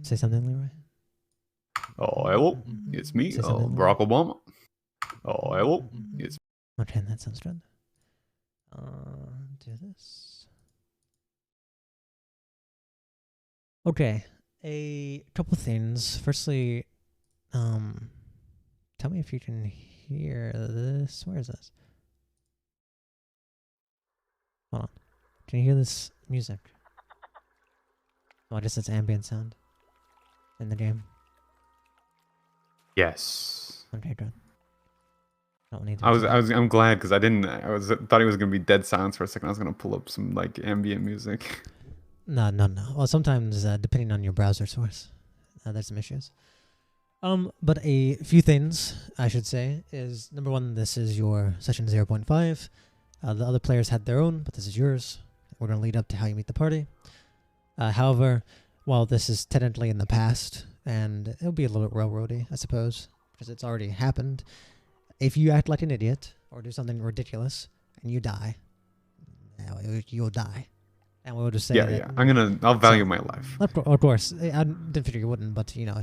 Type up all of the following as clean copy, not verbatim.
Say something, Leroy. Oh, hello. It's me, Say something, Barack Obama. Oh, hello. It's Okay, that sounds good. Do this. Okay, a couple things. Firstly, tell me if you can hear this. Where is this? Hold on. Can you hear this music? Oh, I guess it's ambient sound in the game. yes. Okay, good. Don't need to I'm glad because thought it was gonna be dead silence for a second. I was gonna pull up some like ambient music. No. Well, sometimes depending on your browser source, there's some issues. But a few things I should say is number one, this is your session 0.5. The other players had their own, but this is yours. We're gonna lead up to how you meet the party. However, while this is technically in the past, and it'll be a little bit railroady, I suppose, because it's already happened. If you act like an idiot or do something ridiculous and you die, you'll die. And we'll just say Yeah. I'll value my life. Of course, I didn't figure you wouldn't, but you know,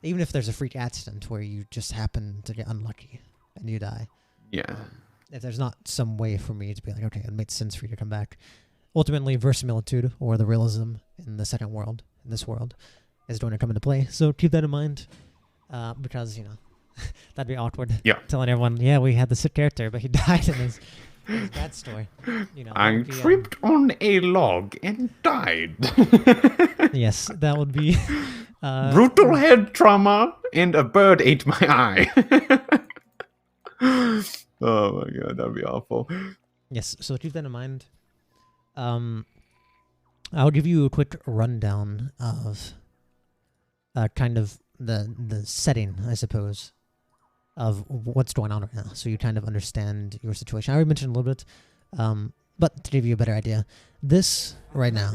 even if there's a freak accident where you just happen to get unlucky and you die, Yeah. if there's not some way for me to be like, okay, it makes sense for you to come back. Ultimately, verisimilitude, or the realism in the second world, in this world, is going to come into play. So keep that in mind, because, you know, that'd be awkward. Yeah. Telling everyone, yeah, we had the sick character, but he died in his bad story. You know, I tripped on a log and died. Yes, that would be... brutal head trauma and a bird ate my eye. Oh my god, that'd be awful. Yes, so keep that in mind. I'll give you a quick rundown of kind of the setting, I suppose, of what's going on right now, so you kind of understand your situation. I already mentioned a little bit, but to give you a better idea, this right now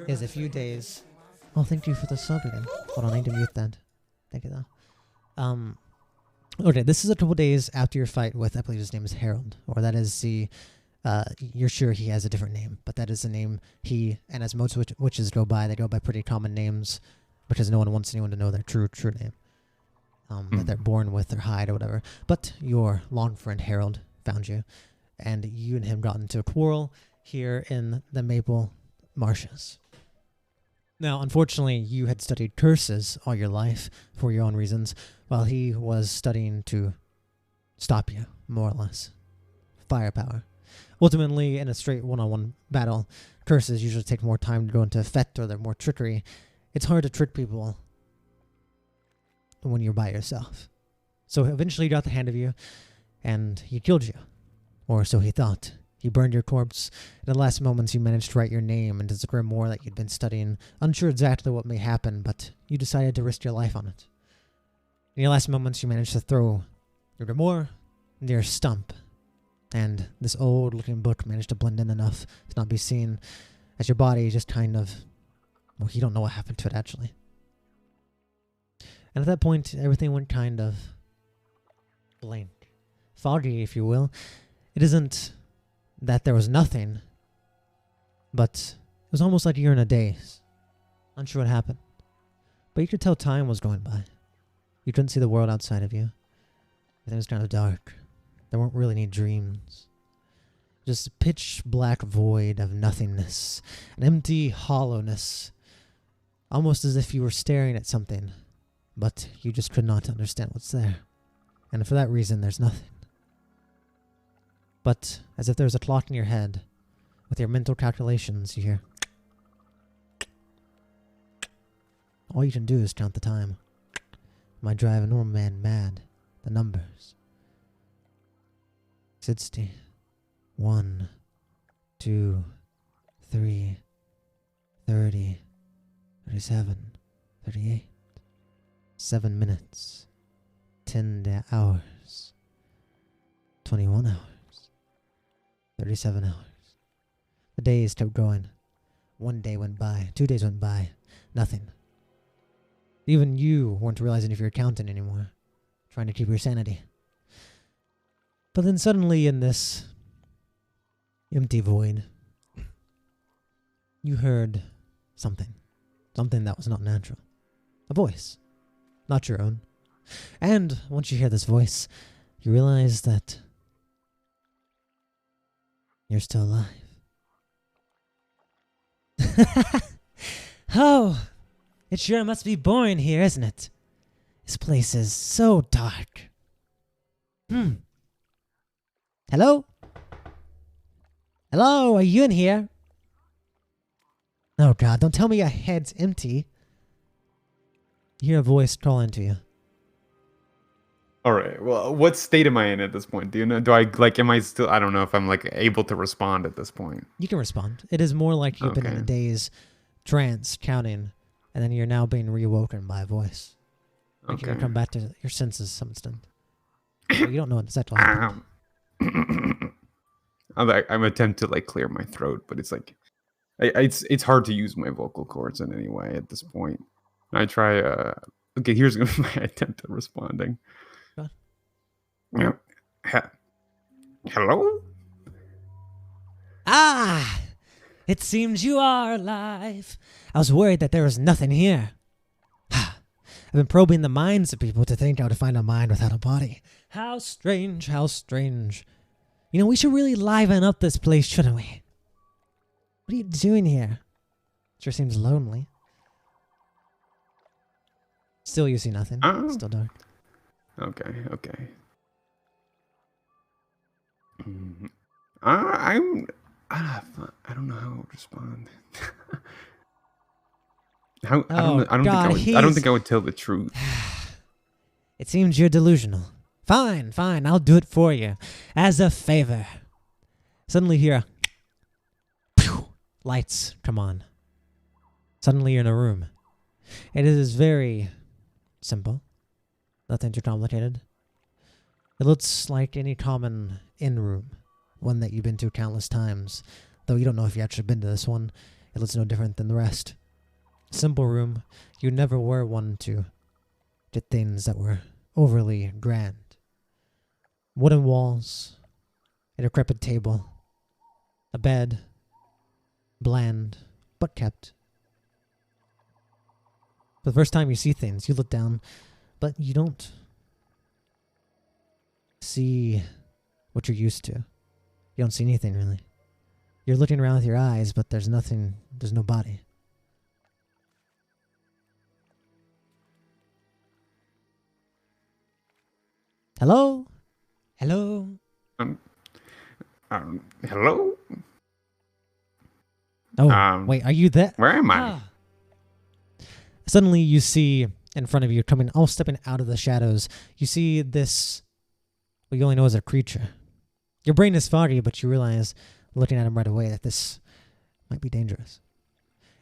is a few days. Oh, thank you for the sub again. Hold on, I need to mute that. Thank you, though. Okay, this is a couple days after your fight with, I believe his name is Harold, or that is the, you're sure he has a different name, but that is the name he, and as most witches go by, they go by pretty common names, because no one wants anyone to know their true name, that they're born with or hide or whatever. But your long friend Harold found you, and you and him got into a quarrel here in the Maple Marshes. Now, unfortunately, you had studied curses all your life for your own reasons, while he was studying to stop you, more or less. Firepower. Ultimately, in a straight one-on-one battle, curses usually take more time to go into effect, or they're more trickery. It's hard to trick people when you're by yourself. So eventually he got the hand of you, and he killed you. Or so he thought. He burned your corpse. In the last moments, you managed to write your name into the grimoire that you'd been studying, unsure exactly what may happen, but you decided to risk your life on it. In your last moments, you managed to throw your grimoire near a stump, and this old-looking book managed to blend in enough to not be seen, as your body just kind of... Well, you don't know what happened to it, actually. And at that point, everything went kind of blank. Foggy, if you will. It isn't that there was nothing, but it was almost like you're in a daze, unsure what happened. But you could tell time was going by. You couldn't see the world outside of you. Everything was kind of dark. There weren't really any dreams. Just a pitch black void of nothingness, an empty hollowness, almost as if you were staring at something, but you just could not understand what's there. And for that reason, there's nothing. But as if there's a clock in your head, with your mental calculations, you hear... All you can do is count the time. Might drive a normal man mad. The numbers. 60. 1, 2, 3, 30, 37, 38. 7 minutes. 10 hours. 21 hours. 37 hours. The days kept going. 1 day went by. 2 days went by. Nothing. Even you weren't realizing if you were counting anymore. Trying to keep your sanity. But then suddenly in this empty void, You heard something. Something that was not natural. A voice. Not your own. And once you hear this voice, you realize that you're still alive. Oh, it sure must be boring here, isn't it? This place is so dark. Hello? Hello, are you in here? Oh God, don't tell me your head's empty. You hear a voice calling to you. All right. Well, what state am I in at this point? Do you know? Do I like? Am I still? I don't know if I'm like able to respond at this point. You can respond. It is more like you've been in a day's trance, counting, and then you're now being reawoken by a voice. Like you come back to your senses some instant. So you don't know what exactly happened. I'm attempting to like clear my throat, but it's like, it's hard to use my vocal cords in any way at this point. I try. Okay, here's gonna be my attempt at responding. Yeah. Hello? Ah! It seems you are alive. I was worried that there was nothing here. I've been probing the minds of people to think how to find a mind without a body. How strange, how strange. You know, we should really liven up this place, shouldn't we? What are you doing here? Sure seems lonely. Still you see nothing. Still dark. Okay. I don't know how to respond. I don't think I would tell the truth. It seems you're delusional. Fine, I'll do it for you. As a favor. Suddenly here, lights come on. Suddenly you're in a room. It is very simple. Nothing too complicated. It looks like any common inn room. One that you've been to countless times. Though you don't know if you've actually been to this one. It looks no different than the rest. Simple room. You never were one to get things that were overly grand. Wooden walls. A decrepit table. A bed. Bland, but kept. For the first time you see things, you look down, but you don't see what you're used to. You don't see anything, really. You're looking around with your eyes, but there's nothing, there's no body. Hello? Hello? Hello? Oh, wait, are you there? Where am I? Suddenly you see in front of you, stepping out of the shadows, you see this, what you only know as a creature. Your brain is foggy, but you realize, looking at him right away, that this might be dangerous.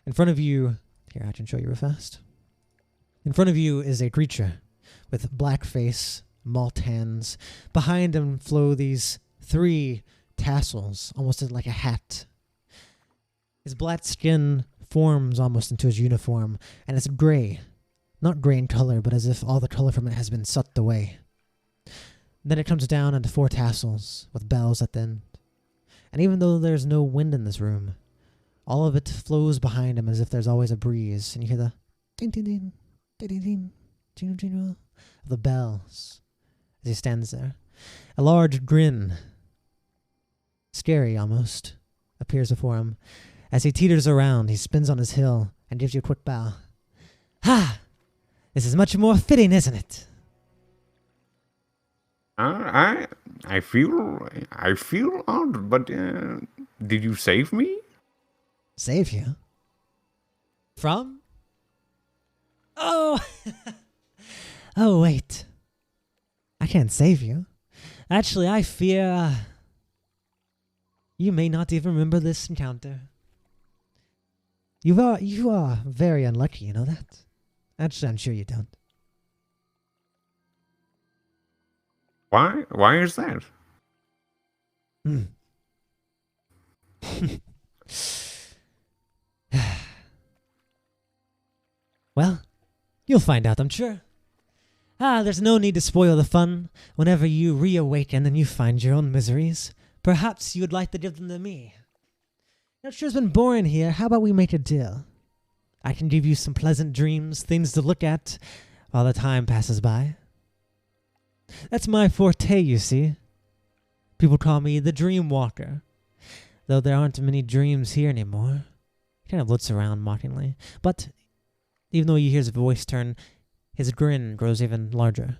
In front of you, here, I can show you real fast. In front of you is a creature with black face, malt hands. Behind him flow these 3 tassels, almost like a hat. His black skin forms almost into his uniform, and it's gray. Not gray in color, but as if all the color from it has been sucked away. Then it comes down into 4 tassels with bells at the end. And even though there's no wind in this room, all of it flows behind him as if there's always a breeze, and you hear the ding ding ding, ding ding ding, jingle jingle of the bells as he stands there. A large grin, scary almost, appears before him. As he teeters around, he spins on his heel and gives you a quick bow. Ha! This is much more fitting, isn't it? I feel odd, but did you save me? Save you? From? Oh! Oh, wait. I can't save you. Actually, I fear you may not even remember this encounter. You are very unlucky, you know that? Actually, I'm sure you don't. Why? Why is that? Well, you'll find out, I'm sure. There's no need to spoil the fun. Whenever you reawaken and you find your own miseries, perhaps you would like to give them to me. It sure's been boring here. How about we make a deal? I can give you some pleasant dreams, things to look at while the time passes by. That's my forte, you see. People call me the Dream Walker, though there aren't many dreams here anymore. He kind of looks around mockingly, but even though you hear his voice turn, his grin grows even larger.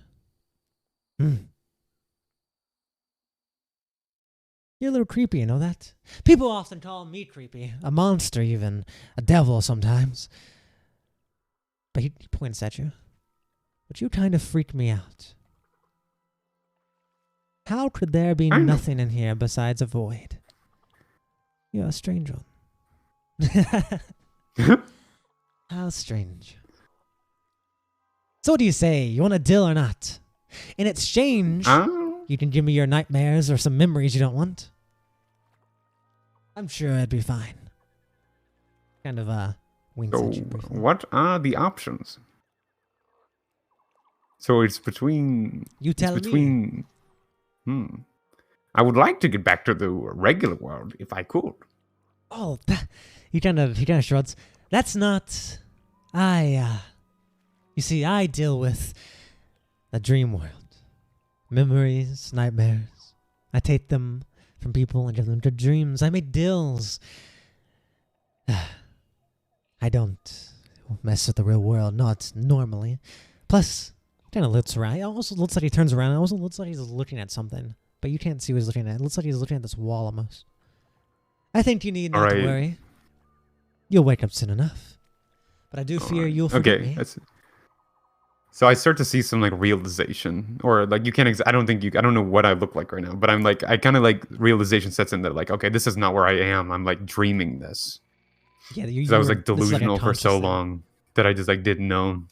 You're a little creepy, you know that? People often call me creepy, a monster even, a devil sometimes. But he points at you. But you kind of freak me out. How could there be nothing in here besides a void? You're a strange one. How strange. So what do you say? You want a deal or not? In exchange, you can give me your nightmares or some memories you don't want. I'm sure it'd be fine. Kind of winks at you briefly. What are the options? So it's between... You tell me. I would like to get back to the regular world if I could. Oh, he kind of shrugs. That's not... You see, I deal with the dream world. Memories, nightmares. I take them from people and give them to dreams. I make deals. I don't mess with the real world, not normally. Plus, kind of looks around. It also looks like he turns around. It also looks like he's looking at something. But you can't see what he's looking at. It looks like he's looking at this wall almost. I think you need not to worry. You'll wake up soon enough. But I do fear you'll forget me. So I start to see some like realization, or like you can't. I don't know what I look like right now, but I'm like, I kind of like realization sets in that like, okay, this is not where I am. I'm like dreaming this. Yeah, I was like delusional for so long that I just like didn't know.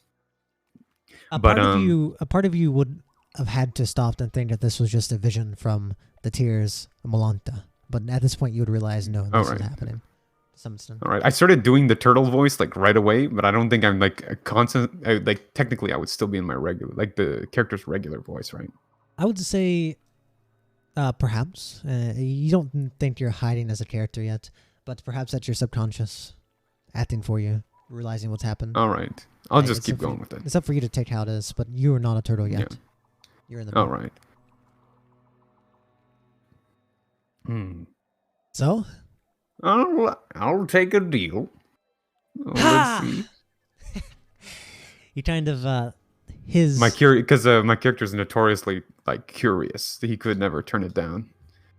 A part of you would have had to stop and think that this was just a vision from the tears of Malanta. But at this point, you would realize, no, this is happening. To some extent. All right. I started doing the turtle voice like right away, but I don't think I'm like a constant. Like technically, I would still be in my regular, like the character's regular voice, right? I would say, perhaps. You don't think you're hiding as a character yet, but perhaps that's your subconscious acting for you, realizing what's happened. All right. I'll just keep going with it. It's up for you to take how it is, but you are not a turtle yet. Yeah. You're in the middle. All right. So? I'll take a deal. Let's see. He kind of my character is notoriously like curious. He could never turn it down.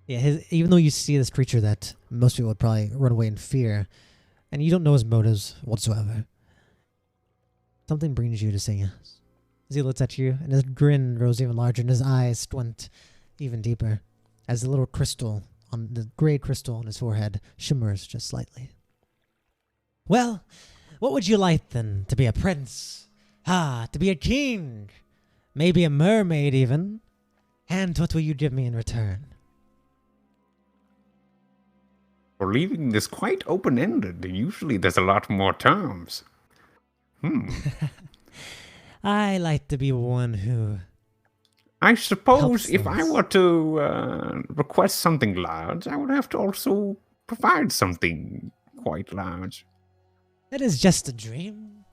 Yeah, even though you see this creature that most people would probably run away in fear, and you don't know his motives whatsoever, something brings you to say yes. As he looks at you, and his grin grows even larger, and his eyes squint even deeper, as the little crystal on the gray crystal on his forehead shimmers just slightly. Well, what would you like then? To be a prince? To be a king? Maybe a mermaid even? And what will you give me in return? We're leaving this quite open-ended. Usually there's a lot more terms. I like to be one who... I suppose if I were to request something large, I would have to also provide something quite large. It is just a dream.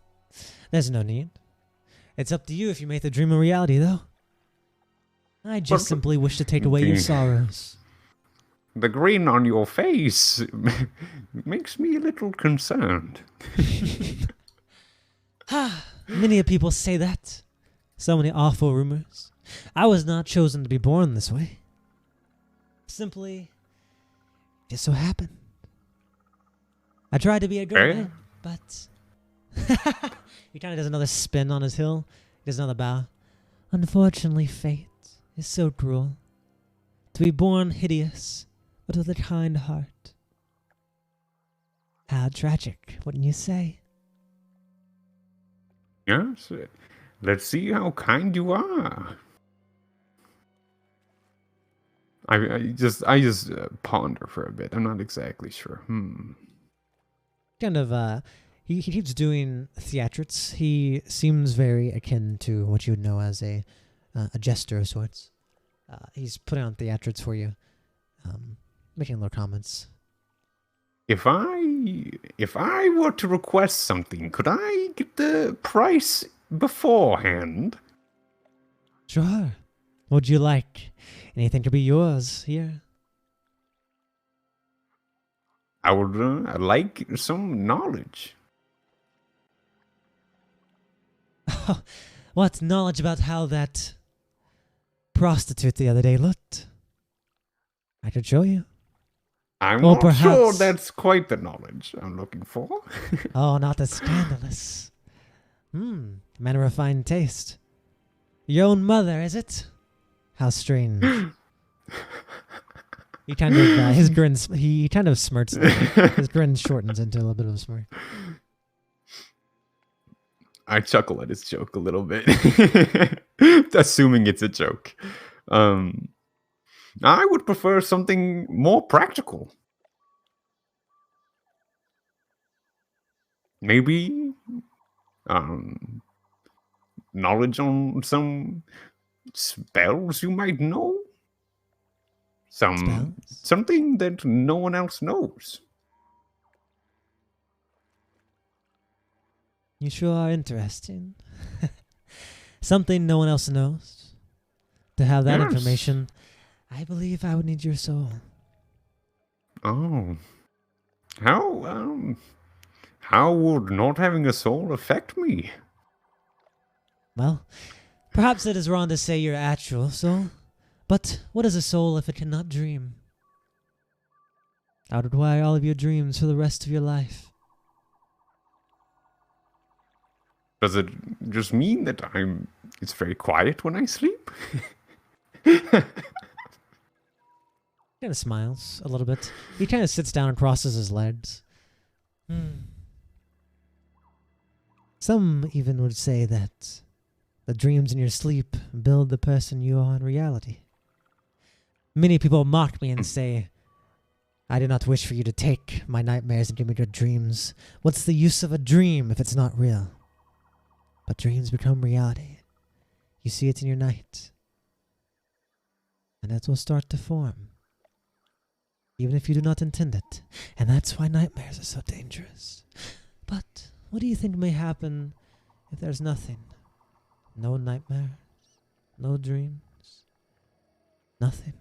There's no need. It's up to you if you make the dream a reality, though. I just simply wish to take away your sorrows. The grin on your face makes me a little concerned. Many people say that. So many awful rumors. I was not chosen to be born this way. Simply, just so happened. I tried to be a good man, but... He kind of does another spin on his hill. He does another bow. Unfortunately, fate is so cruel. To be born hideous, but with a kind heart. How tragic, wouldn't you say? Yes. Let's see how kind you are. I just ponder for a bit. I'm not exactly sure. Kind of, he keeps doing theatrics. He seems very akin to what you would know as a jester of sorts. He's putting on theatrics for you, making little comments. If I were to request something, could I get the price beforehand? Sure. What would you like? Anything to be yours here? I would like some knowledge. What knowledge about how that prostitute the other day looked? I could show you. I'm Or not sure perhaps- that's quite the knowledge I'm looking for. Oh, not the scandalous. Man of refined taste. Your own mother, is it? How strange. He kind of his grin. He kind of smirks. A little. His grin shortens into a little bit of a smirk. I chuckle at his joke a little bit, assuming it's a joke. I would prefer something more practical. Maybe knowledge on some spells you might know. Spells? Something that no one else knows. You sure are interesting. Something no one else knows. To have that Yes. information, I believe I would need your soul. Oh. How would not having a soul affect me? Well, perhaps it is wrong to say your actual soul, but what is a soul if it cannot dream? I would require all of your dreams for the rest of your life. Does it just mean that it's very quiet when I sleep? He kind of smiles a little bit. He kind of sits down and crosses his legs. Some even would say that the dreams in your sleep build the person you are in reality. Many people mock me and say, I do not wish for you to take my nightmares and give me good dreams. What's the use of a dream if it's not real? But dreams become reality. You see it in your night. And it will start to form. Even if you do not intend it. And that's why nightmares are so dangerous. But what do you think may happen if there's nothing? No nightmares? No dreams? Nothing?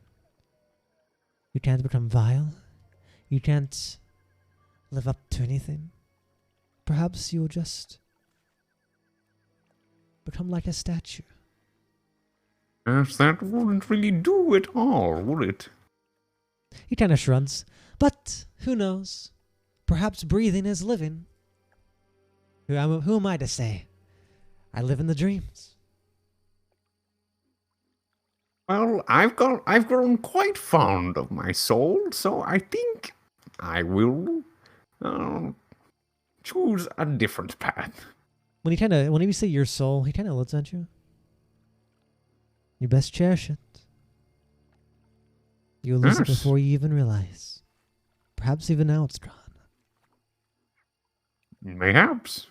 You can't become vile? You can't live up to anything? Perhaps you'll just become like a statue. Yes, that wouldn't really do at all, would it? He kind of shrugs. But who knows? Perhaps breathing is living. Who am I to say? I live in the dreams. Well, I've grown quite fond of my soul, so I think I will choose a different path. Whenever you say your soul, he kind of looks at you. You best cherish it. You'll lose it Yes. before you even realize. Perhaps even now it's gone. Mayhaps.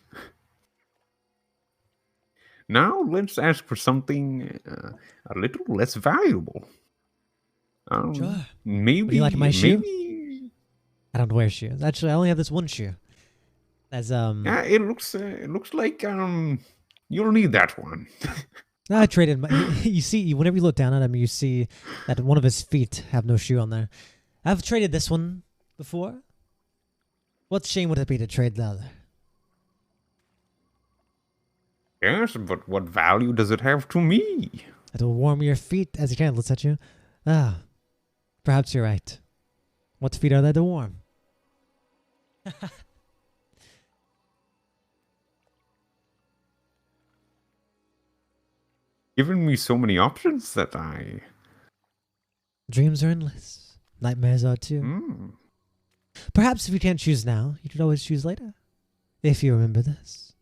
Now let's ask for something a little less valuable. Sure. Maybe. Would you like my shoe? Maybe. I don't wear shoes. Actually, I only have this one shoe. As Yeah, it looks like you'll need that one. I traded my. You see, whenever you look down at him, you see that one of his feet have no shoe on there. I've traded this one before. What shame would it be to trade the other? Yes, but what value does it have to me? It'll warm your feet as he kind of looks at you. Ah, perhaps you're right. What feet are there to warm? Given me so many options that I. Dreams are endless. Nightmares are too. Hmm. Perhaps if you can't choose now, you could always choose later. If you remember this.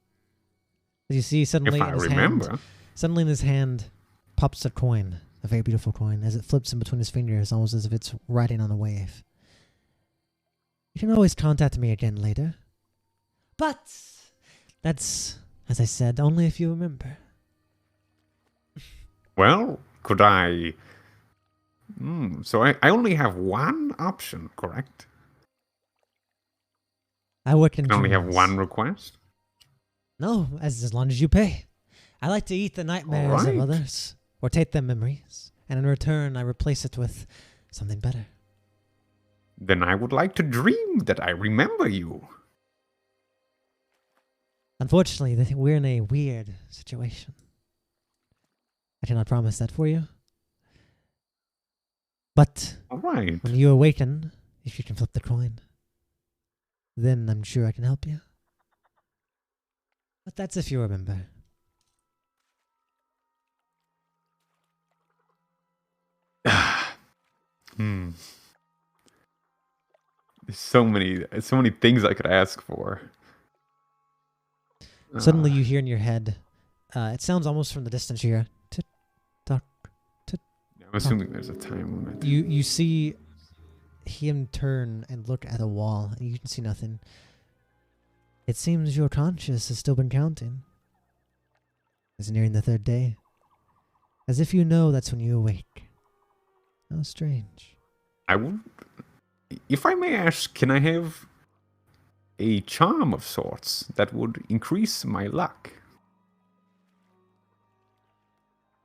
As you see, suddenly If I in his remember. hand, suddenly in his hand pops a coin, a very beautiful coin, as it flips in between his fingers, almost as if it's riding on a wave. You can always contact me again later. But that's, as I said, only if you remember. Well, could I. So I only have one option, correct? I work in Can only have dreams. one request? No, as long as you pay. I like to eat the nightmares of Alright. others, or take their memories, and in return I replace it with something better. Then I would like to dream that I remember you. Unfortunately, we're in a weird situation. I cannot promise that for you. But Alright. when you awaken, if you can flip the coin, then I'm sure I can help you. But that's if you remember. Hmm. There's so many things I could ask for. Suddenly you hear in your head, it sounds almost from the distance here. Tick, tock, tick. I'm assuming there's a time limit. You see him turn and look at a wall, and you can see nothing. It seems your conscience has still been counting. It's nearing the third day. As if you know that's when you awake. How strange. I would, if I may ask, can I have a charm of sorts that would increase my luck?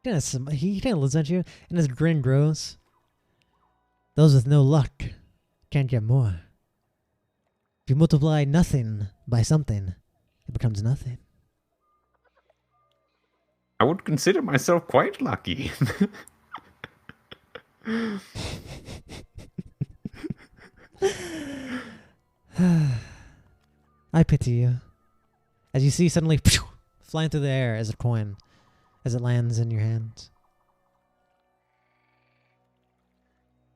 He kind of looks at you, and his grin grows. Those with no luck can't get more. If you multiply nothing by something, it becomes nothing. I would consider myself quite lucky. I pity you. As you see suddenly flying through the air as a coin, as it lands in your hands.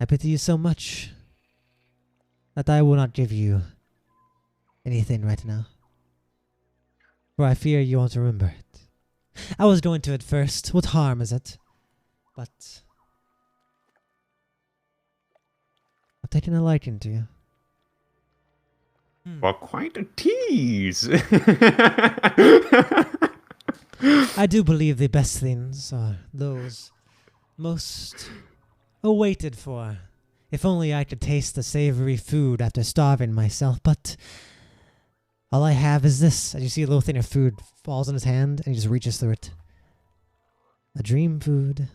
I pity you so much that I will not give you anything right now. For I fear you won't remember it. I was going to at first. What harm is it? But I've taken a liking to you. Well, quite a tease. I do believe the best things are those most awaited for. If only I could taste the savory food after starving myself, but all I have is this. As you see a little thing of food falls in his hand, and he just reaches through it. A dream food.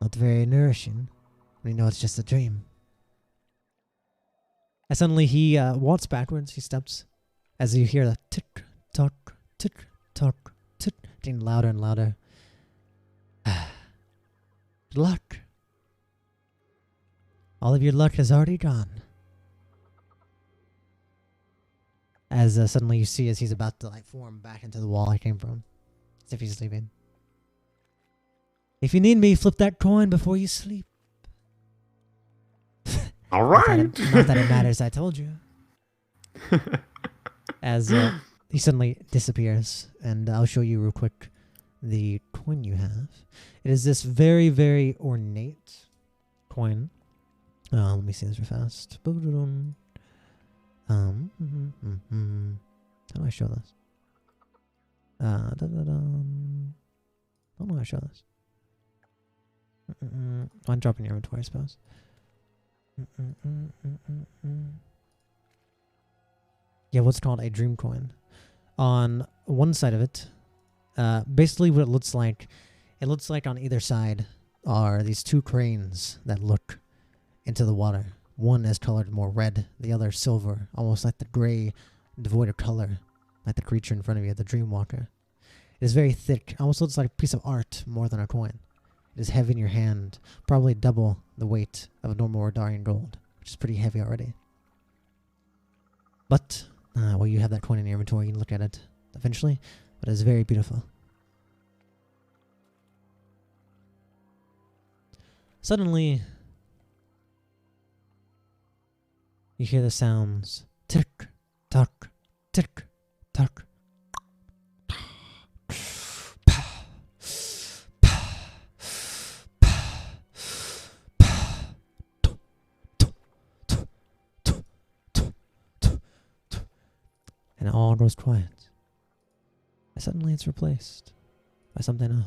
Not very nourishing. When you know it's just a dream. And suddenly he walks backwards, he steps, as you hear the tick, tock, tick, tock, tick, getting louder and louder. Good luck. All of your luck has already gone. As suddenly you see as he's about to form back into the wall he came from. As if he's leaving. If you need me, flip that coin before you sleep. All right. Not that it matters, I told you. As he suddenly disappears, and I'll show you real quick the coin you have. It is this very, very ornate coin. Let me see this real fast. How do I show this? I don't know how to show this. I'll drop in your inventory, I suppose. Yeah, what's called a dream coin. On one side of it, basically what it looks like on either side are these two cranes that look into the water. One is colored more red, the other silver, almost like the gray, devoid of color, like the creature in front of you, the dream walker. It is very thick, almost looks like a piece of art more than a coin. It is heavy in your hand, probably double the weight of a normal Rihdarian gold, which is pretty heavy already. But, well, you have that coin in your inventory, you can look at it eventually, but it is very beautiful. Suddenly, you hear the sounds, tick, tock, tick, tock. And it all goes quiet. And suddenly it's replaced by something else.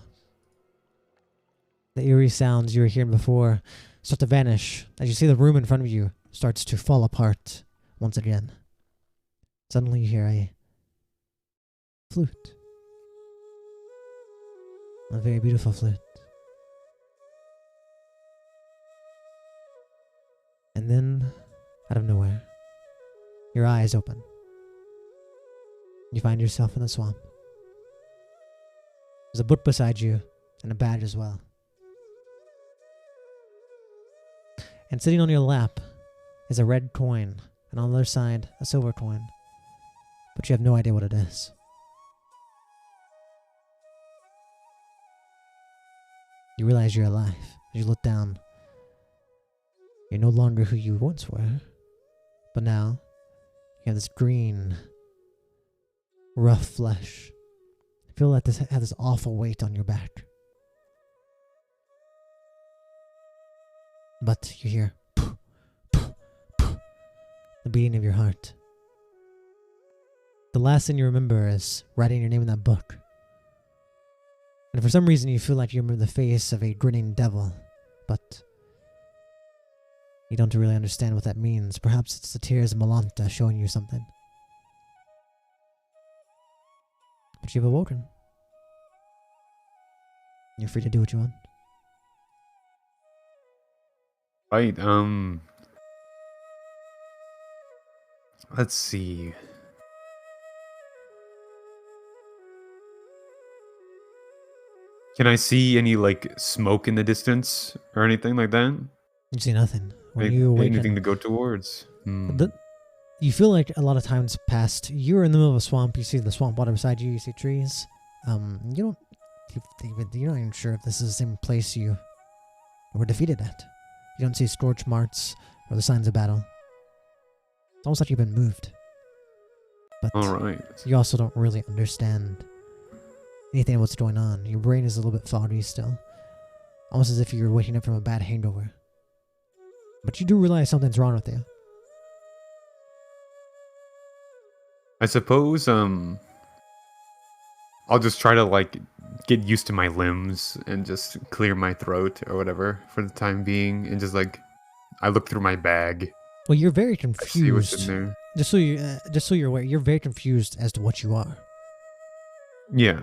The eerie sounds you were hearing before start to vanish as you see the room in front of you starts to fall apart once again. Suddenly you hear a flute. A very beautiful flute. And then, out of nowhere, your eyes open. You find yourself in the swamp. There's a book beside you, and a badge as well. And sitting on your lap is a red coin, and on the other side, a silver coin. But you have no idea what it is. You realize you're alive. As you look down, you're no longer who you once were, but now you have this green, rough flesh. You feel like this has this awful weight on your back. But you hear the beating of your heart. The last thing you remember is writing your name in that book. And for some reason you feel like you remember the face of a grinning devil, but you don't really understand what that means. Perhaps it's the tears of Malanta showing you something. But you've awoken. You're free to do what you want. Right, let's see. Can I see any, like, smoke in the distance or anything like that? You see nothing. When you awaken, anything to go towards? You feel like a lot of time's passed. You're in the middle of a swamp. You see the swamp water beside you. You see trees. You're not even sure if this is the same place you were defeated at. You don't see scorch marks or the signs of battle. It's almost like you've been moved. But all right. You also don't really understand anything of what's going on. Your brain is a little bit foggy still. Almost as if you were waking up from a bad hangover. But you do realize something's wrong with you. I suppose, I'll just try to, like, get used to my limbs and just clear my throat or whatever for the time being, and just, like, I look through my bag. Well, you're very confused. See what's in there. Just so you're aware, you're very confused as to what you are. Yeah.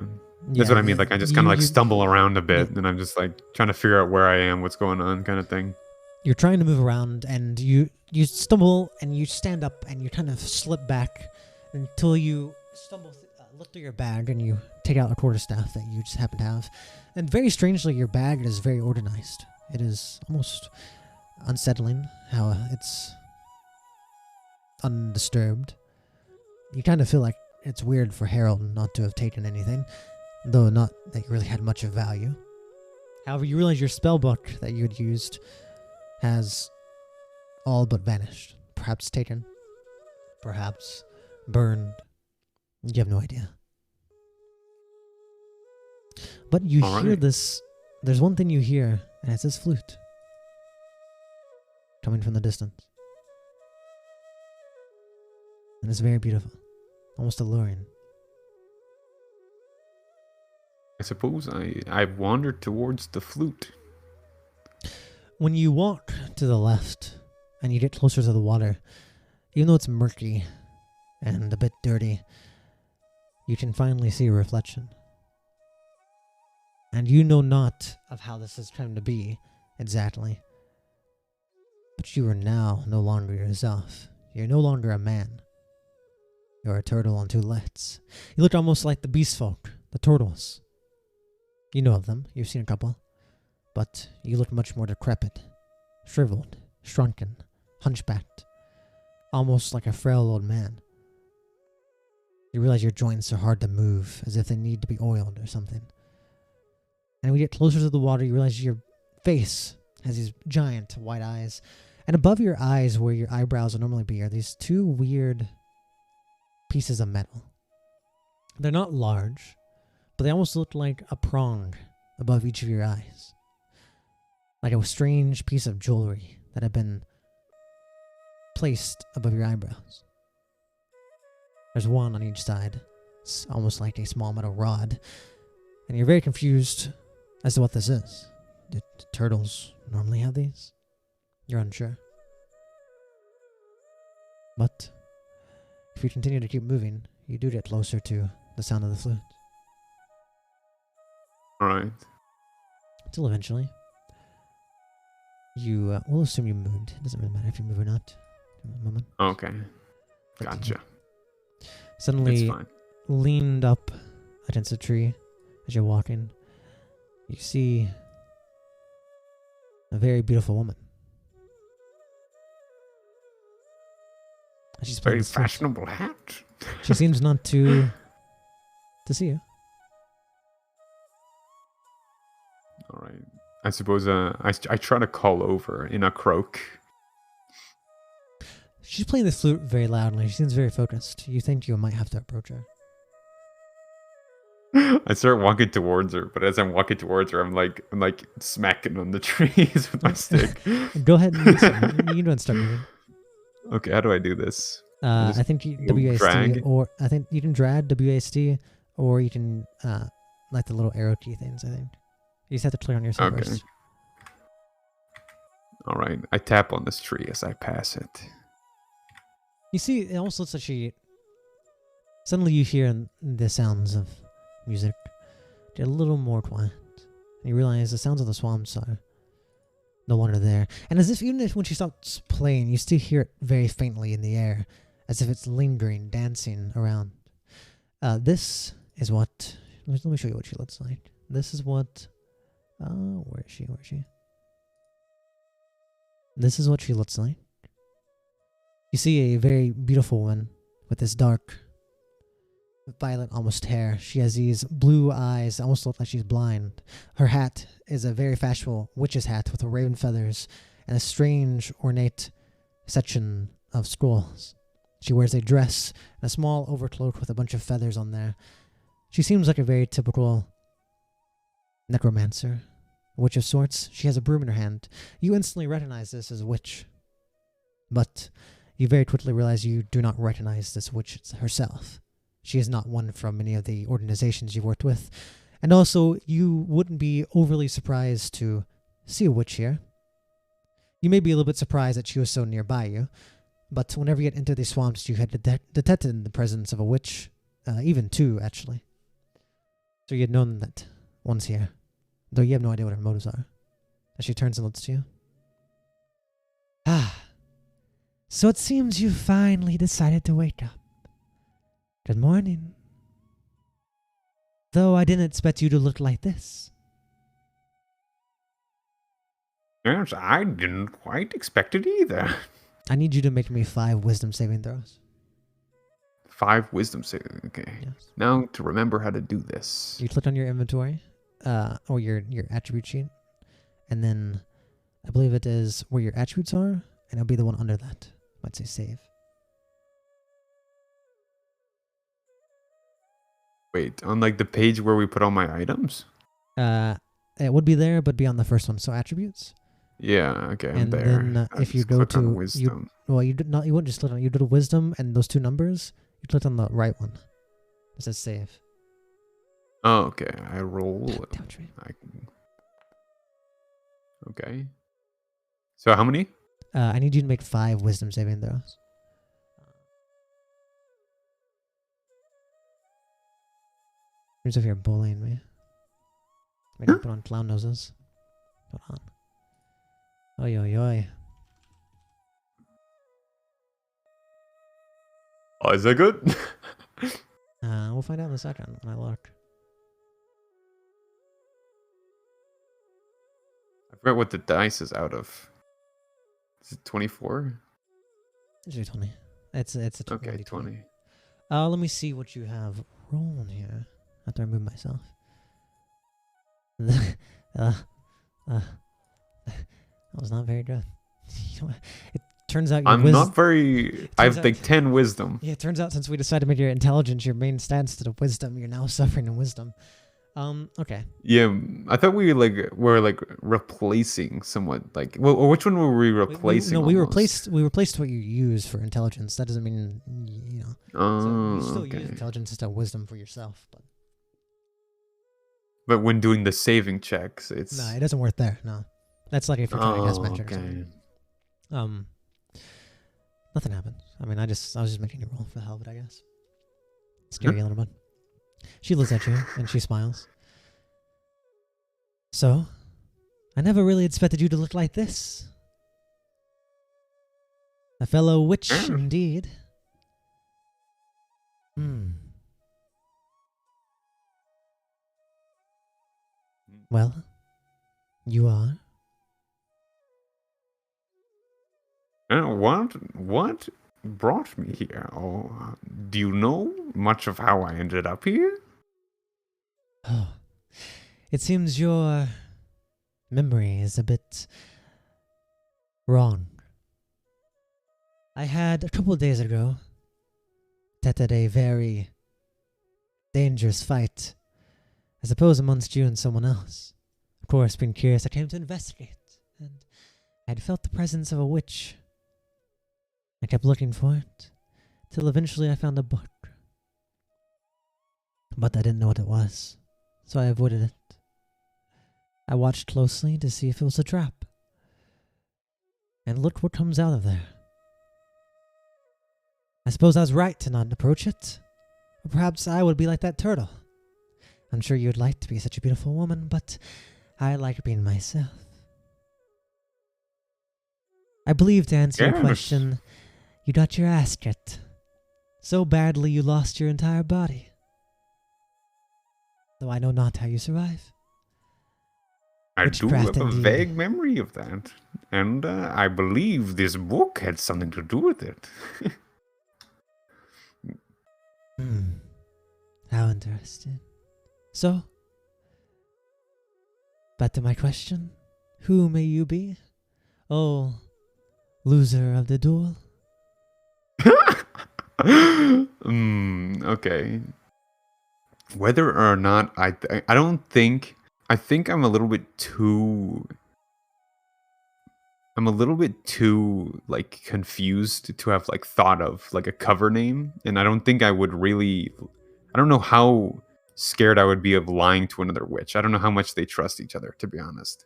That's what I mean. Like, I just kind of, like, stumble around a bit, and I'm just, like, trying to figure out where I am, what's going on, kind of thing. You're trying to move around, and you stumble, and you stand up, and you kind of slip back until you stumble, look through your bag, and you take out a quarterstaff that you just happen to have. And very strangely, your bag is very organized. It is almost unsettling how it's undisturbed. You kind of feel like it's weird for Harold not to have taken anything, though not that you really had much of value. However, you realize your spell book that you had used has all but vanished. Perhaps taken. Perhaps burned. You have no idea. But you hear this. There's one thing you hear, and it's this flute coming from the distance. And it's very beautiful. Almost alluring. I suppose I wandered towards the flute. When you walk to the left and you get closer to the water, even though it's murky and a bit dirty, you can finally see a reflection. And you know not of how this has come to be exactly. But you are now no longer yourself. You're no longer a man. You're a turtle on two legs. You look almost like the beast folk, the turtles. You know of them. You've seen a couple. But you look much more decrepit, shriveled, shrunken, hunchbacked, almost like a frail old man. You realize your joints are hard to move, as if they need to be oiled or something. And when you get closer to the water, you realize your face has these giant white eyes. And above your eyes, where your eyebrows would normally be, are these two weird pieces of metal. They're not large, but they almost look like a prong above each of your eyes. Like a strange piece of jewelry that had been placed above your eyebrows. There's one on each side. It's almost like a small metal rod. And you're very confused as to what this is. Do turtles normally have these? You're unsure. But you if you continue to keep moving, you do get closer to the sound of the flute. All right. Until eventually, you we'll assume you moved. It doesn't really matter if you move or not. A moment. Okay. But Gotcha. Suddenly, It's fine. leaned up against a tree as you're walking, you see a very beautiful woman. And she's playing Very the flute. fashionable hat. She seems not to see you. All right. I suppose I try to call over in a croak. She's playing the flute very loudly. She seems very focused. You think you might have to approach her. I start walking towards her, but as I'm walking towards her, I'm like smacking on the trees with my stick. Go ahead and you don't start moving. Okay, how do I do this? I think you, WASD drag? or I think you can drag WASD or you can like the little arrow key things. I think you just have to click on yourself Okay. first. All right, I tap on this tree as I pass it. You see, it almost looks like she. Suddenly, you hear the sounds of music get a little more quiet, and you realize the sounds of the swamps are no longer there. And as if even if when she stops playing, you still hear it very faintly in the air, as if it's lingering, dancing around. This is what. Let me show you what she looks like. This is what. Where is she? Where is she? This is what she looks like. You see a very beautiful woman with this dark, violet almost hair. She has these blue eyes, almost look like she's blind. Her hat is a very fashionable witch's hat with raven feathers and a strange, ornate section of scrolls. She wears a dress and a small overcloak with a bunch of feathers on there. She seems like a very typical necromancer, a witch of sorts. She has a broom in her hand. You instantly recognize this as a witch, but you very quickly realize you do not recognize this witch herself. She is not one from any of the organizations you've worked with. And also, you wouldn't be overly surprised to see a witch here. You may be a little bit surprised that she was so nearby you, but whenever you get into these swamps, you had detected the presence of a witch, even two, actually. So you had known that one's here, though you have no idea what her motives are. As she turns and looks to you. Ah. So it seems you finally decided to wake up. Good morning. Though I didn't expect you to look like this. Yes, I didn't quite expect it either. I need you to make me 5 wisdom saving throws. 5 wisdom saving. Okay. Yes. Now to remember how to do this. You click on your inventory, or your attribute sheet, and then I believe it is where your attributes are, and it'll be the one under that. Might say save. Wait, on like the page where we put all my items? It would be there, but be on the first one. So attributes. Yeah, okay, I'm And there. then I if you just go click on to wisdom. you did not. You wouldn't just click on it. You did a wisdom and those 2 numbers. You clicked on the right one. It says save. Oh, okay. I roll. Damn it, right. Okay. So how many? I need you to make 5 wisdom saving throws. Here's if you're bullying me. Maybe put on clown noses. Hold on. Oi, oi, oi. Oh, is that good? We'll find out in a second when I look. I forgot what the dice is out of. Is it 24? It's a 20. It's a Okay, 20. Let me see what you have rolling here. After I move myself. That was not very good. You know what? It turns out I'm not very... I have like 10 wisdom. Yeah, it turns out since we decided to make your intelligence your main stat instead of wisdom, you're now suffering in wisdom. Okay. Yeah, I thought we were replacing somewhat like... Well, or which one were we replacing? We replaced what you use for intelligence. That doesn't mean, you know. Oh, so you still okay. use intelligence instead of wisdom for yourself, But when doing the saving checks, it's... No, it doesn't work there. No. That's like if you're trying to guess magic or okay. something. Nothing happens. I mean, I was just making you roll for the hell of it, I guess. Scary little bit. She looks at you and she smiles. So, I never really expected you to look like this. A fellow witch, indeed. Well, you are. What brought me here? Or do you know much of how I ended up here? Oh, it seems your memory is a bit wrong. I had a couple of days ago attended a very dangerous fight, I suppose, amongst you and someone else. Of course, being curious, I came to investigate, and I had felt the presence of a witch. I kept looking for it, till eventually I found a book. But I didn't know what it was, so I avoided it. I watched closely to see if it was a trap. And look what comes out of there. I suppose I was right to not approach it. Or perhaps I would be like that turtle. I'm sure you'd like to be such a beautiful woman, but I like being myself. I believe, to answer your question, you got your ass kicked. So badly you lost your entire body. Though I know not how you survive. I do have a vague memory of that. And I believe this book had something to do with it. How interesting. So, back to my question. Who may you be? Oh, loser of the duel? Okay. Whether or not I think I'm a little bit too like confused to have like thought of like a cover name, and I don't think I would really. I don't know how scared I would be of lying to another witch. I don't know how much they trust each other, to be honest.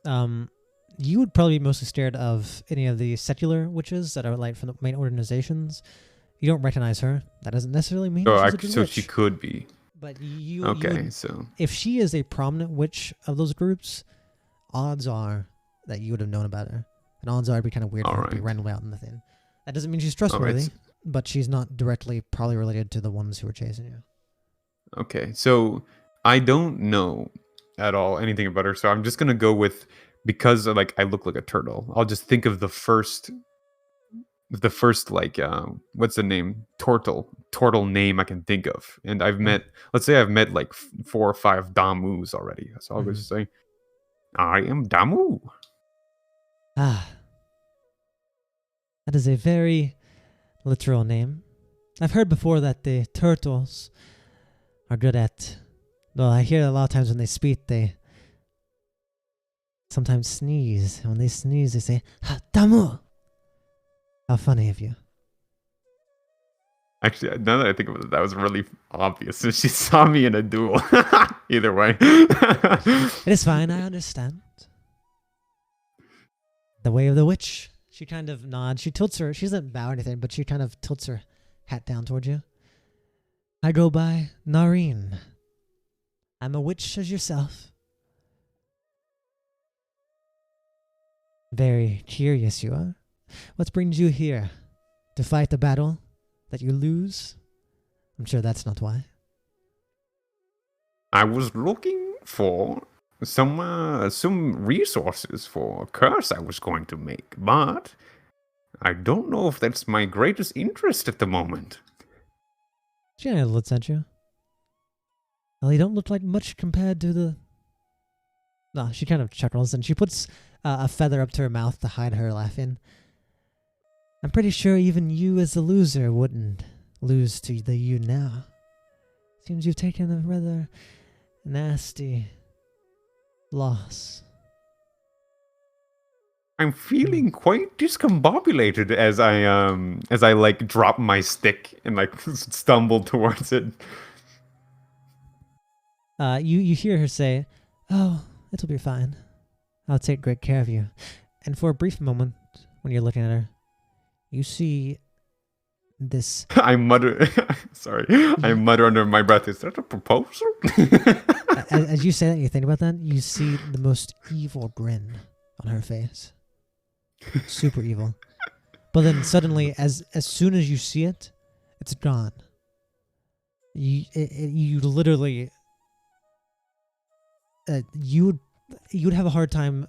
You would probably be mostly scared of any of the secular witches that are like from the main organizations. You don't recognize her. That doesn't necessarily mean she's a good witch. She could be. But you so if she is a prominent witch of those groups, odds are that you would have known about her. And odds are it'd be kind of weird for her to be randomly out in the thing. That doesn't mean she's trustworthy, but she's not directly probably related to the ones who are chasing you. Okay, so I don't know at all anything about her, so I'm just gonna go with, because like I look like a turtle, I'll just think of the first like what's the name, turtle name I can think of, and let's say I've met like 4 or 5 Damus already, so I'll just say I am Damu. That is a very literal name. I've heard before that the turtles are good at, well, I hear a lot of times when they speak, they sometimes sneeze. And when they sneeze, they say, "Ha, Damu!" How funny of you. Actually, now that I think about it, that was really obvious. So she saw me in a duel. Either way. It is fine, I understand. The way of the witch. She kind of nods. She tilts her. She doesn't bow or anything, but she kind of tilts her hat down towards you. I go by Nareen. I'm a witch as yourself. Very curious you are. What brings you here? To fight the battle that you lose? I'm sure that's not why. I was looking for some resources for a curse I was going to make, but I don't know if that's my greatest interest at the moment. She kind of looks at you. Well, you don't look like much compared to the... No, she kind of chuckles and she puts a feather up to her mouth to hide her laughing. I'm pretty sure even you as a loser wouldn't lose to the you now. Seems you've taken a rather nasty loss. I'm feeling quite discombobulated as I like drop my stick and like stumble towards it. You hear her say, "Oh, it'll be fine. I'll take great care of you." And for a brief moment, when you're looking at her, you see this. I mutter. Sorry, I mutter under my breath. Is that a proposal? As you say that, and you think about that, you see the most evil grin on her face. Super evil. But then suddenly, as soon as you see it, it's gone. You literally, you'd have a hard time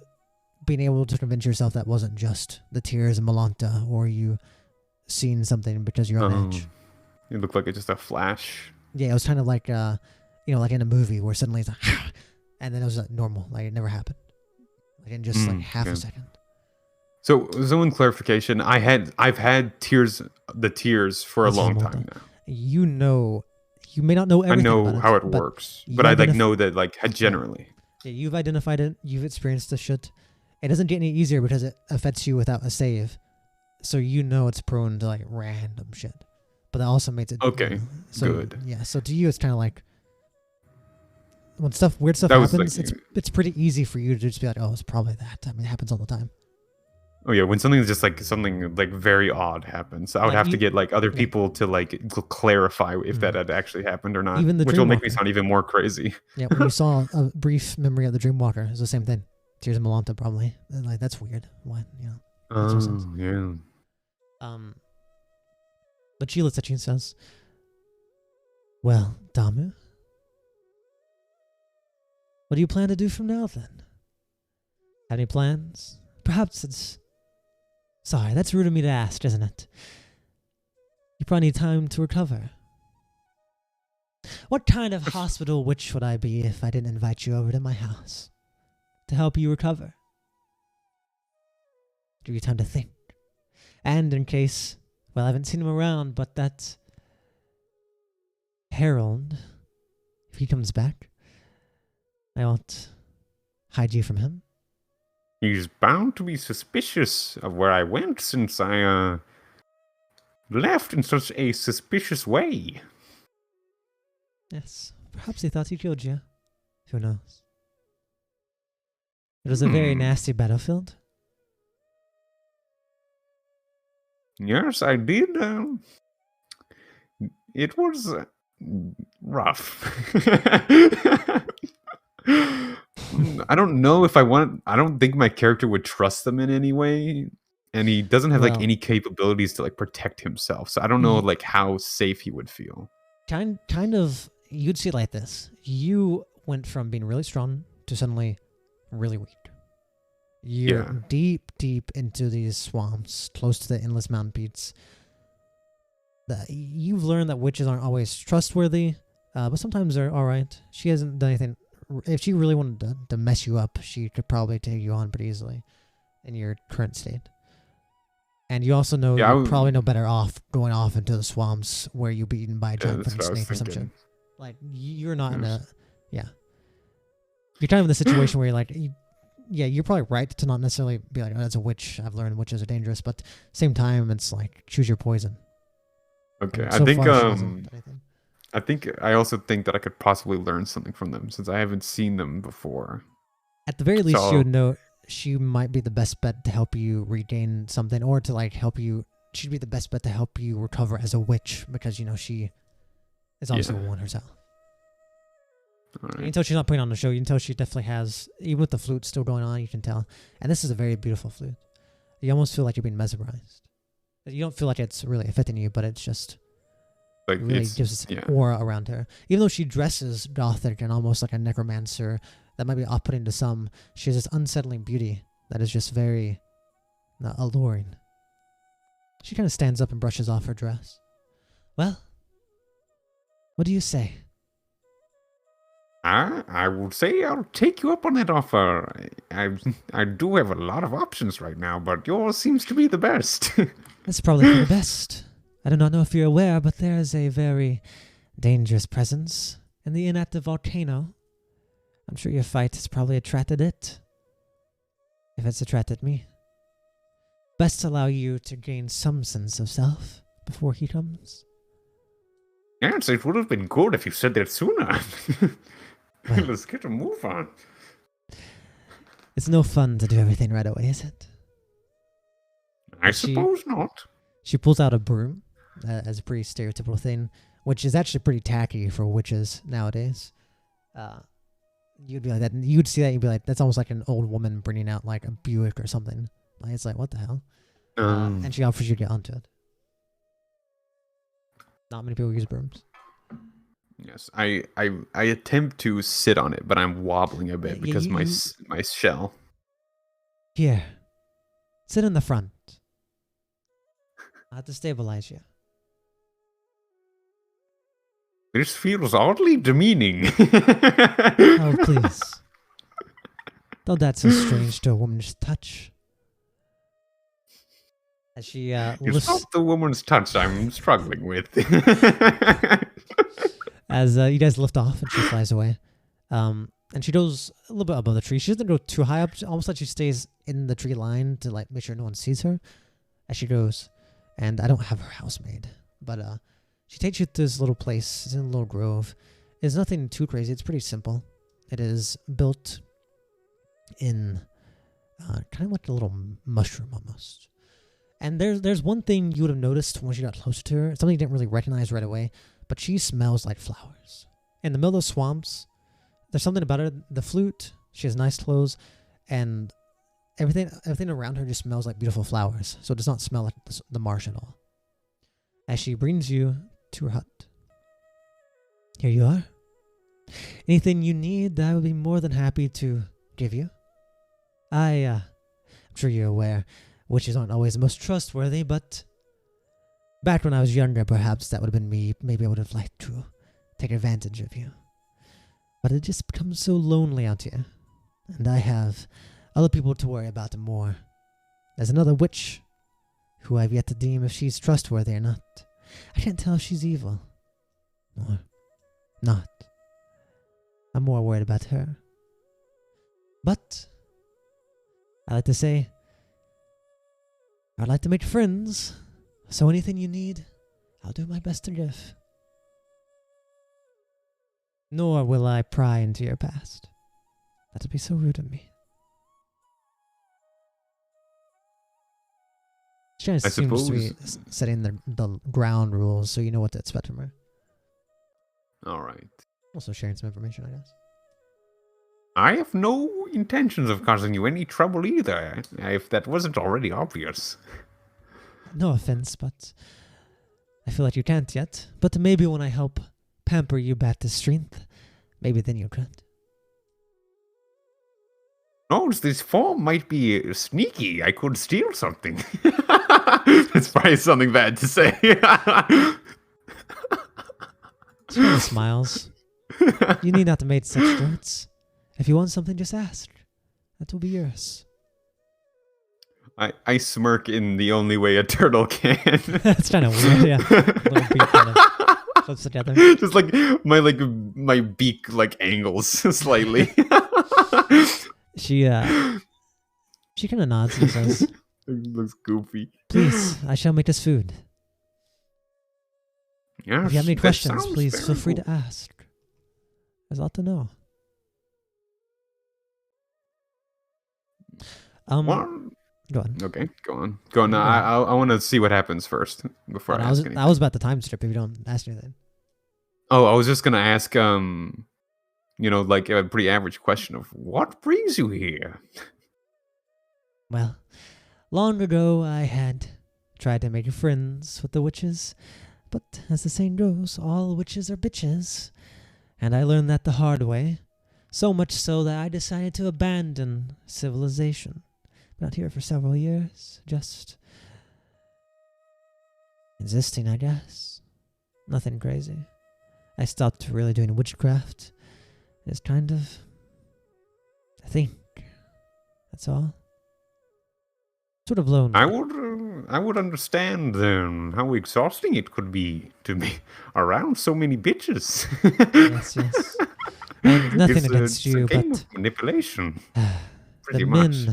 being able to convince yourself that wasn't just the tears and Malanta, or you seen something because you're on edge. It looked like it's just a flash. Yeah, it was kind of like like in a movie where suddenly it's like, and then it was like normal, like it never happened, like in just like half a second. So in clarification, I've had the tears for a long time now. You may not know everything. I know about how it works, but I know that generally. Yeah, you've identified it. You've experienced the shit. It doesn't get any easier because it affects you without a save, so it's prone to like random shit. But that also makes it okay. Good. Yeah. So to you, it's kind of like when weird stuff happens. It's pretty easy for you to just be like, oh, it's probably that. I mean, it happens all the time. Oh yeah, when something is just like something like very odd happens, I would have to get like other people to like clarify if that had actually happened or not, which will make me sound even more crazy. Yeah, when you saw a brief memory of the Dreamwalker, it's the same thing. Tears of Malanta, probably. And like that's weird. What yeah. But Sheila Sechin says, "Well, Damu, what do you plan to do from now then? Have any plans? Perhaps it's." Sorry, that's rude of me to ask, isn't it? You probably need time to recover. What kind of hospital witch would I be if I didn't invite you over to my house to help you recover? Give you time to think. And in case, well, I haven't seen him around, but that Harold, if he comes back, I won't hide you from him. He's bound to be suspicious of where I went since I left in such a suspicious way. Yes, perhaps he thought he killed you. Who knows? It was a very nasty battlefield. Yes, I did. It was rough. I don't know if I don't think my character would trust them in any way, and he doesn't have like any capabilities to like protect himself. So I don't know like how safe he would feel. Kind of, you'd see it like this. You went from being really strong to suddenly really weak. You're deep into these swamps, close to the endless mountain peaks. You've learned that witches aren't always trustworthy, but sometimes they're all right. She hasn't done anything. If she really wanted to mess you up, she could probably take you on pretty easily in your current state. And you also know you're probably no better off going off into the swamps where you'll be eaten by a giant snake or some shit. Like, you're not in a... Yeah. You're kind of in the situation where you're like... you're probably right to not necessarily be like, oh, that's a witch. I've learned witches are dangerous. But same time, it's like, choose your poison. Okay, I also think that I could possibly learn something from them since I haven't seen them before. At the very least, you would know she might be the best bet to help you regain something, or to like help you. She'd be the best bet to help you recover as a witch because she is also a one herself. Right. You can tell she's not putting on the show. You can tell she definitely has, even with the flute still going on. You can tell, and this is a very beautiful flute. You almost feel like you're being mesmerized. You don't feel like it's really affecting you, but it's just. Like really gives this aura around her. Even though she dresses gothic and almost like a necromancer, that might be off-putting to some, she has this unsettling beauty that is just very alluring. She kind of stands up and brushes off her dress. Well, what do you say? I would say I'll take you up on that offer. I do have a lot of options right now, but yours seems to be the best. That's probably for the best. I do not know if you're aware, but there is a very dangerous presence in the inactive volcano. I'm sure your fight has probably attracted it. If it's attracted me. Best allow you to gain some sense of self before he comes. Yes, it would have been good if you said that sooner. Well, let's get a move on. It's no fun to do everything right away, is it? I suppose not. She pulls out a broom as a pretty stereotypical thing, which is actually pretty tacky for witches nowadays. You'd be like that. You'd see that. You'd be like, that's almost like an old woman bringing out like a Buick or something. Like, it's like, what the hell? And she offers you to get onto it. Not many people use brooms. Yes, I attempt to sit on it, but I'm wobbling a bit because my shell. Here, sit in the front. I have to stabilize you. This feels oddly demeaning. Oh, please. Though that's so strange to a woman's touch. As she It's not the woman's touch I'm struggling with. As you guys lift off and she flies away. And she goes a little bit above the tree. She doesn't go too high up. Almost like she stays in the tree line to like make sure no one sees her as she goes. And I don't have her house made. But she takes you to this little place. It's in a little grove. It's nothing too crazy. It's pretty simple. It is built in kind of like a little mushroom almost. And there's one thing you would have noticed once you got closer to her. Something you didn't really recognize right away. But she smells like flowers. In the middle of the swamps, there's something about her. The flute, she has nice clothes, and everything around her just smells like beautiful flowers. So it does not smell like the marsh at all. As she brings you to her hut. Here you are. Anything you need, I would be more than happy to give you. I'm sure you're aware, witches aren't always the most trustworthy, but back when I was younger, perhaps that would have been me. Maybe I would have liked to take advantage of you. But it just becomes so lonely out here. And I have other people to worry about more. There's another witch who I've yet to deem if she's trustworthy or not. I can't tell if she's evil or not. I'm more worried about her. But I like to say, I'd like to make friends. So anything you need, I'll do my best to give. Nor will I pry into your past. That would be so rude of me. She kind of seems to be setting the ground rules so you know what to expect from her. Alright. Also sharing some information, I guess. I have no intentions of causing you any trouble either, if that wasn't already obvious. No offense, but I feel like you can't yet. But maybe when I help pamper you back to strength, maybe then you could. Oh, this form might be sneaky. I could steal something. It's probably something bad to say. She kind of smiles. You need not to make such threats. If you want something, just ask. That will be yours. I smirk in the only way a turtle can. That's kind of weird, yeah. Little beak kind of flips together. Just like my beak like angles slightly. She kind of nods and says, "It looks goofy." Please, I shall make this food. Yes, if you have any questions, please feel free to ask. There's a lot to know. Go on. Okay, go on. Go on. I want to see what happens first before I ask anything. I was about the time strip if you don't ask anything. Oh, I was just gonna ask, like a pretty average question of what brings you here? Well, long ago I had tried to make friends with the witches, but as the saying goes, all witches are bitches, and I learned that the hard way. So much so that I decided to abandon civilization. Been out here for several years, just existing, I guess. Nothing crazy. I stopped really doing witchcraft. It's kind of I think that's all. Sort of lonely. I would understand then how exhausting it could be to be around so many bitches. Yes. And nothing against you, a game but of manipulation. Pretty much.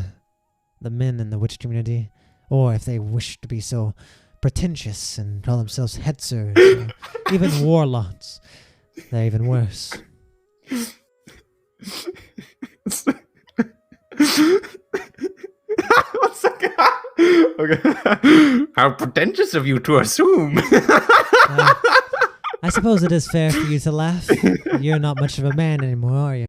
The men in the witch community, or if they wish to be so pretentious and call themselves hetzers, or even warlocks, they're even worse. One second. Okay. How pretentious of you to assume. I suppose it is fair for you to laugh. You're not much of a man anymore, are you?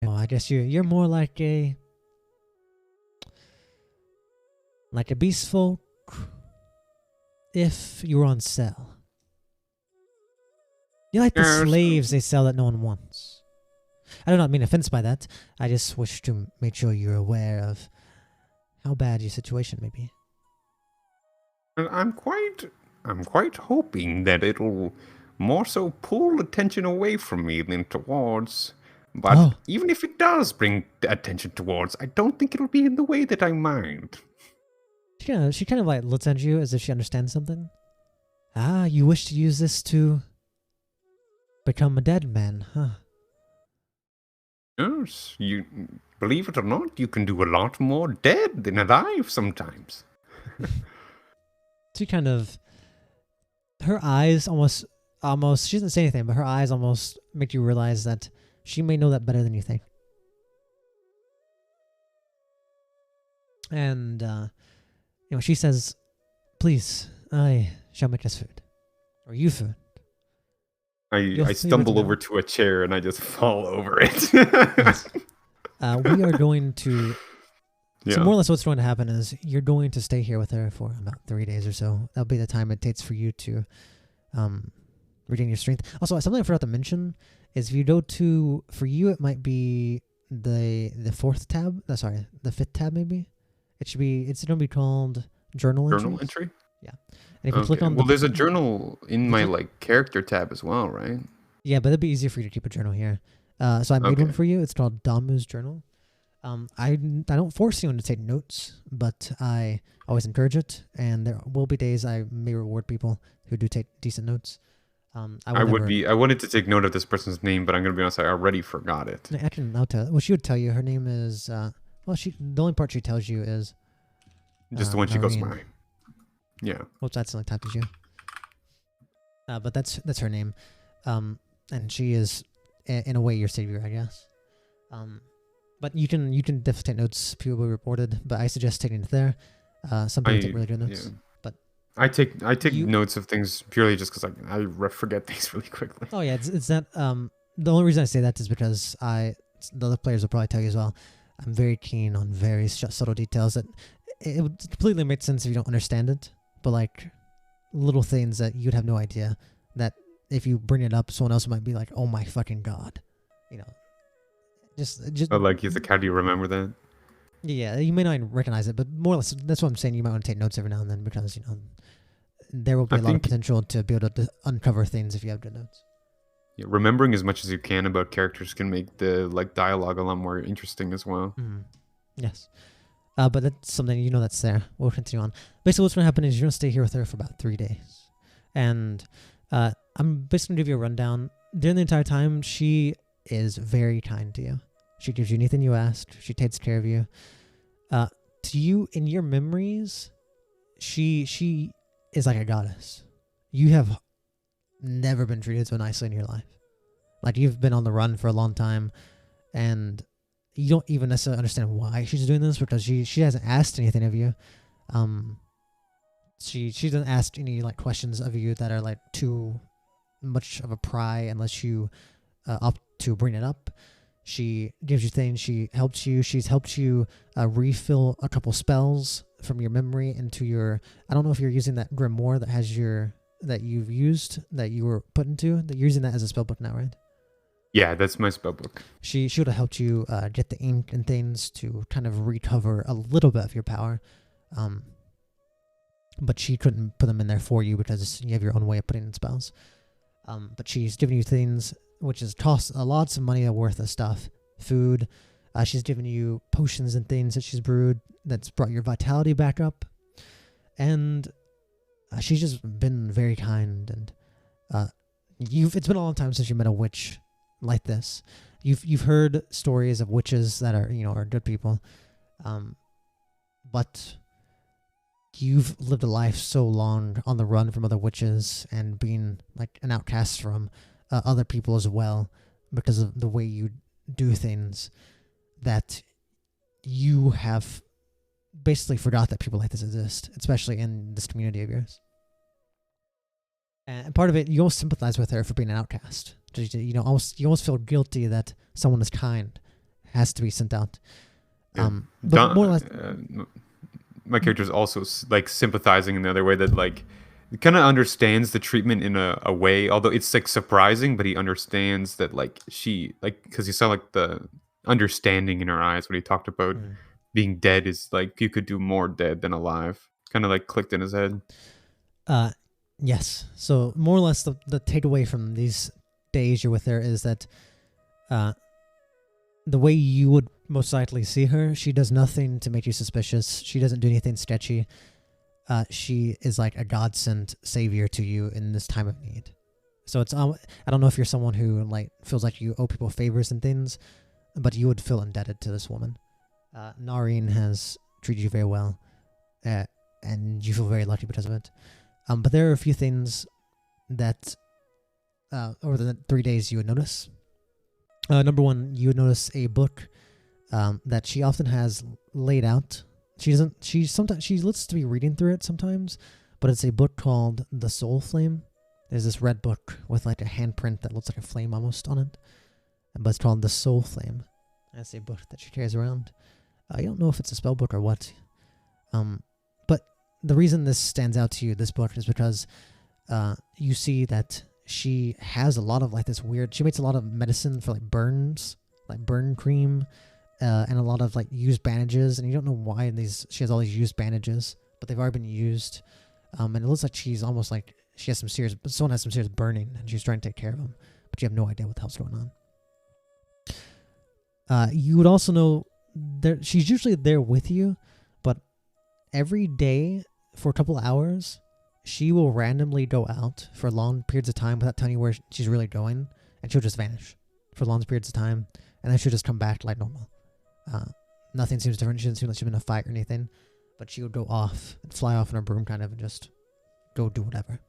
Well, I guess you're more like a beast folk if you were on sale. You're like the slaves they sell that no one wants. I do not mean offense by that. I just wish to make sure you're aware of how bad your situation may be. I'm quite hoping that it'll more so pull attention away from me than towards. But even if it does bring attention towards, I don't think it'll be in the way that I mind. She kind of like looks at you as if she understands something. Ah, you wish to use this to become a dead man, huh? Yes, you believe it or not, you can do a lot more dead than alive sometimes. She kind of, her eyes almost, she doesn't say anything, but her eyes almost make you realize that she may know that better than you think. And, she says, please, I shall make us food. Or you food. I stumble over to a chair and I just fall over it. We are going to... Yeah. So more or less what's going to happen is you're going to stay here with her for about 3 days or so. That'll be the time it takes for you to regain your strength. Also, something I forgot to mention is if you go to... For you, it might be the fourth tab. Sorry, the fifth tab maybe. It's going to be called Journal Entry. Journal Entry? Yeah. And if you click on there's a journal in my character tab as well, right? Yeah, but it'd be easier for you to keep a journal here. So I made one for you. It's called Damu's Journal. I don't force anyone to take notes, but I always encourage it. And there will be days I may reward people who do take decent notes. I wanted to take note of this person's name, but I'm gonna be honest, I already forgot it. I'll tell. Well, she would tell you. Her name is. The only part she tells you is. Just the one she goes by. Yeah. Whoops, that's the type as you. But that's her name, and she is, in a way, your savior, I guess. But you can definitely take notes. People will be reported, but I suggest taking it there. Some people take really good notes, but I take notes of things purely just because I forget things really quickly. Oh yeah, it's that. The only reason I say that is because the other players will probably tell you as well. I'm very keen on very subtle details that it would completely make sense if you don't understand it. But little things that you'd have no idea that if you bring it up, someone else might be like, "Oh my fucking god," Just he's like, how do you remember that? Yeah, you may not even recognize it, but more or less, that's what I'm saying. You might want to take notes every now and then because there will be a lot of potential to be able to uncover things if you have good notes. Yeah, remembering as much as you can about characters can make the dialogue a lot more interesting as well. Mm-hmm. Yes. But that's something that's there. We'll continue on. Basically, what's going to happen is you're going to stay here with her for about 3 days. And I'm basically going to give you a rundown. During the entire time, she is very kind to you. She gives you anything you asked. She takes care of you. To you, in your memories, she is like a goddess. You have never been treated so nicely in your life. You've been on the run for a long time, and you don't even necessarily understand why she's doing this because she hasn't asked anything of you. She doesn't ask any questions of you that are too much of a pry unless you opt to bring it up. She gives you things. She helps you. She's helped you refill a couple spells from your memory into your. I don't know if you're using that grimoire that has that you've used that you were put into. That you're using that as a spellbook now, right? Yeah, that's my spellbook. She would have helped you get the ink and things to kind of recover a little bit of your power. But she couldn't put them in there for you because you have your own way of putting in spells. But she's giving you things which has cost lots of money worth of stuff. Food. She's given you potions and things that she's brewed that's brought your vitality back up. And she's just been very kind. And it's been a long time since you met a witch like this. You've heard stories of witches that are are good people, but you've lived a life so long on the run from other witches and being like an outcast from other people as well because of the way you do things, that you have basically forgot that people like this exist, especially in this community of yours. And part of it, you almost sympathize with her for being an outcast. You almost feel guilty that someone as kind has to be sent out. Yeah. But more or less, my character's also like sympathizing in the other way, that like he kind of understands the treatment in a way, although it's like surprising, but he understands that like she, like, because you saw like the understanding in her eyes when he talked about being dead is like you could do more dead than alive. Kind of like clicked in his head. Yes. So more or less the takeaway from these days you're with her is that the way you would most likely see her, she does nothing to make you suspicious. She doesn't do anything sketchy. She is like a godsend savior to you in this time of need. So it's I don't know if you're someone who like feels like you owe people favors and things, but you would feel indebted to this woman. Noreen has treated you very well, and you feel very lucky because of it. But there are a few things that over the 3 days you would notice. Number one, you would notice a book that she often has laid out. She lets to be reading through it sometimes, but it's a book called The Soul Flame. There's this red book with like a handprint that looks like a flame almost on it, but it's called The Soul Flame. That's a book that she carries around. I don't know if it's a spell book or what. But the reason this stands out to you, this book, is because you see that she has a lot of like this weird, she makes a lot of medicine for like burns, like burn cream, and a lot of like used bandages, and you don't know why she has all these used bandages, but they've already been used. And it looks like she's almost like someone has some serious burning, and she's trying to take care of them, but you have no idea what the hell's going on. You would also know she's usually there with you, but every day for a couple of hours, she will randomly go out for long periods of time without telling you where she's really going, and she'll just vanish for long periods of time, and then she'll just come back like normal. Nothing seems different. She doesn't seem like she's been in a fight or anything, but she would go off and fly off in her broom kind of and just go do whatever.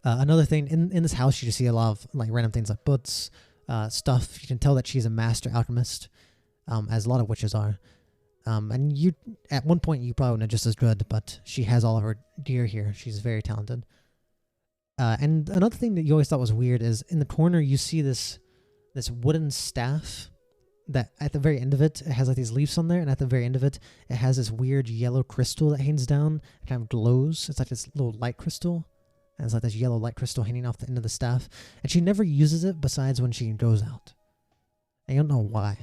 Another thing, in this house, you just see a lot of like random things like books, stuff. You can tell that she's a master alchemist, as a lot of witches are. And you, at one point, you probably know just as good, but she has all of her gear here. She's very talented. And another thing that you always thought was weird is in the corner you see this wooden staff that at the very end of it has like these leaves on there, and at the very end of it has this weird yellow crystal that hangs down. It kind of glows. It's like this little light crystal. And it's like this yellow light crystal hanging off the end of the staff. And she never uses it besides when she goes out. I don't know why.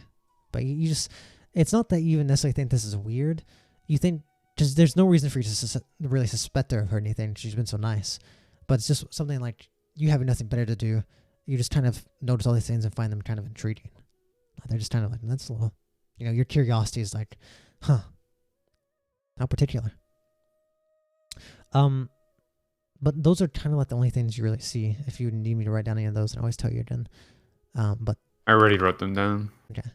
But you just... It's not that you even necessarily think this is weird. You think... just there's no reason for you to really suspect her of anything. She's been so nice. But it's just something like you having nothing better to do. You just kind of notice all these things and find them kind of intriguing. They're just kind of like, that's a little... your curiosity is like, huh. How particular. But those are kind of like the only things you really see. If you need me to write down any of those, I always tell you again. But I already wrote them down. Okay.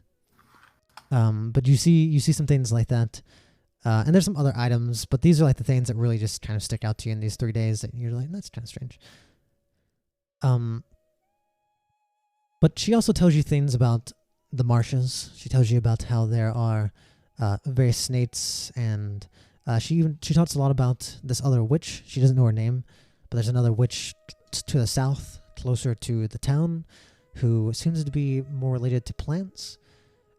But you see some things like that, and there's some other items, but these are like the things that really just kind of stick out to you in these 3 days that you're like, that's kind of strange. But she also tells you things about the marshes. She tells you about how there are various snakes, and she talks a lot about this other witch. She doesn't know her name, but there's another witch to the south, closer to the town, who seems to be more related to plants.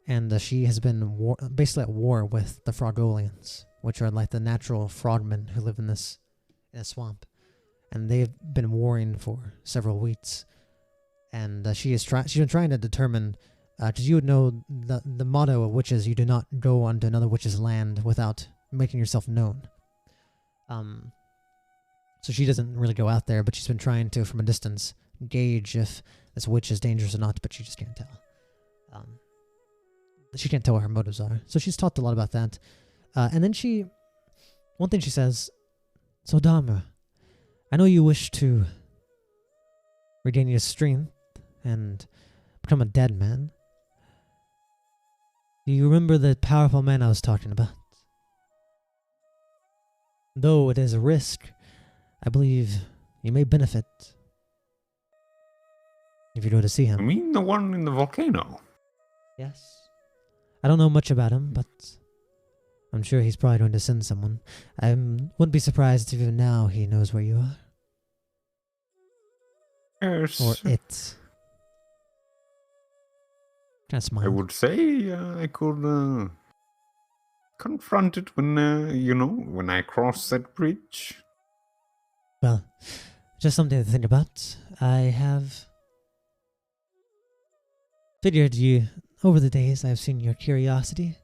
And she has been basically at war with the Frogolians, which are like the natural frogmen who live in a swamp. And they've been warring for several weeks. And she's been trying to determine, because you would know the motto of witches, you do not go onto another witch's land without making yourself known. So she doesn't really go out there, but she's been trying to, from a distance, gauge if this witch is dangerous or not, but she just can't tell. She can't tell what her motives are. So she's talked a lot about that. And then one thing she says, so Dharma, I know you wish to regain your strength and become a dead man. Do you remember the powerful man I was talking about? Though it is a risk, I believe you may benefit if you go to see I him. mean the one in the volcano. Yes. I don't know much about him, but I'm sure he's probably going to send someone. I wouldn't be surprised if even now he knows where you are. Yes. Or it. Kind of I smile. would say I could confront it when, when I cross that bridge. Well, just something to think about. I have figured you, over the days, I've seen your curiosity,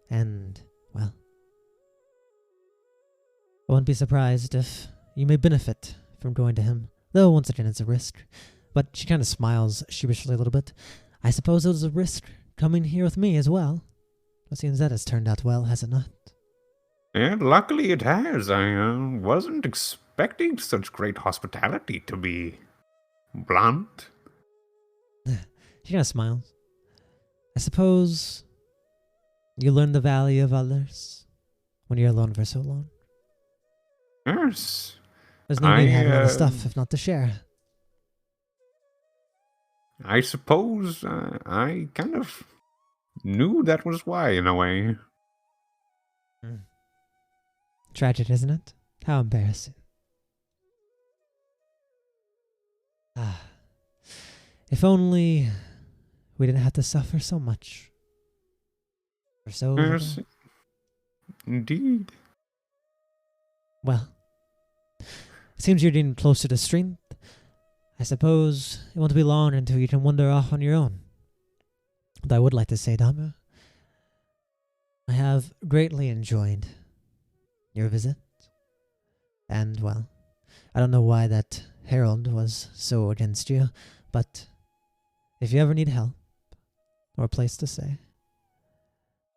and, well, I wouldn't be surprised if you may benefit from going to him, though once again it's a risk. But she kind of smiles sheepishly a little bit. I suppose it was a risk coming here with me as well. It seems that has turned out well, has it not? Yeah, luckily it has. I wasn't expecting such great hospitality, to be blunt. She kind of smiles. I suppose you learn the value of others when you're alone for so long. Yes. There's no need having all the stuff if not to share. I suppose I kind of knew that was why, in a way. Tragic, isn't it? How embarrassing. If only we didn't have to suffer so much. For so Yes, little. indeed. Well, it seems you're getting closer to strength. I suppose it won't be long until you can wander off on your own. But I would like to say, Dama, I have greatly enjoyed your visit. And, well, I don't know why that herald was so against you, but if you ever need help or a place to stay,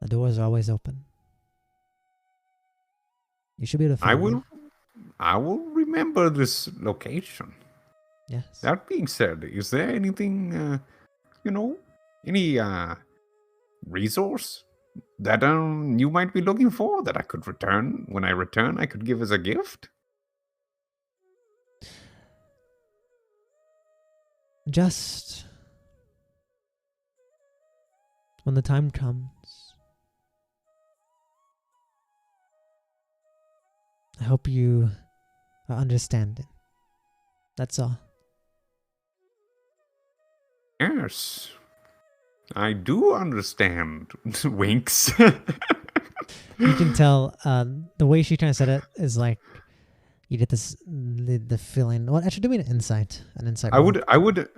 the doors are always open. You should be able to find me. I will remember this location. Yes. That being said, is there anything, any resource that you might be looking for that I could return when I return? I could give as a gift. Just when the time comes, I hope you are understanding. That's all. Yes, I do understand. Winks. You can tell the way she kind of said it is like you get this the feeling. Well, actually, do me an insight. I would.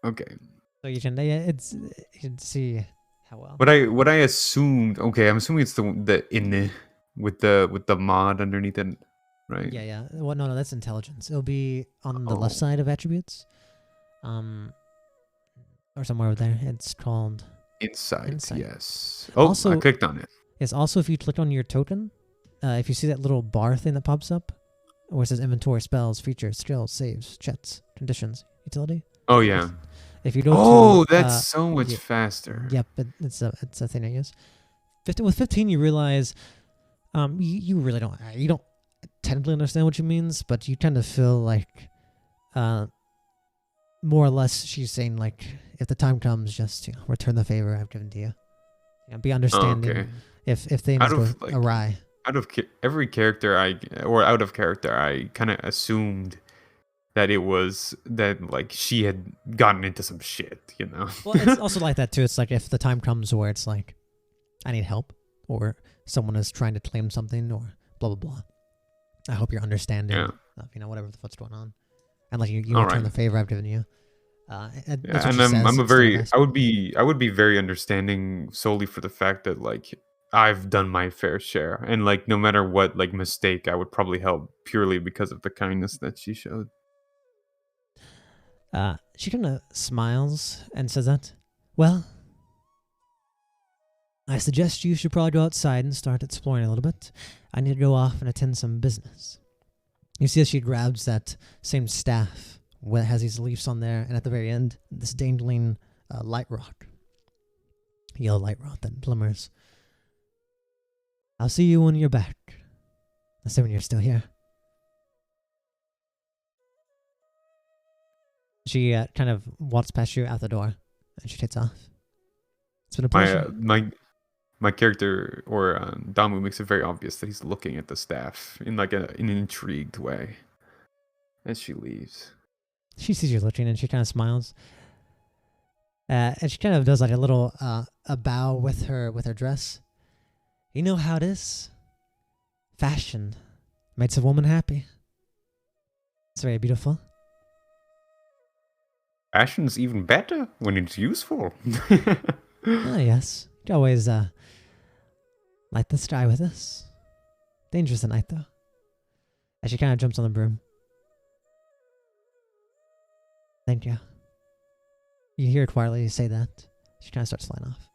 Okay. So you can see how well. What I assumed. Okay, I'm assuming it's the in with the mod underneath it, right? Yeah. Well, no, that's intelligence. It'll be on the left side of attributes, or somewhere over there. It's called Insight. Yes. Oh, also, I clicked on it. Yes. Also, if you click on your token, if you see that little bar thing that pops up, where it says inventory, spells, features, skills, saves, chats, conditions, utility. Oh yeah. If you go to that's so much faster. Yep, it's a thing I use. With 15, you realize, you really don't technically understand what she means, but you tend to feel like, more or less, she's saying like, if the time comes, just return the favor I've given to you. Be understanding if things go awry. Out of every character out of character, I kind of assumed that it was that like she had gotten into some shit, Well, it's also like that too. It's like if the time comes where it's like, I need help, or someone is trying to claim something, or blah blah blah. I hope you're understanding of whatever the fuck's going on, and like you return the favor I've given you. And I would be very understanding solely for the fact that like I've done my fair share, and like no matter what like mistake, I would probably help purely because of the kindness that she showed. She kind of smiles and says that, well, I suggest you should probably go outside and start exploring a little bit. I need to go off and attend some business. You see as she grabs that same staff that has these leaves on there, and at the very end, this dangling light rock. Yellow light rock that glimmers. I'll see you when you're back. Assuming you're still here. She kind of walks past you out the door, and she takes off. It's been a pleasure. My character or Damu makes it very obvious that he's looking at the staff in like in an intrigued way as she leaves. She sees you looking, and she kind of smiles. And she kind of does like a little a bow with her dress. You know how it is. Fashion makes a woman happy. It's very beautiful. Fashion's even better when it's useful. Ah, yes. You can always light the sky with this. Dangerous at night, though. As she kind of jumps on the broom. Thank you. You hear quietly say that. She kind of starts flying off.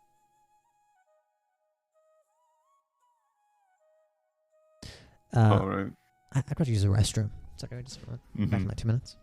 All right. I've got to use the restroom. It's okay, just back in like 2 minutes.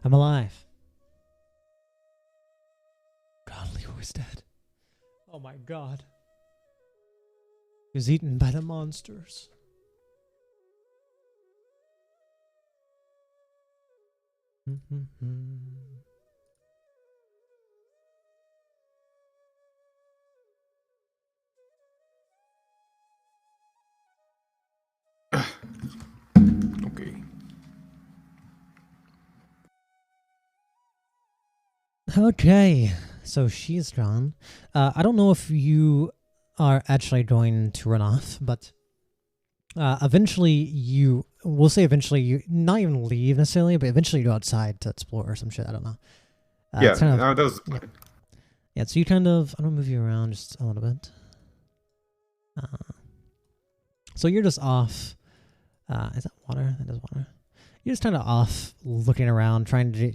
I'm alive. God, Leo is dead. Oh my god. He was eaten by the monsters. Okay. Okay, so she's gone. I don't know if you are actually going to run off, but eventually eventually you not even leave necessarily, but eventually you go outside to explore or some shit. I don't know. Yeah, kind of, that was yeah. So you kind of, I'm gonna move you around just a little bit. So you're just off. Is that water? That is water. You're just kind of off, looking around, trying to get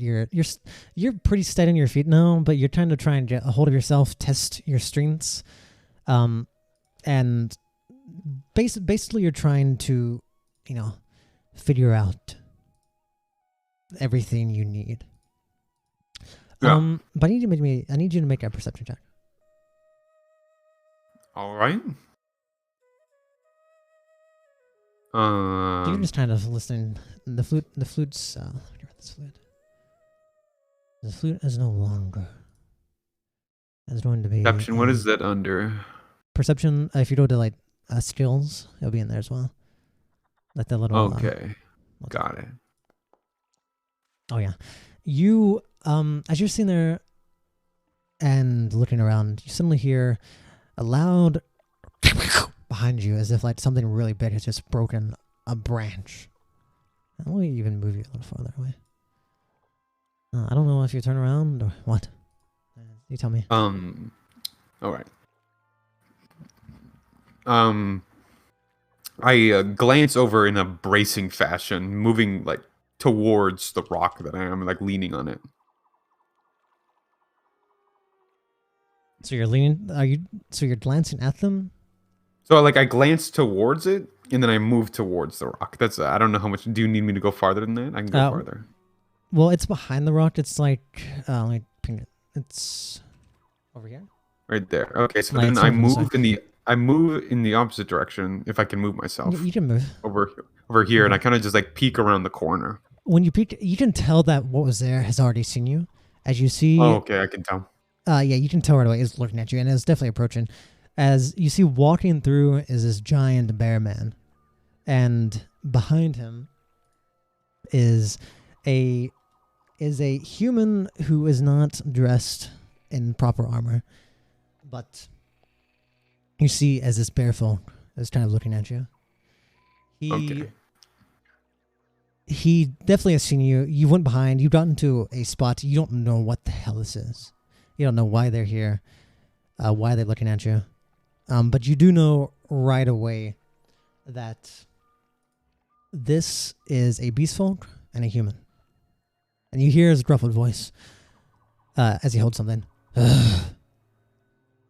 you're pretty steady on your feet now, but you're trying to try and get a hold of yourself, test your strengths, and basically you're trying to, figure out everything you need. Yeah. But I need you to make a perception check. All right. You're just kind of listening. The flute's. This flute. The flute is no longer. It's going to be. Perception. What is that under? Perception. If you go to like skills, it'll be in there as well. Like the little. Okay. Got it. Oh yeah, you as you're sitting there and looking around, you suddenly hear a loud behind you, as if like something really big has just broken a branch. I'll even move you a little farther away. I don't know if you turn around or what. You tell me. All right. I glance over in a bracing fashion, moving like towards the rock that I am, like leaning on it. So you're leaning. So you're glancing at them. So like I glance towards it, and then I move towards the rock. That's I don't know how much. Do you need me to go farther than that? I can go farther. Well, it's behind the rock. It's like, let me ping it. It's over here. Right there. Okay, so Like, then it's I over on the move side. in the opposite direction if I can move myself You can move. over here, and Okay. I kind of just like peek around the corner. When you peek, you can tell that what was there has already seen you. As you Oh, see, okay, I can tell. yeah, you can tell right away it's looking at you, and it's definitely approaching. As you see, walking through is this giant bear man, and behind him is a human who is not dressed in proper armor, but you see as this bear folk is kind of looking at you. Okay. He definitely has seen you. You went behind. You got into a spot. You don't know what the hell this is. You don't know why they're here, why they're looking at you. But you do know right away that this is a beast folk and a human. And you hear his gruffled voice as he holds something.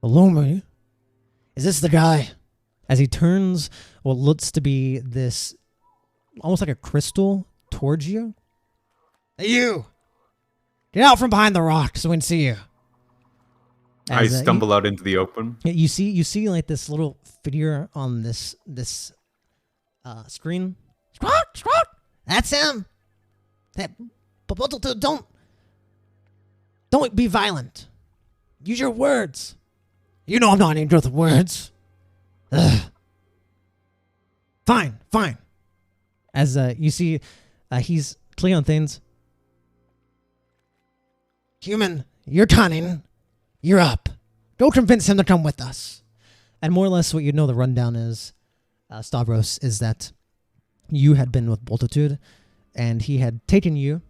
Hello, me. Is this the guy? As he turns what looks to be this, almost like a crystal, towards you. Hey, you! Get out from behind the rock so we can see you. I stumble out into the open. You see like this little figure on this screen. Squawk, squawk. That's him. But don't be violent. Use your words. You know I'm not any good with words. Ugh. Fine. As you see, he's clear on things. Human, you're cunning. You're up. Go convince him to come with us. And more or less what you know the rundown is, Stavros, is that you had been with Multitude, and he had taken you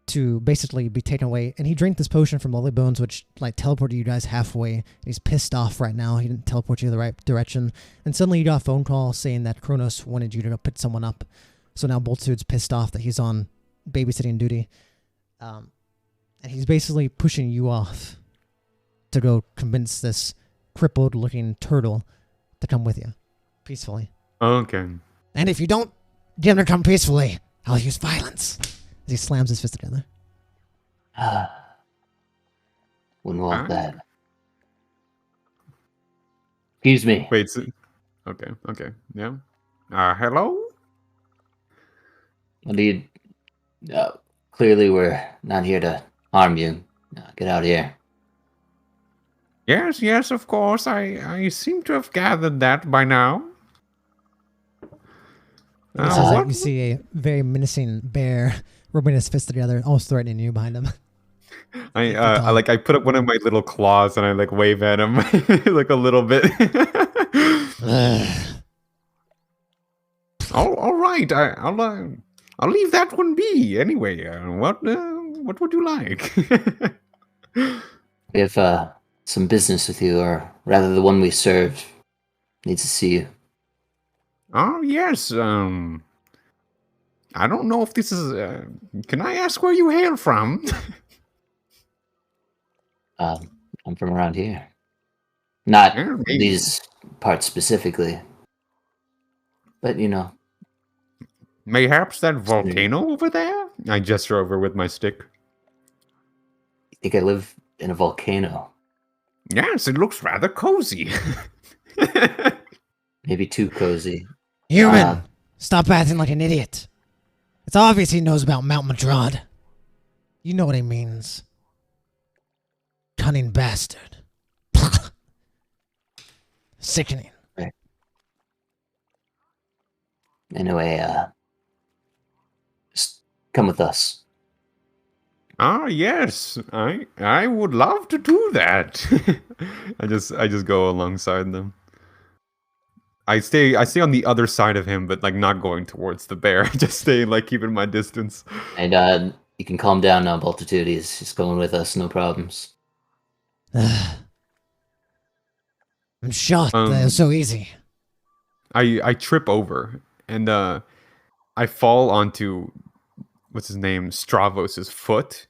to basically be taken away. And he drank this potion from Lily Bones, which like teleported you guys halfway. He's pissed off right now. He didn't teleport you the right direction. And suddenly you got a phone call saying that Kronos wanted you to go pick someone up. So now Multitude's pissed off that he's on babysitting duty. And he's basically pushing you off to go convince this crippled-looking turtle to come with you, peacefully. Okay. And if you don't get him to come peacefully, I'll use violence. As he slams his fist together. Wouldn't want that. Excuse me. Wait. Okay. Yeah. Hello. What do you? Clearly, we're not here to harm you. Get out of here. Yes, of course. I seem to have gathered that by now. You see a very menacing bear rubbing his fists together, almost threatening you behind him. I put up one of my little claws and I like wave at him like a little bit. all right. I'll leave that one be. Anyway, what would you like? We have some business with you, or rather, the one we serve needs to see you. Oh yes. I don't know if this is. Can I ask where you hail from? I'm from around here. Not Maybe. these parts specifically, but you know. Mayhaps that volcano over there? I gesture over with my stick. You think I live in a volcano? Yes, it looks rather cozy. Maybe too cozy. Human, stop acting like an idiot. It's obvious he knows about Mount Madrad. You know what he means. Cunning bastard. Sickening. Right. Anyway, just come with us. Ah, yes. I would love to do that. I just go alongside them. I stay on the other side of him, but like not going towards the bear. Just staying like keeping my distance. And you can calm down now, Multitude. He's going with us, no problems. I'm shocked that it was so easy. I trip over and I fall onto what's his name, Stravos's foot.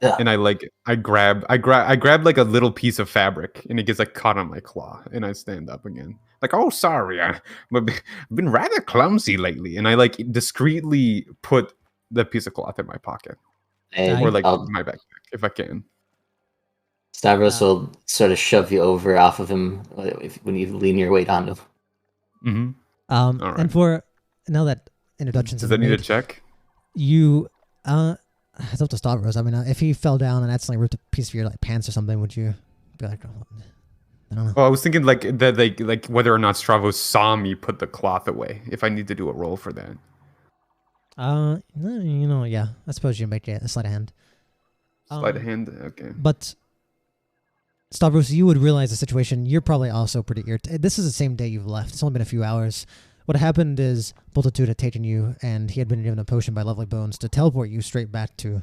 Yeah. And I grab like a little piece of fabric and it gets like caught on my claw and I stand up again. Like, oh sorry, I've been rather clumsy lately. And I like discreetly put the piece of cloth in my pocket And or like I'll, my backpack if I can. Stavros will sort of shove you over off of him when you lean your weight onto him. Mm-hmm. All right. And for now that introductions Does have that need been a made, check? you it's up to Stavros. I mean, if he fell down and accidentally ripped a piece of your like pants or something, would you be like, oh, I don't know. Well, I was thinking like that, like whether or not Stravos saw me put the cloth away. If I need to do a roll for that. You know, yeah. I suppose you make a sleight of hand. Sleight of hand. Okay. But Stavros, you would realize the situation. You're probably also pretty irritated. This is the same day you've left. It's only been a few hours. What happened is Multitude had taken you, and he had been given a potion by Lovely Bones to teleport you straight back to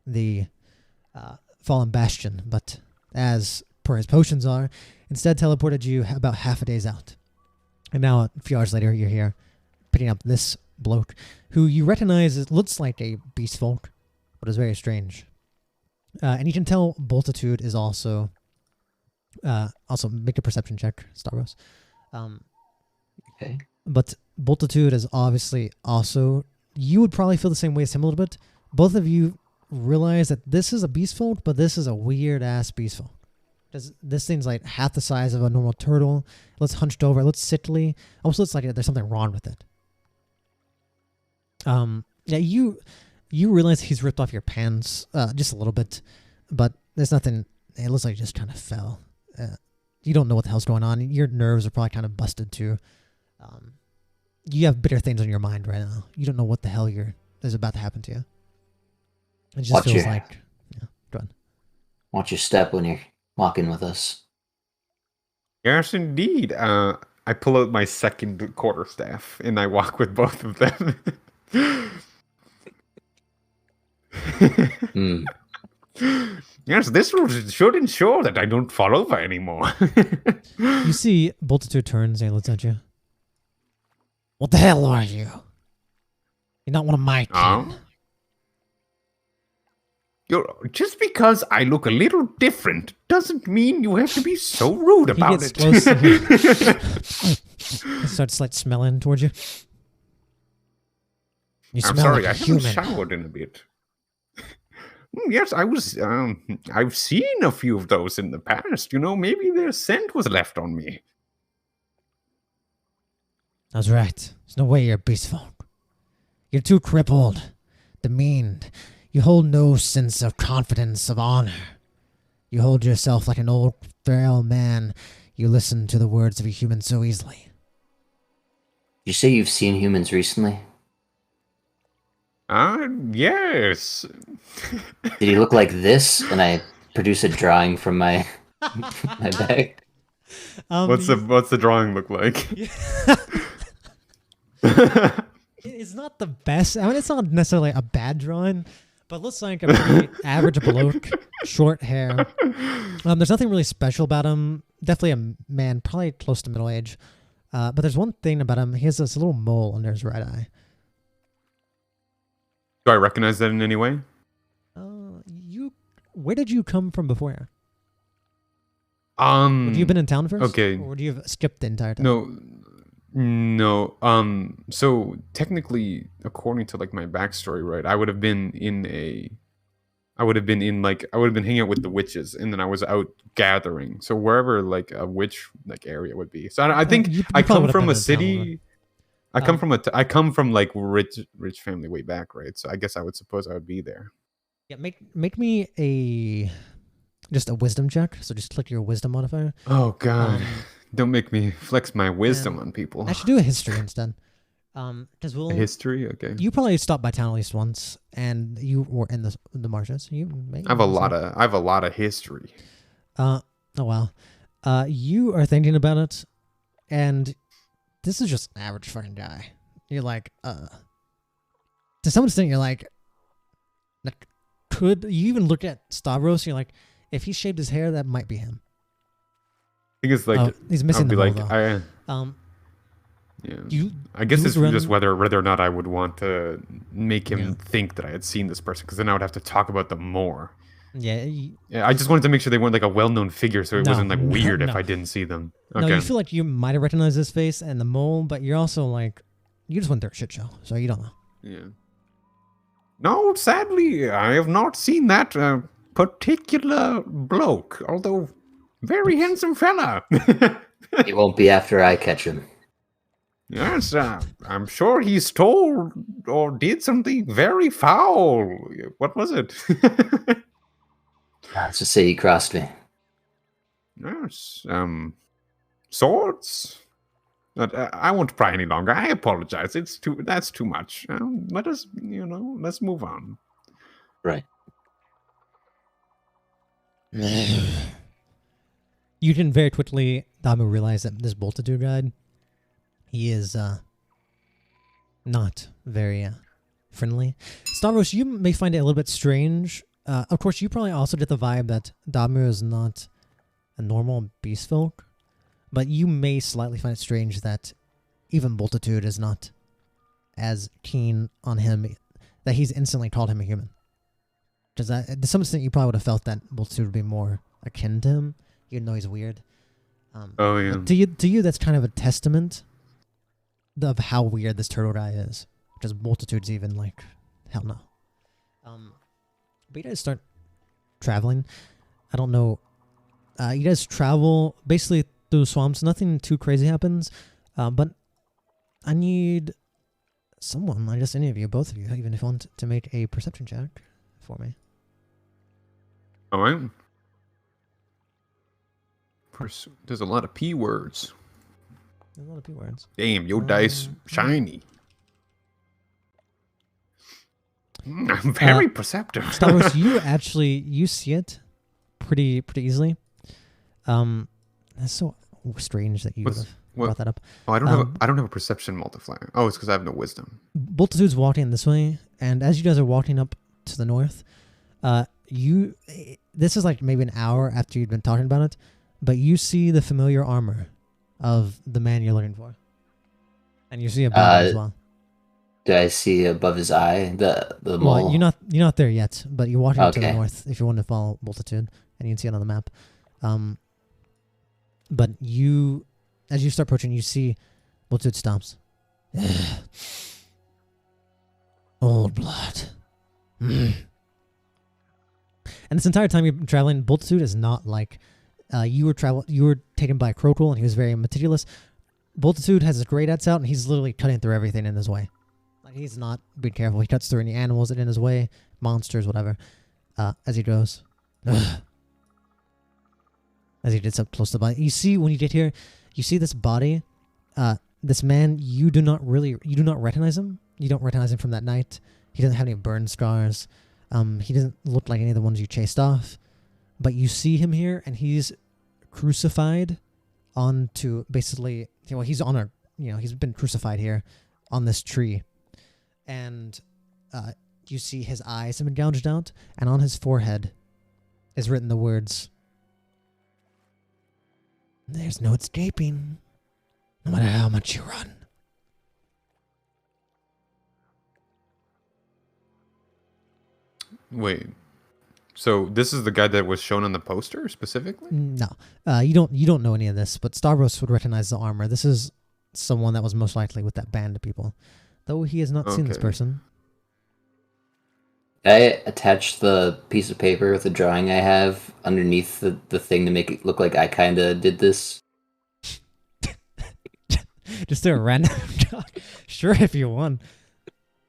the Fallen Bastion. But as per his potions are, instead teleported you about half a day's out. And now, a few hours later, you're here, picking up this bloke, who you recognize looks like a beast folk, but is very strange. And you can tell Multitude is also make a perception check, Stavros. Okay. But Multitude is obviously also, you would probably feel the same way as him a little bit. Both of you realize that this is a beast folk, but this is a weird ass beast folk. This thing's like half the size of a normal turtle. It looks hunched over. It looks sickly. Almost looks like there's something wrong with it. Yeah, you realize he's ripped off your pants just a little bit, but there's nothing. It looks like he just kind of fell. You don't know what the hell's going on. Your nerves are probably kind of busted too. You have bitter things on your mind right now. You don't know what the hell is about to happen to you. It just feels like, yeah. Go on. Watch your step when you're walking with us. Yes, indeed. I pull out my second quarterstaff and I walk with both of them. Yes, this should ensure that I don't fall over anymore. You see, Multitude turns and looks at you. What the hell are you? You're not one of my kin. Just because I look a little different doesn't mean you have to be so rude about it. He starts like smelling towards you. I'm sorry, I haven't showered in a bit. Yes, I've seen a few of those in the past. Maybe their scent was left on me. That's right. There's no way you're a beast folk. You're too crippled, demeaned. You hold no sense of confidence, of honor. You hold yourself like an old, frail man. You listen to the words of a human so easily. You say you've seen humans recently? Yes. Did he look like this? And I produce a drawing from my bag. What's the drawing look like? It's not the best. I mean, it's not necessarily a bad drawing, but looks like a pretty average bloke, short hair. There's nothing really special about him. Definitely a man, probably close to middle age. But there's one thing about him. He has this little mole under his right eye. Do I recognize that in any way? Where did you come from before? Have you been in town first? Okay. Or would you have skipped the entire time? No. So technically, according to like my backstory, right, I would have been hanging out with the witches, and then I was out gathering. So wherever like a witch like area would be. So I think I come from a city. I come from like rich family way back, right? So I guess I would suppose I would be there. Yeah, make me just a wisdom check. So just click your wisdom modifier. Oh God. Don't make me flex my wisdom on people. I should do a history instead. Because a history, okay. You probably stopped by town at least once, and you were in the marshes. I have a lot of history. Oh wow. You are thinking about it, and this is just an average fucking guy. You're like, to some extent, you're like, could you even look at Stavros? You're like, if he shaved his hair, that might be him. I think it's like he's missing the mole, though. Yeah. I guess it's just whether or not I would want to make him think that I had seen this person, because then I would have to talk about them more. Yeah. I just wanted to make sure they weren't like a well-known figure, so it wasn't like weird if I didn't see them. Okay. No, you feel like you might have recognized his face and the mole, but you're also like, you just went through a shit show, so you don't know. Yeah. No, sadly, I have not seen that particular bloke, although very handsome fella. It won't be after I catch him. Yes, I'm sure he stole or did something very foul. What was it? Let's just say he crossed me. Yes, swords. But, I won't pry any longer. I apologize. That's too much. Let's move on. Right. You can very quickly, Damu, realize that this Multitude guide, he is not very friendly. Stavros, you may find it a little bit strange. Of course, you probably also get the vibe that Damu is not a normal beast folk, but you may slightly find it strange that even Multitude is not as keen on him, that he's instantly called him a human. Because to some extent, you probably would have felt that Multitude would be more akin to him, even though he's weird. Oh yeah. To you, that's kind of a testament of how weird this turtle guy is. Because Multitude's even like, hell no. But you guys start traveling. I don't know. You guys travel basically through swamps. Nothing too crazy happens. But I need someone, I guess any of you, both of you, even if you want to make a perception check for me. All right. There's a lot of P words. There's a lot of P words. Damn, your dice shiny. I'm very perceptive. Stavros, you see it pretty easily. That's so strange that you would have brought that up. Oh, I don't have a perception multiplier. Oh, it's because I have no wisdom. Multitude's walking this way, and as you guys are walking up to the north, this is like maybe an hour after you'd been talking about it, but you see the familiar armor of the man you're looking for, and you see a body as well. Do I see above his eye the mole? Well, you're not there yet, but you're walking to the north if you want to follow Multitude, and you can see it on the map. But as you start approaching, you see Multitude stops. Old blood. And this entire time you're traveling, Multitude is not like you were taken by Crocodile, and he was very meticulous. Multitude has his great axe out, and he's literally cutting through everything in his way. Like, he's not being careful. He cuts through any animals that are in his way, monsters, whatever, as he goes. As he gets up close to the body. You see, when you get here, you see this body, this man, you do not recognize him. You don't recognize him from that night. He doesn't have any burn scars. He doesn't look like any of the ones you chased off. But you see him here, and he's crucified onto basically, he's on he's been crucified here on this tree. And you see his eyes have been gouged out, and on his forehead is written the words, "There's no escaping, no matter how much you run." Wait. So this is the guy that was shown on the poster specifically? No. You don't know any of this, but Stavros would recognize the armor. This is someone that was most likely with that band of people. Though he has not seen this person. I attached the piece of paper with the drawing I have underneath the thing to make it look like I kind of did this. Just do a random drawing. Sure, if you want.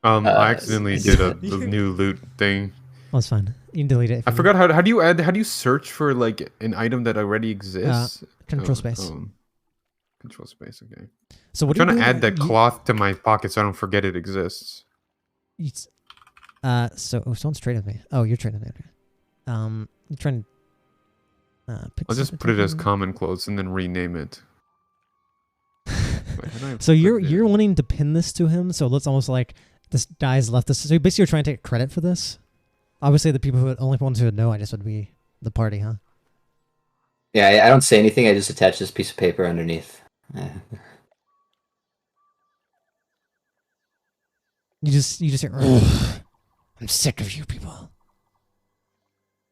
I accidentally did a new loot thing. Well, it's fine. You can delete it. I forgot how do you search for like an item that already exists? Control space. Control space. Okay. So what I'm trying to add that cloth to my pocket so I don't forget it exists. Someone's trading with me. Oh, you're trading with me. You're trying to pick. I'll just put it as common clothes and then rename it. Wait, so you're wanting to pin this to him, so it looks almost like this guy's left this. So basically, you're trying to take credit for this. Obviously, the people only ones who would know, I guess, would be the party, huh? Yeah, I don't say anything. I just attach this piece of paper underneath. You just hear, "I'm sick of you people.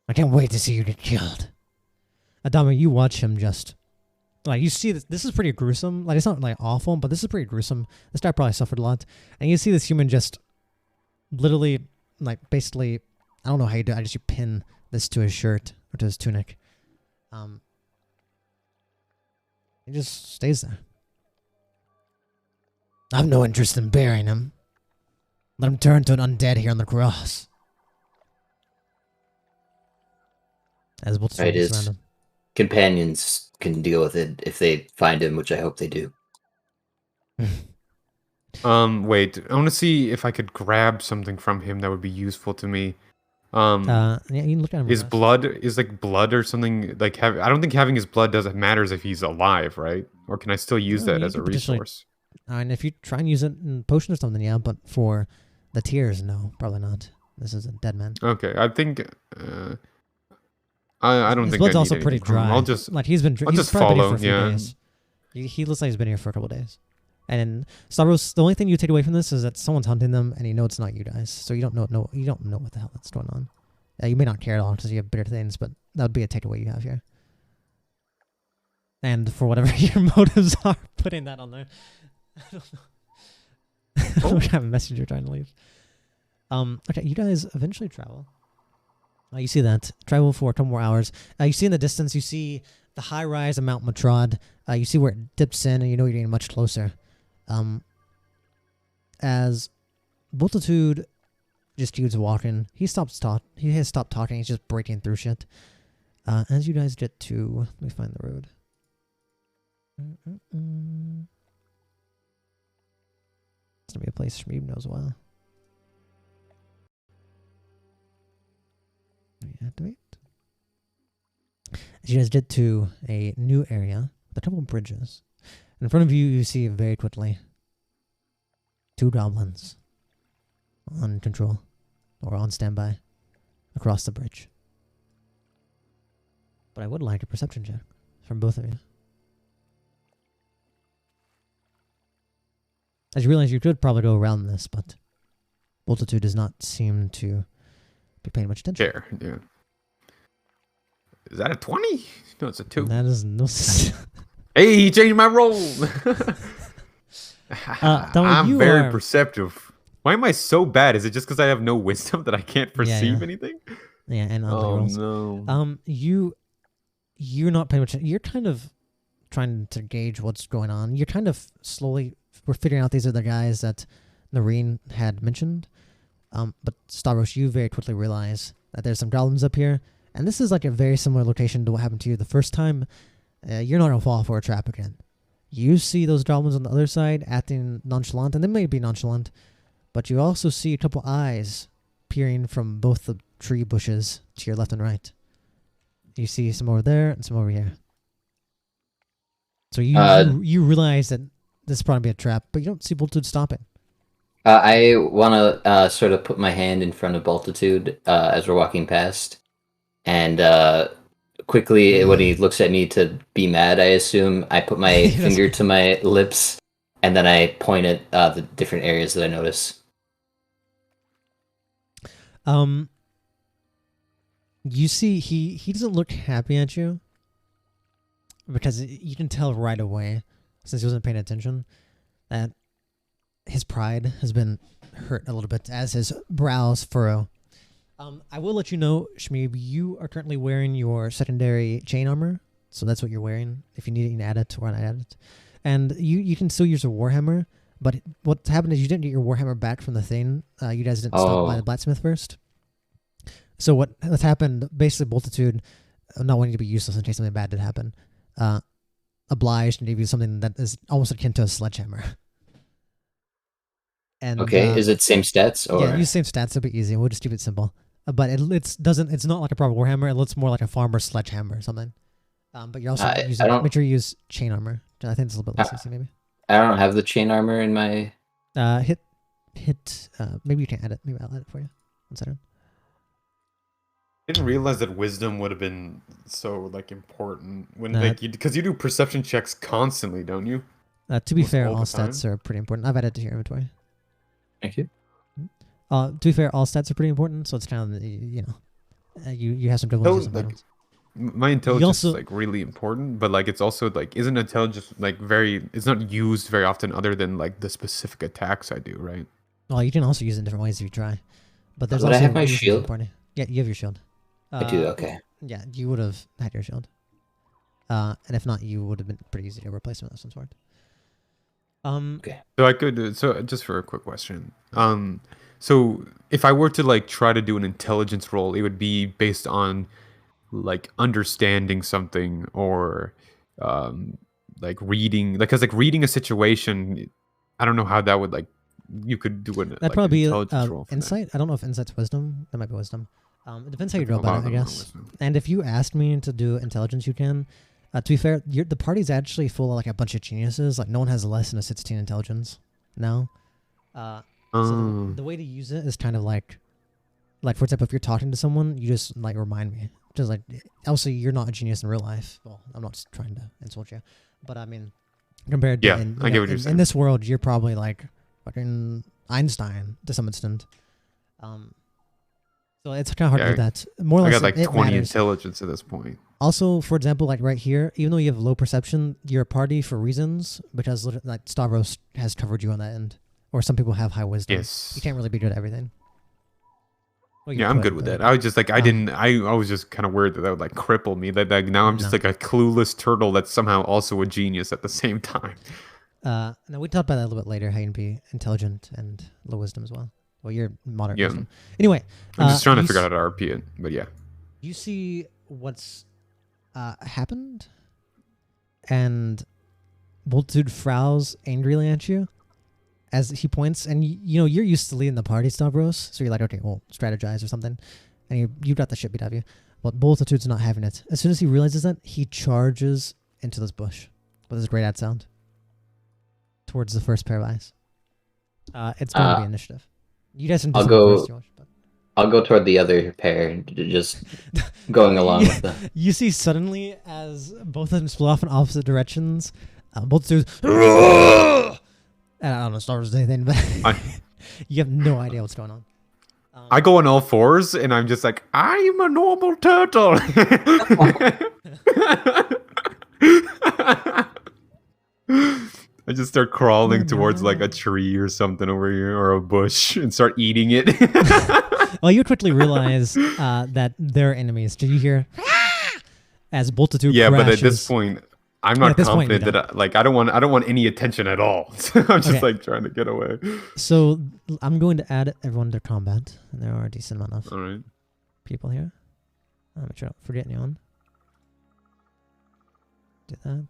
I can't wait to see you get killed." Adama, you watch him just like, you see this is pretty gruesome. Like, it's not like awful, but this is pretty gruesome. This guy probably suffered a lot. And you see this human just literally like basically, I don't know how you do it. I just you pin this to his shirt or to his tunic. He just stays there. I've no interest in burying him. Let him turn to an undead here on the cross. As Right, his companions can deal with it if they find him, which I hope they do. Wait. I want to see if I could grab something from him that would be useful to me. Yeah, you can look at him. His blood is like blood or something. Like I don't think having his blood matters if he's alive, right? Or can I still use that as a resource? And if you try and use it in potion or something, yeah. But for the tears, no, probably not. This is a dead man. Okay, I think. I don't his think blood's I need also pretty anything from him. dry. I'll just like he's I'll he's just probably follow. been here for a few days. He looks like he's been here for a couple of days. And Stavros, the only thing you take away from this is that someone's hunting them, and you know it's not you guys. So you don't know you don't know what the hell that's going on. You may not care at all because you have bitter things, but that would be a takeaway you have here. And for whatever your motives are, putting that on there, I don't know. I don't have a message you're trying to leave. Okay, you guys eventually travel. You see that. Travel for a couple more hours. You see in the distance, you see the high rise of Mount Matrod. You see where it dips in, and you know you're getting much closer. As Multitude just keeps walking, he has stopped talking. He's just breaking through shit. As you guys get to, let me find the road. It's gonna be a place Shmeeb knows well. Reactivate. As you guys get to a new area with a couple of bridges. In front of you, you see very quickly 2 goblins on control or on standby across the bridge. But I would like a perception check from both of you. As you realize you could probably go around this, but Multitude does not seem to be paying much attention. There, yeah. Is that a 20? No, it's a 2. That is no. Hey, he changed my roll. I'm very perceptive. Why am I so bad? Is it just because I have no wisdom that I can't perceive anything? Yeah, and rolls. No. You're not paying much. You're kind of trying to gauge what's going on. You're kind of slowly. We're figuring out these are the guys that Noreen had mentioned. But Stavros, you very quickly realize that there's some goblins up here, and this is like a very similar location to what happened to you the first time. You're not gonna fall for a trap again. You see those goblins on the other side acting nonchalant, and they may be nonchalant, but you also see a couple eyes peering from both the tree bushes to your left and right. You see some over there and some over here. So you realize that this is probably a trap, but you don't see Multitude stopping. I want to sort of put my hand in front of Multitude as we're walking past, and quickly, when he looks at me to be mad, I assume, I put my finger to my lips, and then I point at the different areas that I notice. You see, he doesn't look happy at you, because you can tell right away, since he wasn't paying attention, that his pride has been hurt a little bit as his brows furrow. I will let you know, Shmeeb, you are currently wearing your secondary chain armor, so that's what you're wearing. If you need it, you can add it or not add it. And you can still use a warhammer, but what happened is you didn't get your warhammer back from the thing. You guys didn't stop by the blacksmith first. So what's happened, basically Multitude, not wanting to be useless in case something bad did happen, obliged and gave you something that is almost akin to a sledgehammer. And, okay, is it same stats? Or? Yeah, use same stats. It'll be easy. We'll just keep it simple. But it's not like a proper warhammer. It looks more like a farmer's sledgehammer or something. But you're also make sure you use chain armor. I think it's a little bit less easy, maybe. I don't have the chain armor in my. Hit. Maybe you can add it. Maybe I'll add it for you. 1 second. I didn't realize that wisdom would have been so important when because you do perception checks constantly, don't you? To be fair, all stats are pretty important. I've added it to your inventory. Thank you. To be fair, all stats are pretty important, so it's kind of you have some good ones. My intelligence is really important, but it's also isn't intelligence it's not used very often other than the specific attacks I do, right? Well, you can also use it in different ways if you try. But there's Would I also have my reasons in the shield? party. Yeah, you have your shield. I do. Okay. Yeah, you would have had your shield. And if not, you would have been pretty easy to replace with some sword. Okay. So I could. So just for a quick question. So if I were to like try to do an intelligence roll, it would be based on like understanding something or like reading, like, because like reading a situation, I don't know how that would like you could do an That'd like, probably be intelligence roll for that. insight. I don't know if insight's wisdom. That might be wisdom. It depends how you I think go a lot about of it, I them are guess. wisdom. And if you asked me to do intelligence, you can. To be fair, the party's actually full of like a bunch of geniuses. Like no one has less than a 16 intelligence now. So the way to use it is kind of like for example, if you're talking to someone, you just like remind me. Just like, obviously you're not a genius in real life. Well, I'm not trying to insult you, but I mean, compared to Yeah, I get what you're saying. in this world, you're probably like fucking Einstein to some extent. So it's kind of hard to do that. More or I less, got like it 20 matters. intelligence at this point. Also, for example, like right here, even though you have low perception, you're a party for reasons because like Stavros has covered you on that end, or some people have high wisdom. Yes. You can't really be good at everything. Well, you Yeah, I'm could, good with but- that. I was just like, I was just kind of worried that would like cripple me. That like, now I'm just No. like a clueless turtle that's somehow also a genius at the same time. Now we talked about that a little bit later. How you can be intelligent and low wisdom as well. Well, you're moderate Yeah. wisdom. Anyway, I'm just trying to you figure out how to RP it, but yeah. You see what's happened, and Multitude frowns angrily at you as he points, and you know you're used to leading the party, Stavros, so you're like, okay, well, strategize or something, and you got the shit beat out of you. But Multitude's not having it. As soon as he realizes that, he charges into this bush with this great ad sound towards the first pair of eyes. It's going to be initiative. You guys can do I'll something go- first, Josh, but I'll go toward the other pair, just going along with them. you see suddenly as both of them split off in opposite directions, both dudes. And I don't know, Star Wars anything, but you have no idea what's going on. I go on all fours and I'm just like, I'm a normal turtle. I just start crawling towards like a tree or something over here or a bush and start eating it. Well, you quickly realize that they're enemies. Did you hear? As Multitude Yeah, crashes. but at this point, I'm not at this point, confident you that I don't want any attention at all. So I'm just Okay. like trying to get away. So I'm going to add everyone to combat. And there are a decent amount of All right. people here. I'm trying to forget anyone. Do that.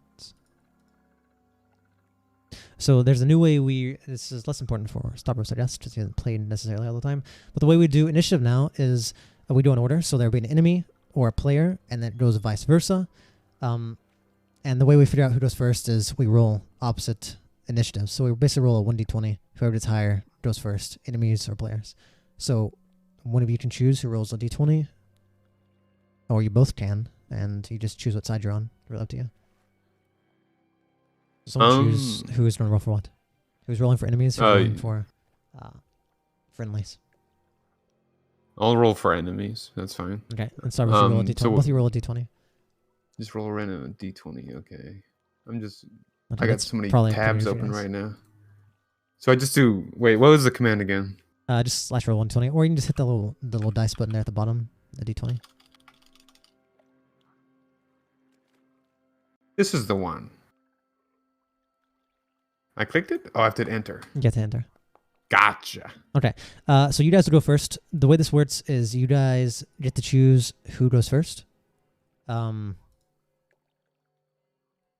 So there's a new way this is less important for Stavros, I guess, because he hasn't played necessarily all the time. But the way we do initiative now is we do an order. So there'll be an enemy or a player, and then it goes vice versa. And the way we figure out who goes first is we roll opposite initiatives. So we basically roll a 1d20. Whoever gets higher goes first, enemies or players. So one of you can choose who rolls a d20, or you both can, and you just choose what side you're on. Really up to you. Someone choose who's going to roll for what. Who's rolling for enemies, who's rolling for friendlies. I'll roll for enemies. That's fine. Okay, and start with you roll a d20. so- Both of you roll a d20. Just roll around in a D20. Okay. Okay, I got that's so many probably tabs pretty easy, open guys. right now. So I just do. Wait, what was the command again? Just slash roll 120, or you can just hit the little dice button there at the bottom, the d20. This is the one. I clicked it? Oh, I have to enter. You get to enter. Gotcha. Okay, so you guys will go first. The way this works is you guys get to choose who goes first.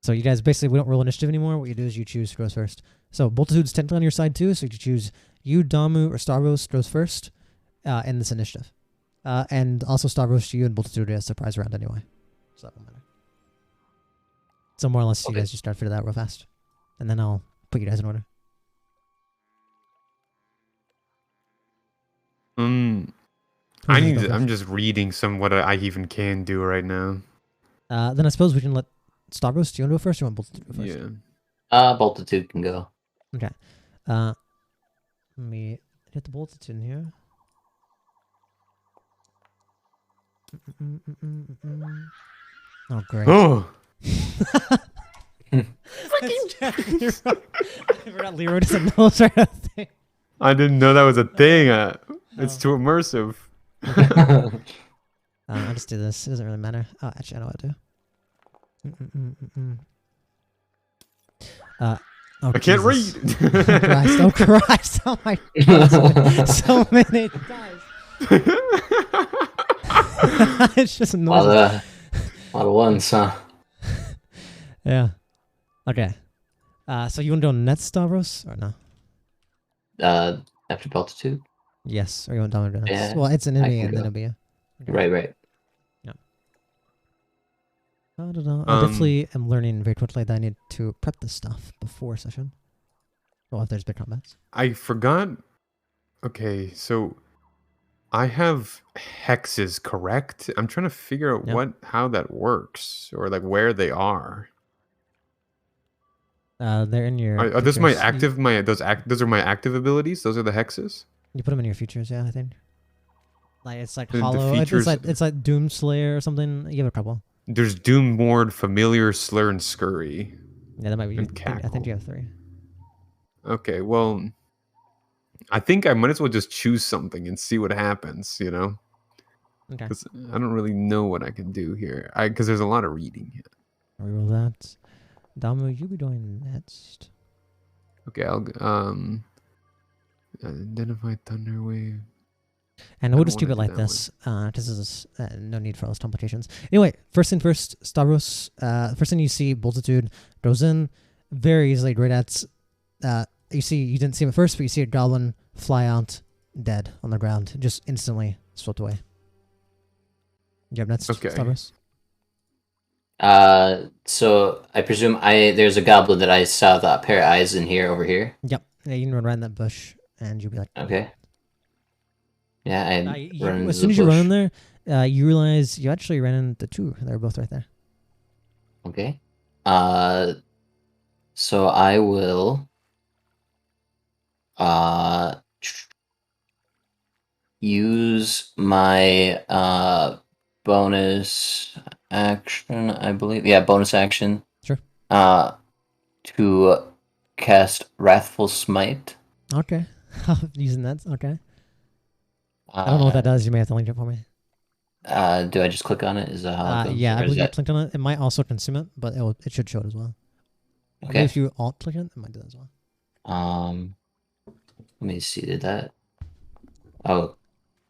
So you guys basically, we don't roll initiative anymore. What you do is you choose who goes first. So Multitude's technically on your side too, so you can choose you, Damu, or Stavros goes first in this initiative. And also Stavros, you and Multitude get a surprise round anyway. So that won't matter. So more or less you guys just gotta figure that out real fast. And then I'll put you guys in order. I'm just reading what I even can do right now. Then I suppose we can let Stavros, do you want to go first or you want Multitude to go first? Yeah. Multitude can go. Okay. Let me get the Multitude in here. Oh, great. Oh. I forgot Leroy doesn't know sort of thing. I didn't know that was a thing. It's too immersive. I'll just do this. It doesn't really matter. Oh, actually, I know what to do. Oh, I can't Jesus. read. Christ, oh Christ! Oh my God! So many guys. It's just a annoying. lot of ones, huh? Yeah. Okay. So you want to do net Stavros or no? After Beltitude? Yes. Or you want Domino next? Yeah, Well, it's an I enemy can and then go. it'll be you. Okay. Right. I don't know. I definitely am learning very quickly that I need to prep this stuff before session. Well, if there's big combats. I forgot. Okay, so I have hexes, correct? I'm trying to figure out Yep. how that works or like where they are. They're in your. Are those my features. active? Those are my active abilities. Those are the hexes. You put them in your features, yeah. I think. Like it's like The hollow. features- It's like Doomslayer or something. You have a couple. There's Doom Ward, Familiar, Slur, and Scurry. Yeah, that might be. And I think you have 3. Okay, well, I think I might as well just choose something and see what happens. You know, Okay. 'cause I don't really know what I can do here. Because there's a lot of reading here. Reroll that. Damu, you be doing next. Okay, I'll identify Thunder Wave. And I we'll don't just keep wanna it do like that this. This is no need for all those complications. Anyway, first thing first, Stavros. First thing you see, Multitude goes in very easily. Right at. You didn't see him at first, but you see a goblin fly out, dead on the ground, just instantly swept away. You have next, Okay. Stavros. So I presume there's a goblin that I saw the pair of eyes in here over here. Yep. Yeah, you can run around that bush, and you'll be like. Okay. Yeah, I run into as soon the as you run bush. in there, you realize you actually ran into 2. They're both right there. Okay. So I will use my bonus action, I believe. Yeah, bonus action. Sure. To cast Wrathful Smite. Okay. Using that. Okay. I don't know what that does. You may have to link it for me. Do I just click on it? Is that how it goes? Yeah, I Or is believe you that- clicked on it. It might also consume it, but it should show it as well. I believe Okay. if you alt click it, it might do that as well. Let me see. Did that? Oh,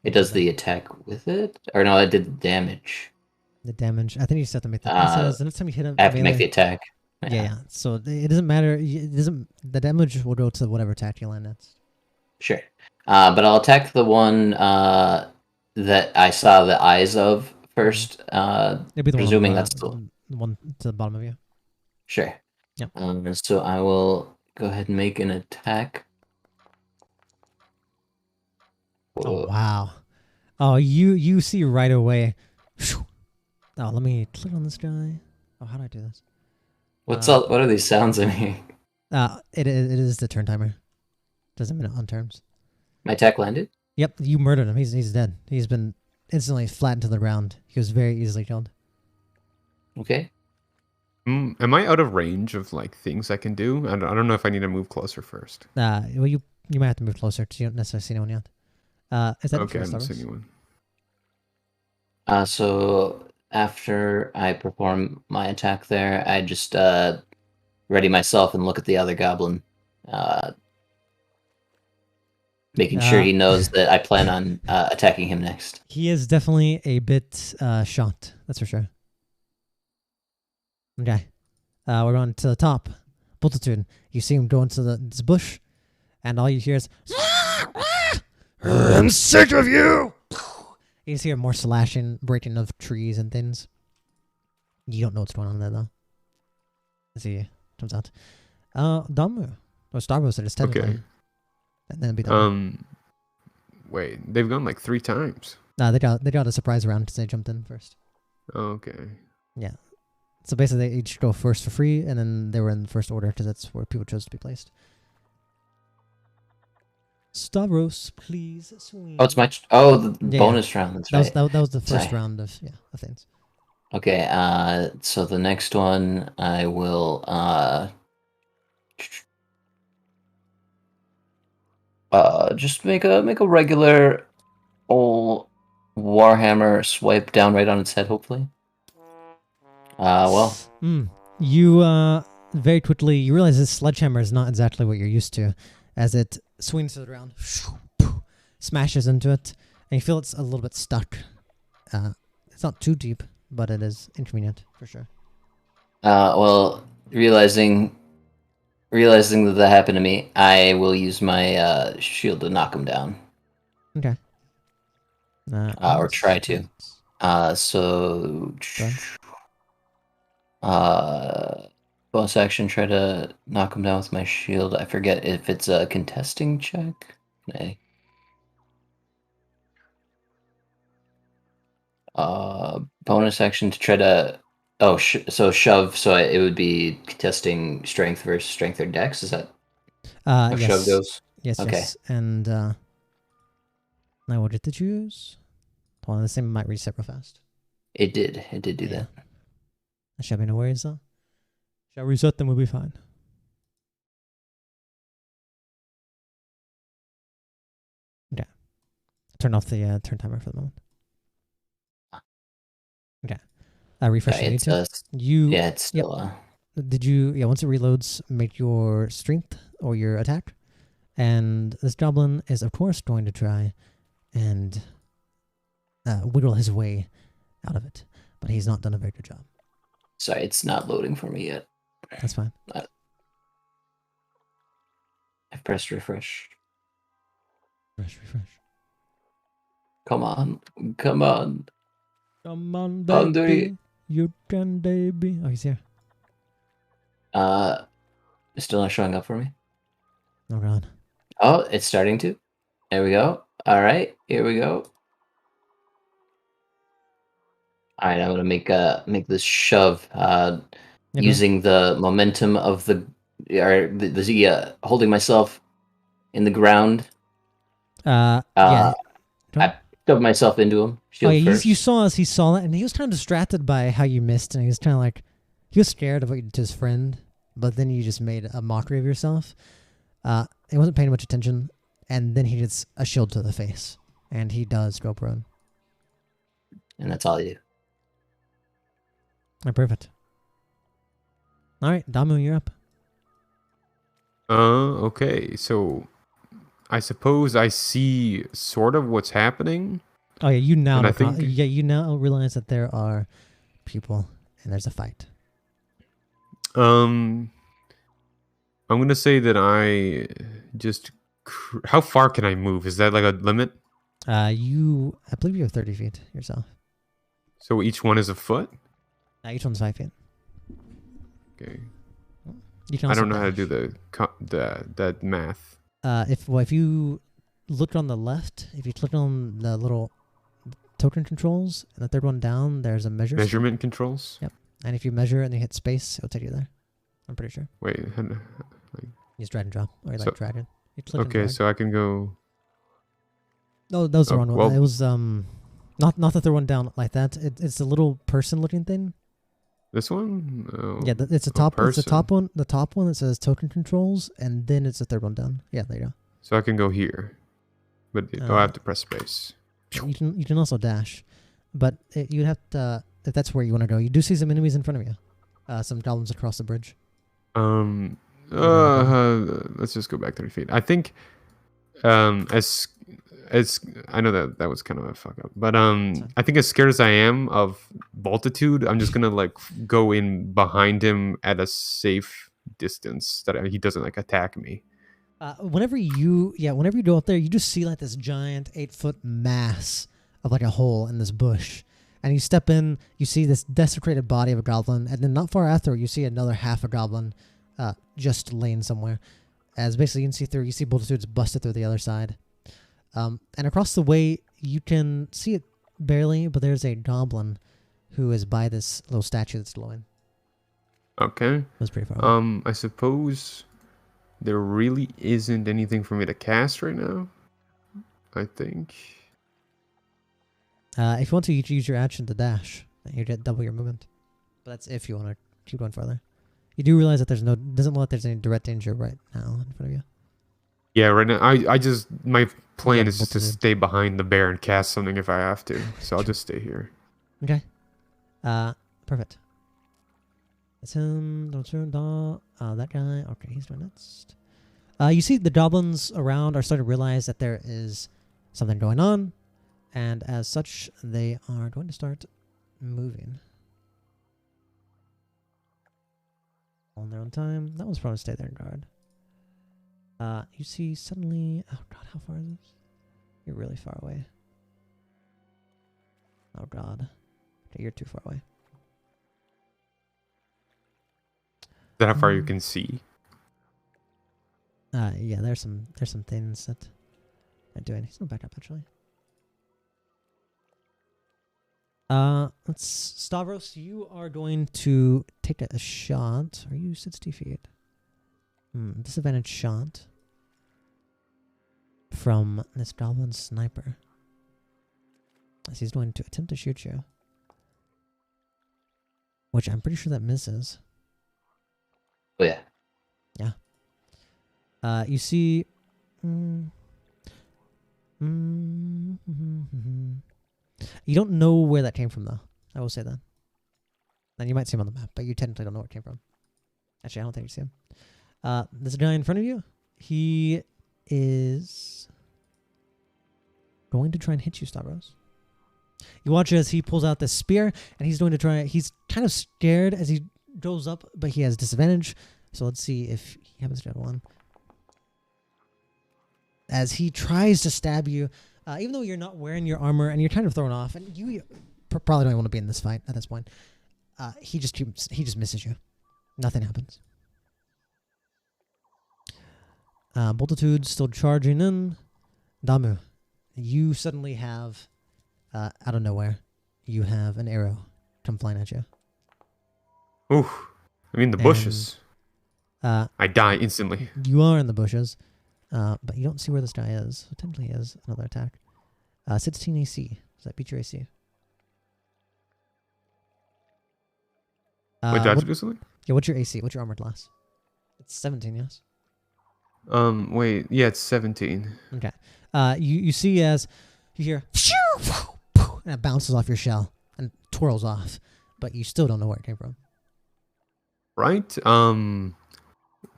it does the attack with it, or no? It did the damage. The damage. I think you just have to make the. It says the next time you hit I have to make the melee- attack. Yeah. So it doesn't matter. It doesn't. The damage will go to whatever attack you land next. Sure. But I'll attack the one that I saw the eyes of first. It'll be the Presuming one, that's the the one to the bottom of you. Sure. Yep. So I will go ahead and make an attack. Oh wow! Oh, you see right away. Phew. Oh, let me click on this guy. Oh, how do I do this? What are these sounds I make? It is the turn timer. Does a minute on turns. My attack landed? Yep, you murdered him. He's dead. He's been instantly flattened to the ground. He was very easily killed. Okay. Am I out of range of like things I can do? I don't know if I need to move closer first. Well, you might have to move closer because you don't necessarily see anyone yet. Is that Okay, for I'm not Stavros? seeing one. So after I perform my attack there, I just ready myself and look at the other goblin, making sure he knows that I plan on attacking him next. He is definitely a bit shot. That's for sure. Okay. We're on to the top. Multitude. You see him go into this bush, and all you hear is, I'm sick of you! You just hear more slashing, breaking of trees and things. You don't know what's going on there, though. As he comes out. Damu. Or Stavros, it is technically. Okay. And then it'll be done. Wait, they've gone like 3 times. They got a surprise round because they jumped in first. Okay. Yeah. So basically, they each go first for free, and then they were in the first order because that's where people chose to be placed. Stavros, please swing. Oh, it's my the bonus round. That's right. That was the first Sorry. round of things. Okay. So the next one I will just make a regular old Warhammer swipe down right on its head, hopefully. Well. You very quickly you realize this sledgehammer is not exactly what you're used to, as it swings to the ground, smashes into it, and you feel it's a little bit stuck. It's not too deep, but it is inconvenient for sure. Well, realizing that happened to me, I will use my shield to knock him down. Okay. Or try to. So. Bonus action, try to knock him down with my shield. I forget if it's a contesting check. Okay. Bonus action to try to. Oh, so shove. So it would be contesting strength versus strength or dex. Is that how yes. shove goes? Yes. Okay. Yes. And now what did it choose? Hold on, this thing might reset real fast. It did. It did do that. I should be no worries though. Shall reset, then we'll be fine. Okay. Turn off the turn timer for the moment. Okay. Refresh Yeah, it's still. Did you? Yeah. Once it reloads, make your strength or your attack, and this goblin is of course going to try and wiggle his way out of it, but he's not done a very good job. Sorry, it's not loading for me yet. That's fine. I've pressed refresh. Refresh. Come on, baby. You can, baby. Oh, he's here. It's still not showing up for me. Oh god. Oh, it's starting to. There we go. All right, here we go. All right, I'm gonna make this shove. Using the momentum of the holding myself in the ground. Yeah. I shoved myself into him. You saw he saw it, and he was kind of distracted by how you missed, and he was kind of like, he was scared of what you did to his friend, but then you just made a mockery of yourself. He wasn't paying much attention, and then he gets a shield to the face, and he does go prone. And that's all you do. Oh, perfect. All right, Damu, you're up. Okay. So, I suppose I see sort of what's happening. Oh yeah, you now you now realize that there are people and there's a fight. I'm gonna say that I just. How far can I move? Is that like a limit? I believe you have 30 feet yourself. So each one is a foot? Each one's 5 feet. Okay. I don't know how to do that math. If you look on the left, if you click on the little token controls and the third one down, there's a measurement controls. Yep. And if you measure and you hit space, it'll take you there. I'm pretty sure. Wait. You just drag and drop, or drag it. Okay, so I can go. No, that was the wrong one. Well, it was not the third one down like that. It's a little person-looking thing. This one? Oh, yeah, it's the top. It's the top one. The top one that says token controls, and then it's the third one down. Yeah, there you go. So I can go here, but I have to press space. You can also dash, but you'd have to if that's where you want to go. You do see some enemies in front of you, some goblins across the bridge. Let's just go back 30 feet. I think, as I know that was kind of a fuck up, but I think as scared as I am of multitude, I'm just gonna like go in behind him at a safe distance that he doesn't like attack me. Whenever you go up there, you just see like this giant 8-foot mass of like a hole in this bush, and you step in, you see this desecrated body of a goblin, and then not far after you see another half a goblin, just laying somewhere. As basically you see multitudes busted through the other side. And across the way, you can see it barely, but there's a goblin who is by this little statue that's glowing. Okay. That's pretty far away. I suppose there really isn't anything for me to cast right now. I think. If you want to, you can use your action to dash. You get double your movement. But that's if you want to keep going farther. You do realize that doesn't look like there's any direct danger right now in front of you. Yeah, right now I just my plan Yeah, is just to multitude. stay behind the bear and cast something if I have to. So I'll just stay here. Okay. Perfect. That's him. That guy. Okay, he's doing next. You see the goblins around are starting to realize that there is something going on, and as such, they are going to start moving on their own time. That one's probably stay there in guard. You see suddenly. Oh god, how far is this? You're really far away. Oh god. Okay, you're too far away. Is that how far you can see? Yeah, there's some things that I'm doing. He's not back up actually. Let's Stavros, you are going to take a shot. Are you 60 feet? Disadvantage shot from this goblin sniper. As he's going to attempt to shoot you. Which I'm pretty sure that misses. Oh yeah. You see... You don't know where that came from, though. I will say that. And you might see him on the map, but you technically don't know where it came from. Actually, I don't think you see him. There's a guy in front of you. He is going to try and hit you, Stavros. You watch as he pulls out this spear, and he's going to try... He's kind of scared as he goes up, but he has disadvantage. So let's see if he happens to get one. As he tries to stab you, even though you're not wearing your armor and you're kind of thrown off, and you probably don't want to be in this fight at this point, he just misses you. Nothing happens. Multitude still charging in. Damu, you suddenly have, out of nowhere, you have an arrow come flying at you. Ooh, I'm in the bushes. And, I die instantly. You are in the bushes. But you don't see where this guy is. So technically he has another attack. 16 AC. Does that beat your AC? Wait, did I do something? Yeah, what's your AC? What's your armor class? It's 17, yes? Wait, yeah, it's 17. Okay. You see as you hear, and it bounces off your shell and twirls off, but you still don't know where it came from. Right?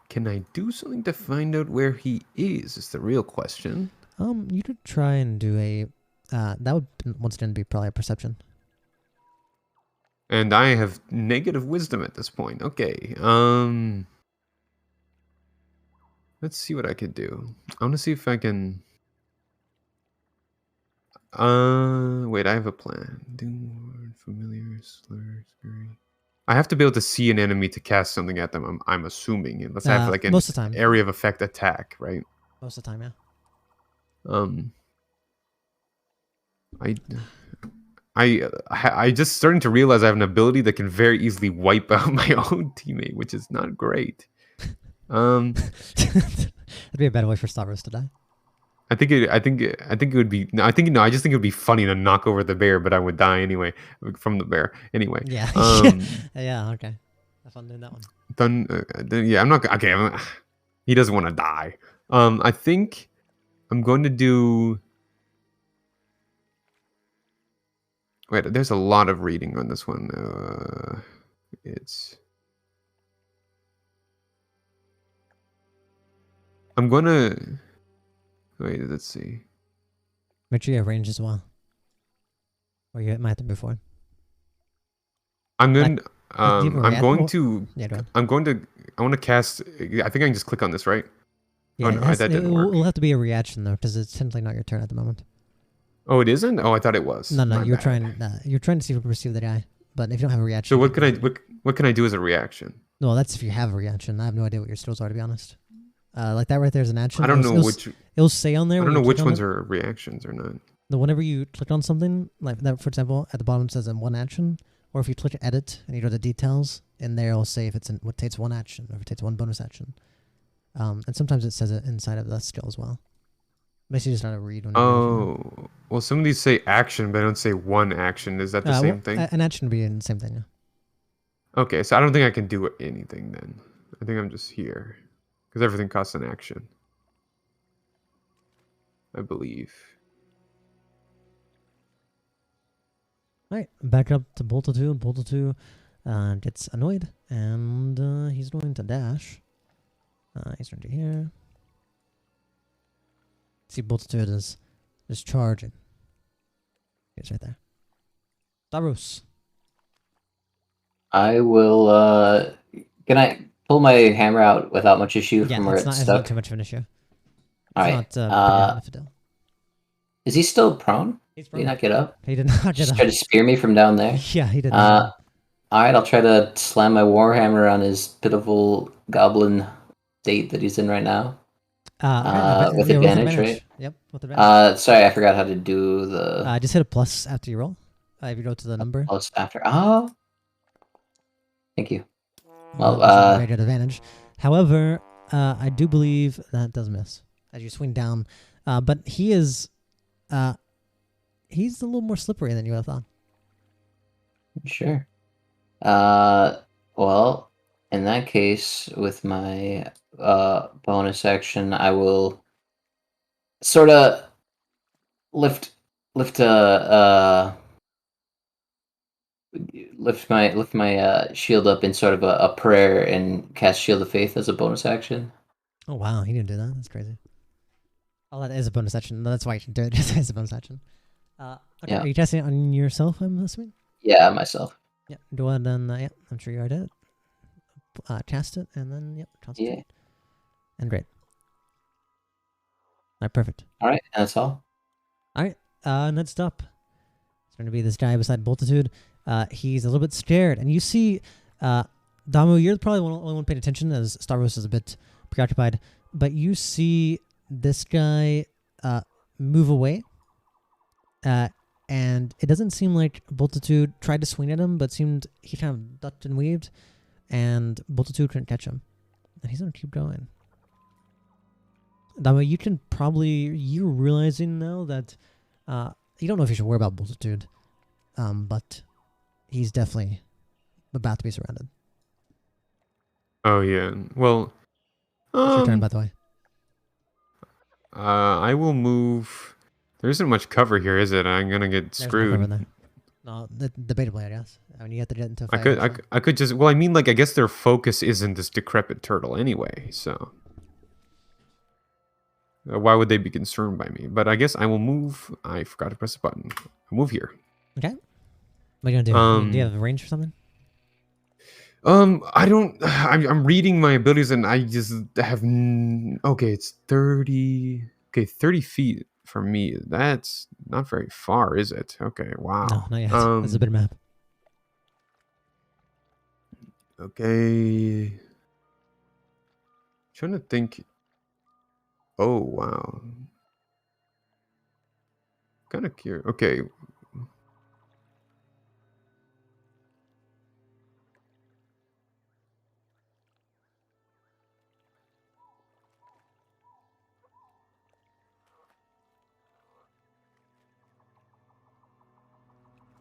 Can I do something to find out where he is the real question. You could try and do a, that would once again be probably a perception. And I have negative wisdom at this point. Okay. Let's see what I could do. I want to see if I can... wait, I have a plan. Do familiar, slur, scurry. I have to be able to see an enemy to cast something at them, I'm assuming. Let's have like an most of the time. area of effect attack, right? Most of the time, yeah. I just starting to realize I have an ability that can very easily wipe out my own teammate, which is not great. That'd be a better way for Stavros to die. I think it would be. No, I just think it would be funny to knock over the bear, but I would die anyway from the bear. Anyway. Yeah. Yeah. Okay. Have fun doing that one. Yeah, I'm not. Okay. He doesn't want to die. I think I'm going to do. Wait, there's a lot of reading on this one. I'm gonna. Wait, let's see. Make sure you have range as well. Or you might have them before. I'm going. Yeah, go I want to cast. I think I can just click on this, right? Yeah, oh, no, that didn't work. It'll have to be a reaction though, because it's simply not your turn at the moment. Oh, it isn't? Oh, I thought it was. No, you're trying to see if you perceive the guy, but if you don't have a reaction. So what can I do as a reaction? No, that's if you have a reaction. I have no idea what your skills are, to be honest. Like that right there is an action. I don't know which. It'll say on there. I don't know which ones are reactions or not. Whenever you click on something like that, for example, at the bottom it says in one action, or if you click edit and you go to details, in there it'll say if it's what takes one action or if it takes one bonus action. And sometimes it says it inside of the skill as well. Basically, just not to read. Oh, well, some of these say action, but I don't say one action. Is that the same thing? An action would be the same thing. Yeah. Okay, so I don't think I can do anything then. I think I'm just here because everything costs an action. I believe. All right, back up to Bolta 2. Bolta 2 gets annoyed, and he's going to dash. He's going to here. See, Bolta 2 is just charging. He's right there. Davros. I will. Can I pull my hammer out without much issue Yeah, from where it's it's not stuck? too much of an issue. It's All right. not big enough to do. Is he still prone? He's Did he not get up? He did not get Just up. try to spear me from down there. Yeah, he did not. All right, I'll try to slam my warhammer on his pitiful goblin state that he's in right now. With advantage, right? Yep, with advantage. Sorry, I forgot how to do the. Just hit a plus after you roll. If you go to the number. Plus after. Oh. Thank you. Well, very good advantage. However, I do believe that does miss as you swing down. But he is, he's a little more slippery than you would have thought. Sure. Well, in that case, with my bonus action, I will sort of lift my shield up in sort of a prayer and cast Shield of Faith as a bonus action. Oh wow, he didn't do that. That's crazy. Oh, that is a bonus action. That's why you can do it. Just as a bonus action. Okay, Yeah. Are you casting it on yourself? I'm assuming. Yeah, myself. Yeah. Do it then. Yeah, I'm sure you already did it. Cast it and then yep. Concentrate. Yeah. And great. All right, perfect. All right, that's all. All right. Next up, it's going to be this guy beside Boltitude. He's a little bit scared, and you see, Damu, you're probably the only one paying attention as Stavros is a bit preoccupied, but you see this guy move away, and it doesn't seem like Boltitude tried to swing at him, but seemed he kind of ducked and weaved, and Boltitude couldn't catch him, and he's going to keep going. Damu, you're realizing now that you don't know if you should worry about Boltitude, but he's definitely about to be surrounded. Oh yeah. Well, It's your turn, by the way. I will move. There isn't much cover here, is it? I'm gonna get There's no screwed. cover there. No, debatably, I guess. I mean, you have to get into a fight. I could just. Well, I mean, like, I guess their focus isn't this decrepit turtle anyway. So why would they be concerned by me? But I guess I will move. I forgot to press a button. I'll move here. Okay. What are you gonna do? Do you have a range or something? I don't. I'm reading my abilities, and I just have. Okay, it's 30. Okay, 30 feet from me. That's not very far, is it? Okay, wow. No, not yet. That's a bit of map. Okay. Trying to think. Oh wow. Kind of curious. Okay.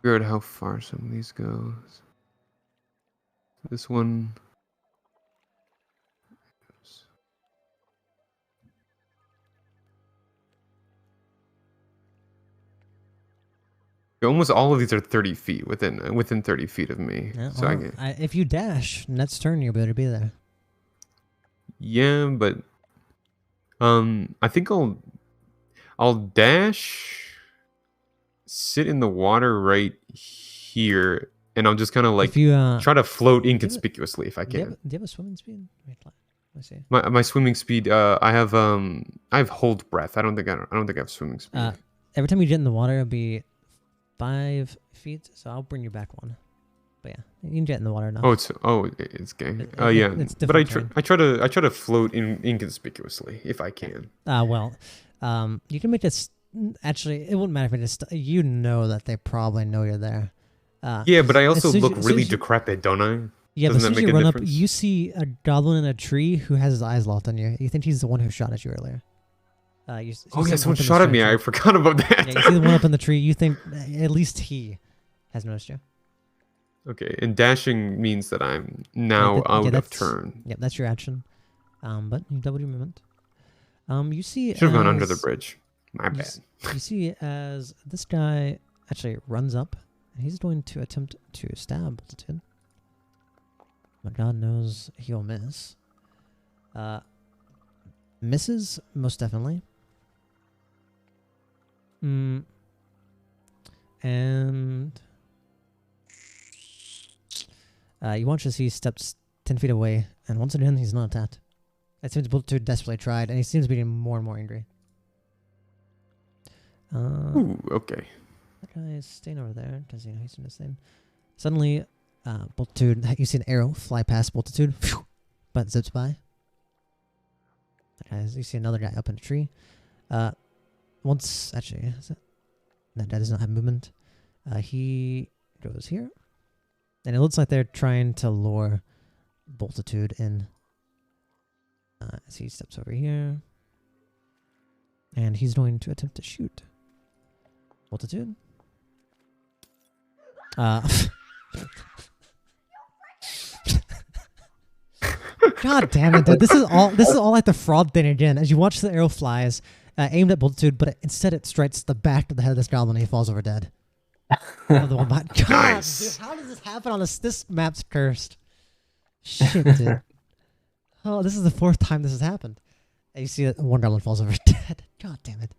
Figure out how far some of these goes. This one. Almost all of these are 30 feet within 30 feet of me. Yeah, so well, if you dash, next turn you'll better be there. Yeah, but I think I'll dash, sit in the water right here, and I'll just kind of like if you, try to float inconspicuously if I can. Do you have a swimming speed? Wait, let's see. My swimming speed. I have hold breath. I don't think I have swimming speed. Every time you get in the water, it'll be 5 feet. So I'll bring you back one. But yeah, you can get in the water now. It's gay. Yeah. But I try to float inconspicuously if I can. Well, you can make this. Actually, it wouldn't matter if it just. You know that they probably know you're there. Yeah, but I also look really decrepit, don't I? Yeah, but as soon as you run up, you see a goblin in a tree who has his eyes locked on you. You think he's the one who shot at you earlier. Someone shot at me. I forgot about that. Yeah, you see the one up in the tree. You think at least he has noticed you. Okay, and dashing means that I'm now out of turn. Yep, that's your action. But you double your movement. You see. Should have gone under the bridge. My bad. You see as this guy actually runs up, and he's going to attempt to stab Bolton. But God knows he'll miss. Misses, most definitely. And you watch as he steps 10 feet away, and once again, he's not attacked. It seems Bolton desperately tried, and he seems to be getting more and more angry. Ooh, okay. That guy is staying over there. Does he know he's doing this thing? Suddenly, Boltitude, you see an arrow fly past Boltitude, but zips by. You see another guy up in a tree. Actually, that guy does not have movement. He goes here. And it looks like they're trying to lure Boltitude in. As he steps over here. And he's going to attempt to shoot Boltitude. God damn it, dude. This is all like the fraud thing again. As you watch the arrow flies, aimed at Boltitude, but instead it strikes the back of the head of this goblin and he falls over dead. God, Nice. dude, how does this happen on this? This map's cursed. Shit, dude. Oh, this is the 4th time this has happened. And you see that one goblin falls over dead. God damn it.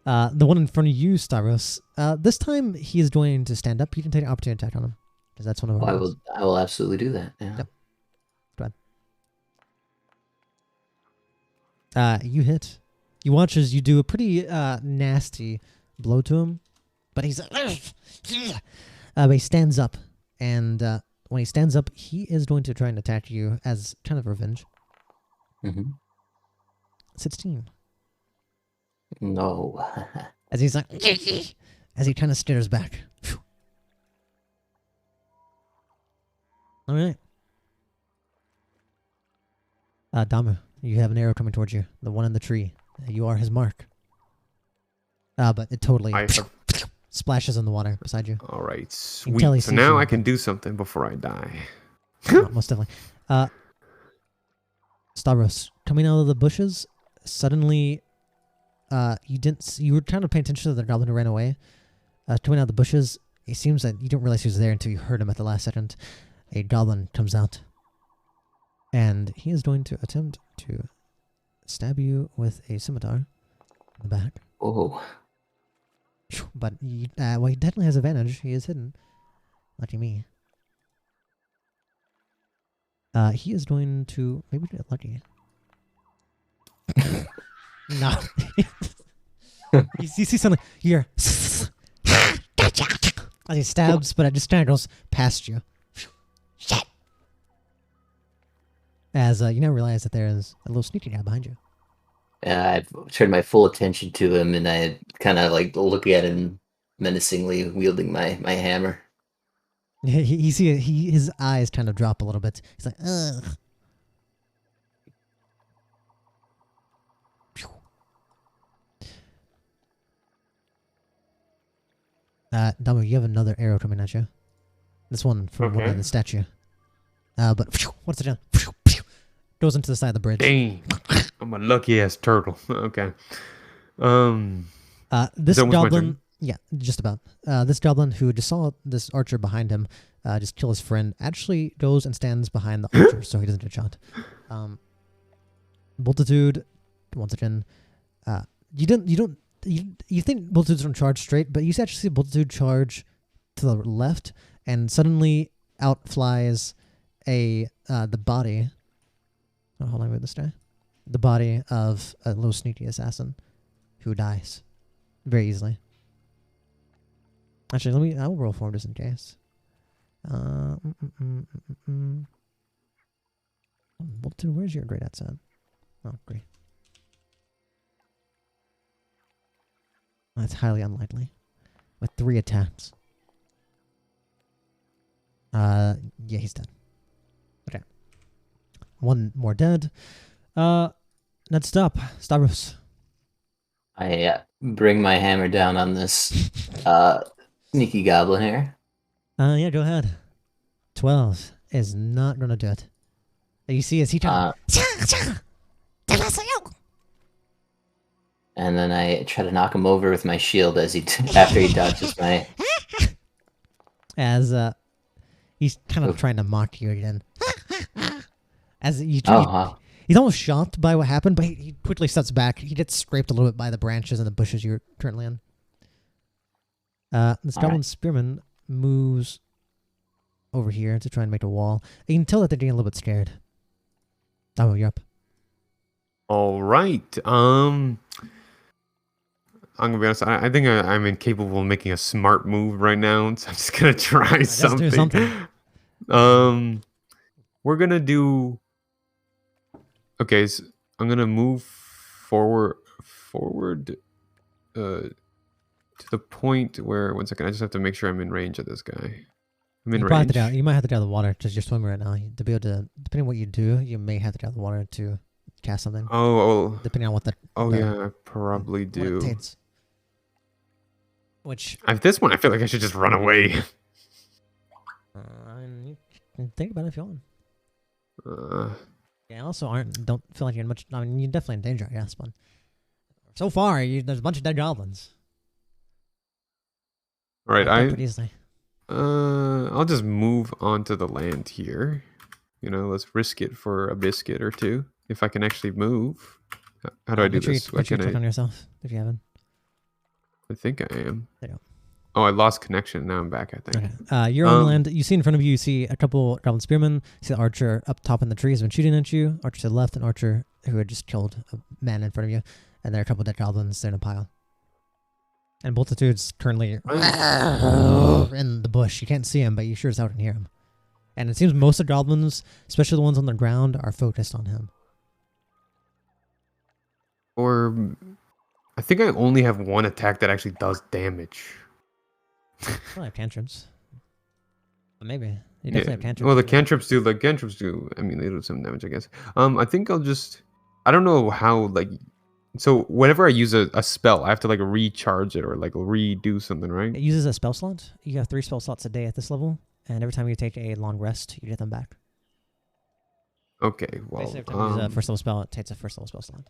The one in front of you, Stavros. This time he is going to stand up. You can take an opportunity attack on him. Because that's one of our I will absolutely do that. Yeah. Yep. Go ahead. You hit. You watch as you do a pretty nasty blow to him. But he's but he stands up. And when he stands up, he is going to try and attack you as kind of revenge. 16. No. As he's like, as he kind of stares back. All right. Damu, you have an arrow coming towards you. The one in the tree. You are his mark. But it totally splashes in the water beside you. All right, You can tell he sweet. So sees now you. I can do something before I die. Most definitely. Stavros, coming out of the bushes, suddenly, you were trying to pay attention to the goblin who ran away. Coming out of the bushes, it seems that you don't realize he was there until you heard him at the last second. A goblin comes out, and he is going to attempt to stab you with a scimitar in the back. Oh. But he definitely has advantage. He is hidden. Lucky me. He is going to maybe get lucky. No. you see something here. As he stabs, but it just kind of goes past you. Shit. As you now realize that there is a little sneaky guy behind you. I've turned my full attention to him, and I kind of like look at him menacingly, wielding my hammer. You see his eyes kind of drop a little bit. He's like, ugh. Damu, you have another arrow coming at you. This one from one of the statue. But what's it done? Goes into the side of the bridge. Dang. I'm a lucky ass turtle. Okay. This that was my goblin, turn? yeah, just about. This goblin who just saw this archer behind him, just kill his friend, actually goes and stands behind the archer so he doesn't get shot. Multitude, once again, you think Multitude's gonna charge straight, but you actually see Multitude charge to the left, and suddenly out flies the body. Oh, hold on, wait, this guy. The body of a little sneaky assassin who dies very easily. Actually, I'll roll for him just in case. Bolton, where's your great at? Oh, great. That's highly unlikely. With 3 attacks. Yeah, he's dead. Okay. One more dead. Next up, Stavros. I bring my hammer down on this sneaky goblin here. Yeah, go ahead. 12 is not gonna do it. You see as he and then I try to knock him over with my shield as after he dodges my. As he's kind of Oof. trying to mock you again. As Oh, wow. he's almost shocked by what happened, but he quickly steps back. He gets scraped a little bit by the branches and the bushes you're currently in. This goblin spearman moves over here to try and make a wall. You can tell that they're getting a little bit scared. Oh, you're up. All right. I'm gonna be honest. I think I'm incapable of making a smart move right now, so I'm just gonna try Just do something. We're gonna do. Okay, so I'm gonna move forward, to the point where 1 second. I just have to make sure I'm in range of this guy. I'm in You range. might have to get out of the water because you're swimming right now. To be able to, depending on what you do, you may have to get out of the water to cast something. Oh. Depending on what the. Yeah, I probably what do. it takes. Which. At this one, I feel like I should just run away. I mean, you can think about it if you want. Uh, Yeah, also don't feel like you're in much. I mean, you're definitely in danger, I guess, but so far, there's a bunch of dead goblins. all right, Pretty easily. I'll just move onto the land here. Let's risk it for a biscuit or two. If I can actually move. How do I do this? Make sure you click on yourself if you haven't. I think I am. There you go. Oh, I lost connection. Now I'm back, I think. Okay. You're on land. You see in front of you, you see a couple goblin spearmen. You see the archer up top in the trees has been shooting at you. Archer to the left, and archer who had just killed a man in front of you. And there are a couple dead goblins there in a pile. And Multitude's currently in the bush. You can't see him, but you sure as hell can hear him. And it seems most of the goblins, especially the ones on the ground, are focused on him. Or I think I only have one attack that actually does damage. Probably have cantrips. But maybe. You definitely have cantrips. Well, the cantrips do. I mean, they do some damage, I guess. I think I'll just. I don't know how. So whenever I use a spell, I have to recharge it or redo something, right? It uses a spell slot. You have 3 spell slots a day at this level, and every time you take a long rest, you get them back. Okay, well, Basically, every time you use a first level spell, it takes a first level spell slot.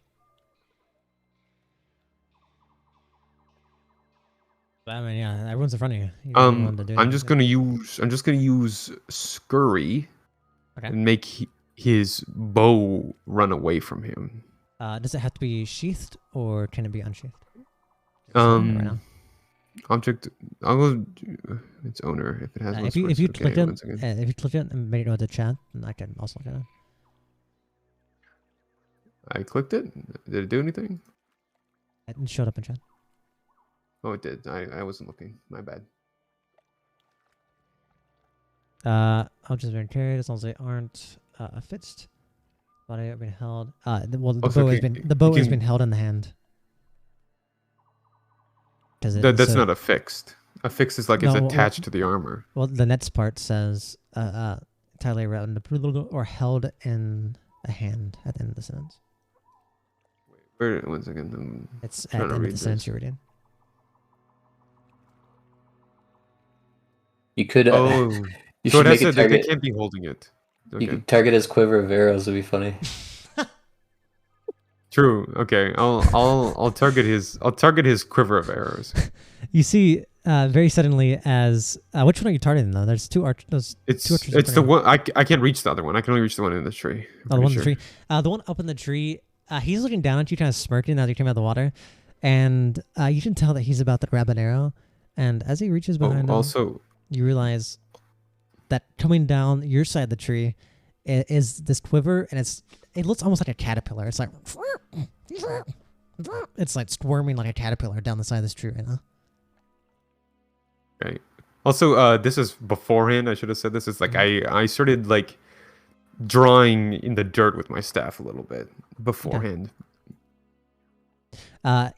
But, I mean, yeah, everyone's in front of you. I'm just gonna use scurry, and make his bow run away from him. Does it have to be sheathed or can it be unsheathed? Right now. Object. I'll go. Its owner if it has. If you click it and made it go to chat, then I can also look at it. I clicked it. Did it do anything? It showed up in chat. Oh, it did. I wasn't looking. My bad. Objects have been carried as long as they aren't affixed. Body have been held. The bow has been held in the hand. That's not affixed. Affixed is it's attached to the armor. Well, the next part says entirely around or held in a hand at the end of the sentence. Wait, 1 second. It's at the end of the sentence you're reading. You could. You so should it make they can't be holding it. Okay. You could target his quiver of arrows. Would be funny. True. Okay. I'll target his quiver of arrows. You see, very suddenly, as which one are you targeting though? There's two archers. It's the one I can't reach the other one. I can only reach the one in the tree. Oh, the one in the tree. The one up in the tree. He's looking down at you, kind of smirking as you came out of the water, and you can tell that he's about to grab an arrow. And as he reaches behind him, you realize that coming down your side of the tree is this quiver, and it looks almost like a caterpillar. It's like squirming like a caterpillar down the side of this tree right now. Okay. Also, this is beforehand. I should have said this. It's I started drawing in the dirt with my staff a little bit beforehand. The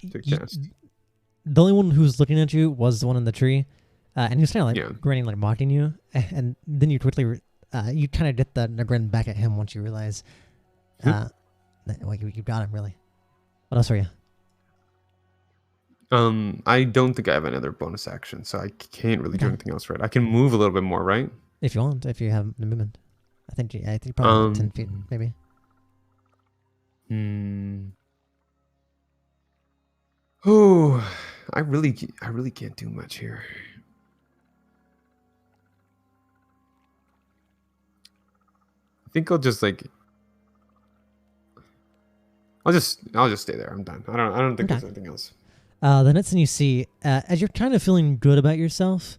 only one who was looking at you was the one in the tree, and he was kind of grinning, mocking you. And then you quickly, you kind of get the grin back at him once you realize, that, you got him really. What else are you? I don't think I have another bonus action, so I can't really do anything else, right? I can move a little bit more, right? If you want, if you have the movement. I think probably 10 feet, maybe. Oh, I really can't do much here. I think I'll just like. I'll just stay there. I'm done. I don't think Okay. there's anything else. The next thing you see, as you're kind of feeling good about yourself,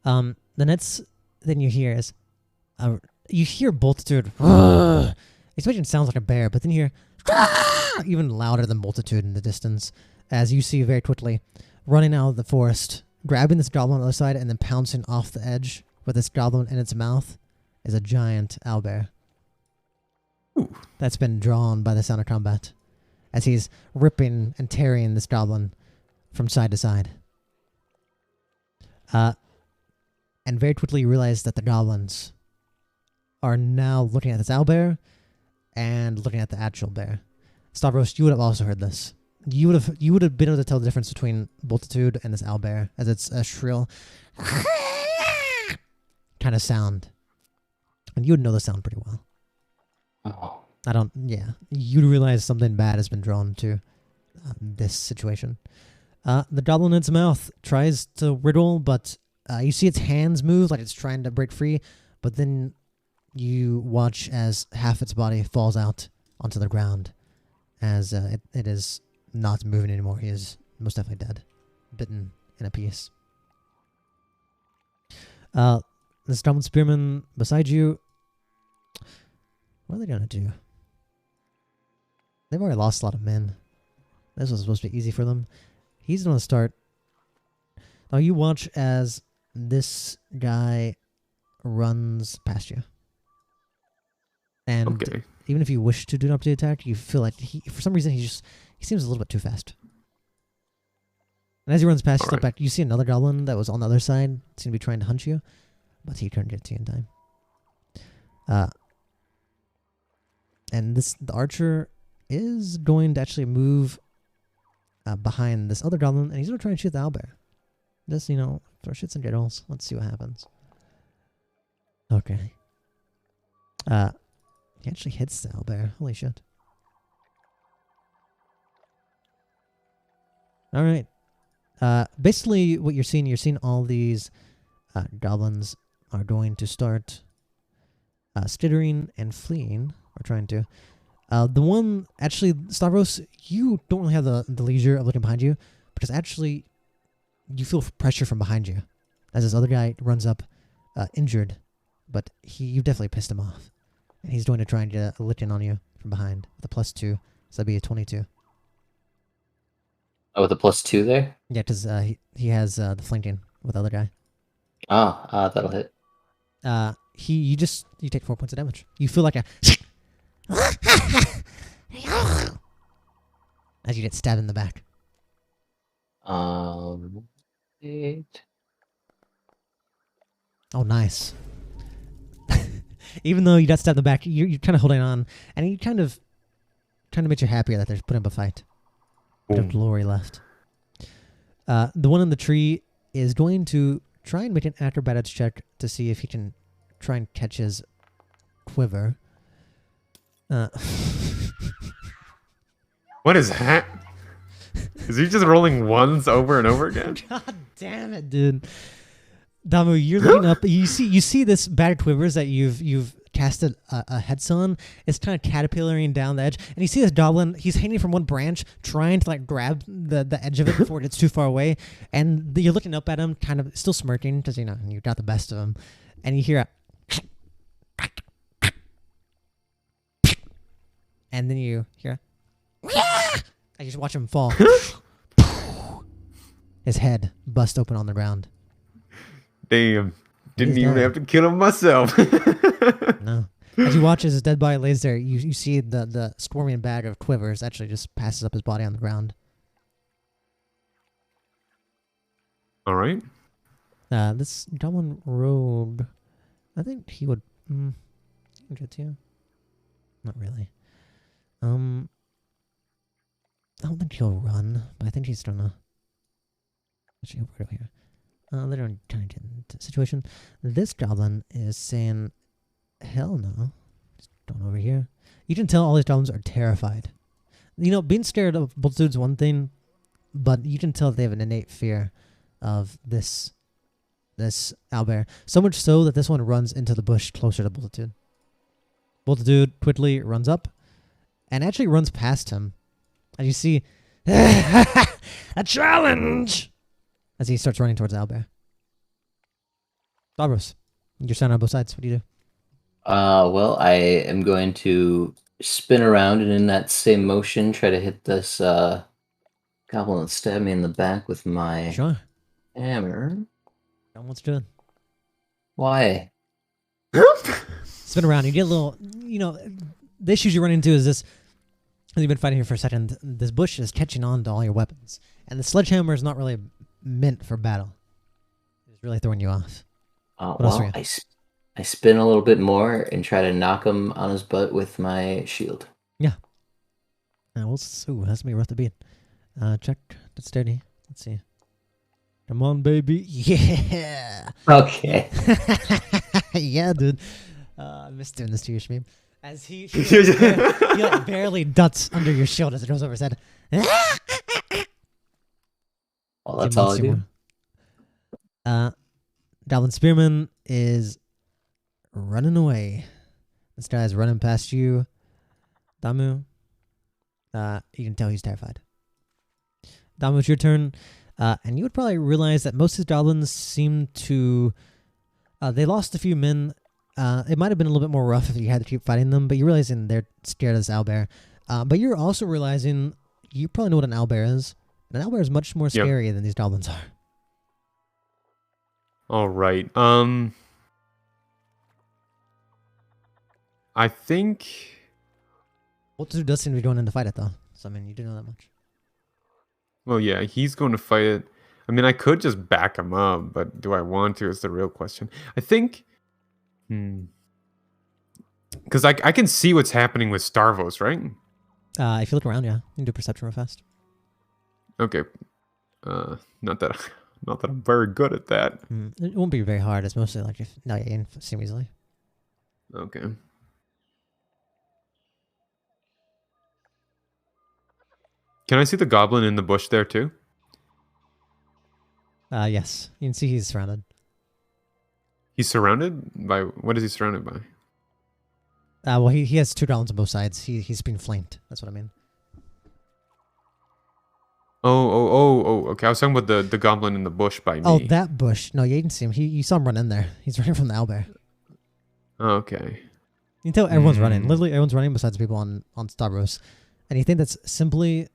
the next thing you hear is, you hear Multitude. Expecting it sounds like a bear, but then you hear even louder than Multitude in the distance, as you see very quickly, running out of the forest, grabbing this goblin on the other side, and then pouncing off the edge with this goblin in its mouth, is a giant owlbear. Ooh. That's been drawn by the sound of combat, as he's ripping and tearing this goblin from side to side. And very quickly you realize that the goblins are now looking at this owlbear and looking at the actual bear. Stavros, you would have also heard this. You would have been able to tell the difference between Multitude and this owlbear, as it's a shrill kind of sound. And you would know the sound pretty well. Oh. You'd realize something bad has been drawn to this situation. The goblin in its mouth tries to wriggle, but you see its hands move like it's trying to break free, but then you watch as half its body falls out onto the ground, as it is not moving anymore. He is most definitely dead, bitten in a piece. This goblin spearman beside you, what are they going to do? They've already lost a lot of men. This was supposed to be easy for them. He's going to start. Now you watch as this guy runs past you. And Okay. even if you wish to do an opportunity attack, you feel like for some reason, he seems a little bit too fast. And as he runs past, you step back. You see another goblin that was on the other side, seemed to be trying to hunt you, but he couldn't get to you in time. And the archer is going to actually move behind this other goblin, and he's going to try and shoot the owlbear. Just, throw shits and giggles. Let's see what happens. Okay. He actually hits the owlbear. Holy shit. Alright. Basically, what you're seeing all these goblins are going to start skittering and fleeing, or trying to. The one, actually, Stavros, you don't really have the leisure of looking behind you, because actually, you feel pressure from behind you, as this other guy runs up, injured, but you definitely pissed him off. And he's going to try and get a lick in on you from behind with a +2, so that'd be a 22. Oh, with a +2 there? Yeah, because he has the flanking with the other guy. That'll hit. You take 4 points of damage. You feel like a as you get stabbed in the back. 8. Oh, nice. Even though you got stabbed in the back, you're kind of holding on, and you kind of makes you happier that they're putting up a fight. Bit of glory left. The one in the tree is going to try and make an acrobatics check to see if he can try and catch his quiver. What is that? Is he just rolling ones over and over again? God damn it, dude. Damu, you're looking up. You see this battered quivers that you've casted a heads on. It's kind of caterpillaring down the edge, and you see this goblin. He's hanging from one branch, trying to grab the edge of it before it gets too far away. And you're looking up at him, kind of still smirking because you got the best of him. And you hear and then you hear I just watch him fall. His head bust open on the ground. Damn. Didn't even have to kill him myself. No. As you watch as his dead body lays there, you see the squirming bag of quivers actually just passes up his body on the ground. All right. This goblin rogue, I think he would get to you. Not really. I don't think he'll run, but I think he's gonna. Actually, over here. They're gonna kind of get into the situation. This goblin is saying, "Hell no!" Just going over here. You can tell all these goblins are terrified. Being scared of multitude's one thing, but you can tell they have an innate fear of this owlbear. So much so that this one runs into the bush closer to Multitude. Multitude quickly runs up and actually runs past him. And you see, a challenge! As he starts running towards the owlbear. Stavros, you're standing on both sides. What do you do? Well, I am going to spin around and in that same motion try to hit this goblin that stabbed me in the back with my Sure. hammer. Tell him what's doing. Why? Spin around. You get a little, the issues you run into is this. As you've been fighting here for a second, this bush is catching on to all your weapons. And the sledgehammer is not really meant for battle. It's really throwing you off. Well, I spin a little bit more and try to knock him on his butt with my shield. Yeah. That's gonna be rough to beat. Check. That's steady. Let's see. Come on, baby. Yeah. Okay. Yeah, dude. I miss doing this to you, Shmeem. As he like barely ducks under your shield as it goes over his head. Well, that's all I do. Goblin Spearman is running away. This guy is running past you. Damu. You can tell he's terrified. Damu, it's your turn. And you would probably realize that most of his goblins seem to... they lost a few men. It might have been a little bit more rough if you had to keep fighting them, but you're realizing they're scared of this owlbear. But you're also realizing you probably know what an owlbear is. An owlbear is much more scary than these goblins are. All right. I think... Multitude does seem to be going in to fight it, though. So, I mean, you do know that much. Well, yeah, he's going to fight it. I mean, I could just back him up, but do I want to is the real question. I think... Because I can see what's happening with Starvos, right? If you look around, yeah. You can do perception real fast. Okay. Not that I'm very good at that. It won't be very hard. It's mostly like if you can see him easily. Okay. Can I see the goblin in the bush there too? Yes. You can see he's surrounded. He's surrounded by... What is he surrounded by? Well, he has two goblins on both sides. He's being flanked. That's what I mean. Oh, okay. I was talking about the goblin in the bush by me. Oh, that bush. No, you can see him. You saw him run in there. He's running from the owlbear. Okay. You can tell everyone's running. Literally, everyone's running besides the people on Stavros. And you think that's simply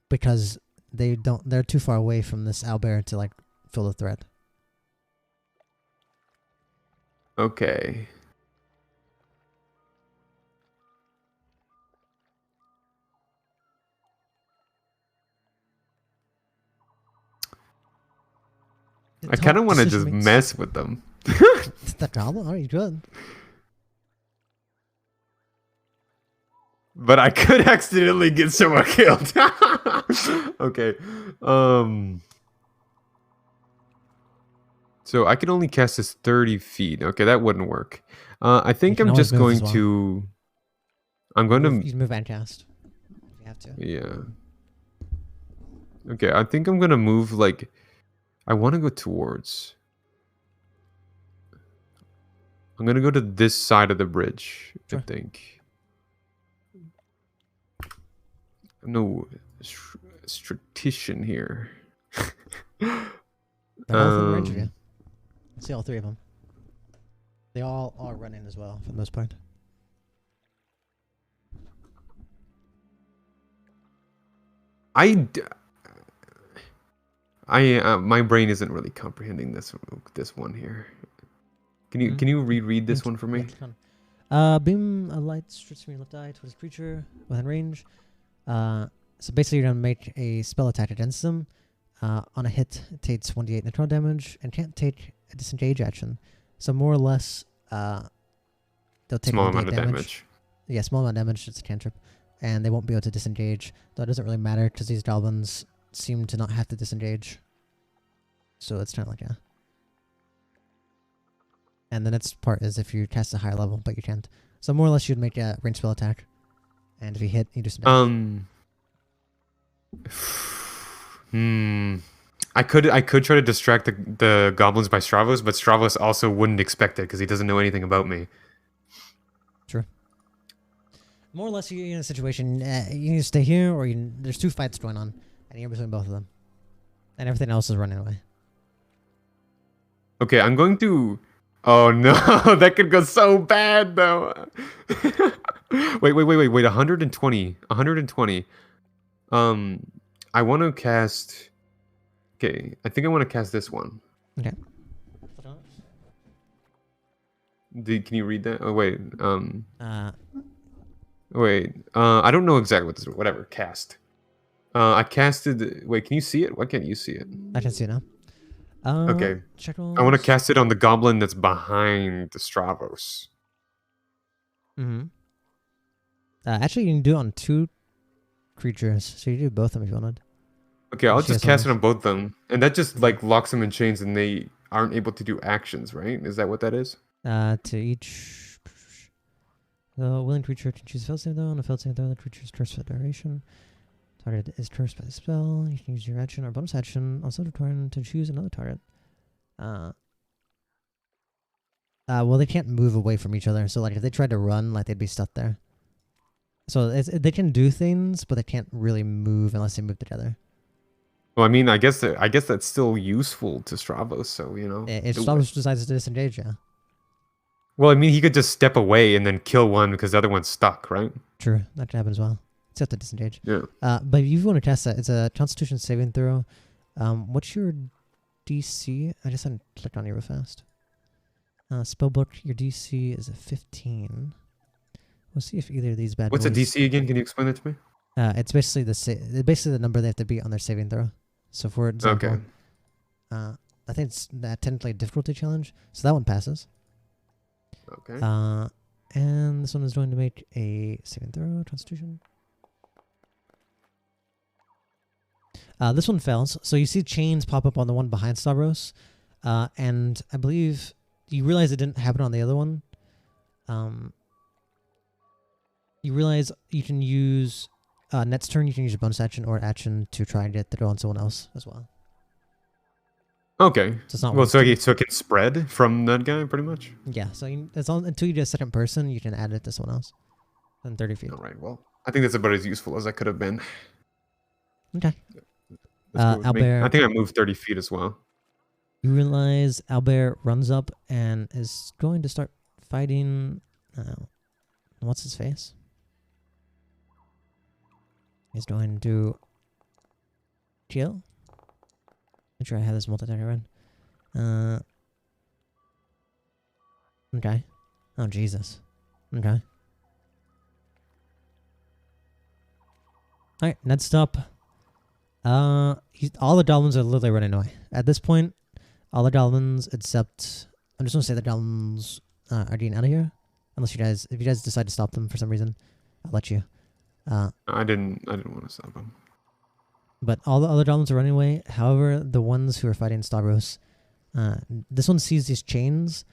because they're too far away from this owlbear to, like, feel the threat. Okay. I kind of want to just mess with them. That goblin? Are you good? But I could accidentally get someone killed. Okay. So I can only cast this 30 feet. Okay, that wouldn't work. I think I'm just going to... I'm going to... You can move and cast. If you have to. Yeah. Okay, I think I'm going to move, like... I want to go towards... I'm going to go to this side of the bridge, sure. I think. I'm no strategician here. They're all in the range of you. I see all three of them. They all are running as well, for the most part. My brain isn't really comprehending this one here. Can you reread this one for me? Beam a light strikes from your left eye towards a creature within range. So basically, you're gonna make a spell attack against them. On a hit, it takes 1d8 necron damage and can't take a disengage action. So more or less, they'll take small amount of damage. Yeah, small amount of damage. It's a cantrip, and they won't be able to disengage. Though it doesn't really matter because these goblins seem to not have to disengage. So it's kind of like And the next part is if you cast a higher level, but you can't. So more or less, you'd make a ranged spell attack, and if you hit, you do some damage. Hmm. I could try to distract the goblins by Stravos, but Stravos also wouldn't expect it because he doesn't know anything about me. True. More or less, you're in a situation. You need to stay here, or there's 2 fights going on, and you're between both of them, and everything else is running away. Okay, I'm going to. Oh no, that could go so bad though. Wait. 120. 120. I want to cast. Okay, I think I want to cast this one. Okay. Can you read that? Oh wait. Uh, Wait. I don't know exactly what this is. Whatever. Cast. I casted. Wait, can you see it? Why can't you see it? I can see it now. Okay. Check I want to cast it on the goblin that's behind the Stravos. Mm-hmm. Actually, you can do it on 2 creatures, so you do both of them if you wanted. Okay, I'll She just has cast it others. on both of them, and that just like locks them in chains, and they aren't able to do actions, right? Is that what that is? To each the willing creature can choose a failed save throw. On a failed save throw, the creature's cursed for duration. Target is cursed by the spell. You can use your action or bonus action on subject turn to choose another target. Well, they can't move away from each other, so like if they tried to run, like they'd be stuck there. So they can do things, but they can't really move unless they move together. Well, I mean, I guess that's still useful to Stravos, so you know. If Stravos decides to disengage, yeah. Well, I mean, he could just step away and then kill one because the other one's stuck, right? True, that can happen as well. Except to disengage. Yeah. But if you want to cast that, it's a Constitution saving throw. What's your DC? I just hadn't clicked on you real fast. Spellbook, your DC is a 15. We'll see if either of these bad What's a boys... DC again? Can you explain that to me? It's basically the number they have to beat on their saving throw. So for example, Okay. I think it's technically a difficulty challenge, so that one passes. Okay. And this one is going to make a saving throw, Constitution. This one fails. So you see chains pop up on the one behind Stavros, and I believe you realize it didn't happen on the other one. You realize you can use next turn. You can use your bonus action or action to try and get the throw on someone else as well. Okay. So it's not Well, so one- it can spread from that guy, pretty much. Yeah. So until you do a second person, you can add it to someone else. Then 30 feet. All right. Well, I think that's about as useful as I could have been. Okay. That's cool with me. Albert- I think I moved 30 feet as well. You realize Albert runs up and is going to start fighting. What's his face? He's going to kill. Make sure I have this multi-attacker run. Okay. Oh Jesus. Okay. All right. Next up. All the goblins are literally running away at this point. All the goblins except I'm just gonna say the goblins are getting out of here. Unless if you guys decide to stop them for some reason, I'll let you. I didn't want to stop him. But all the other goblins are running away. However, the ones who are fighting Stavros, this one sees these chains,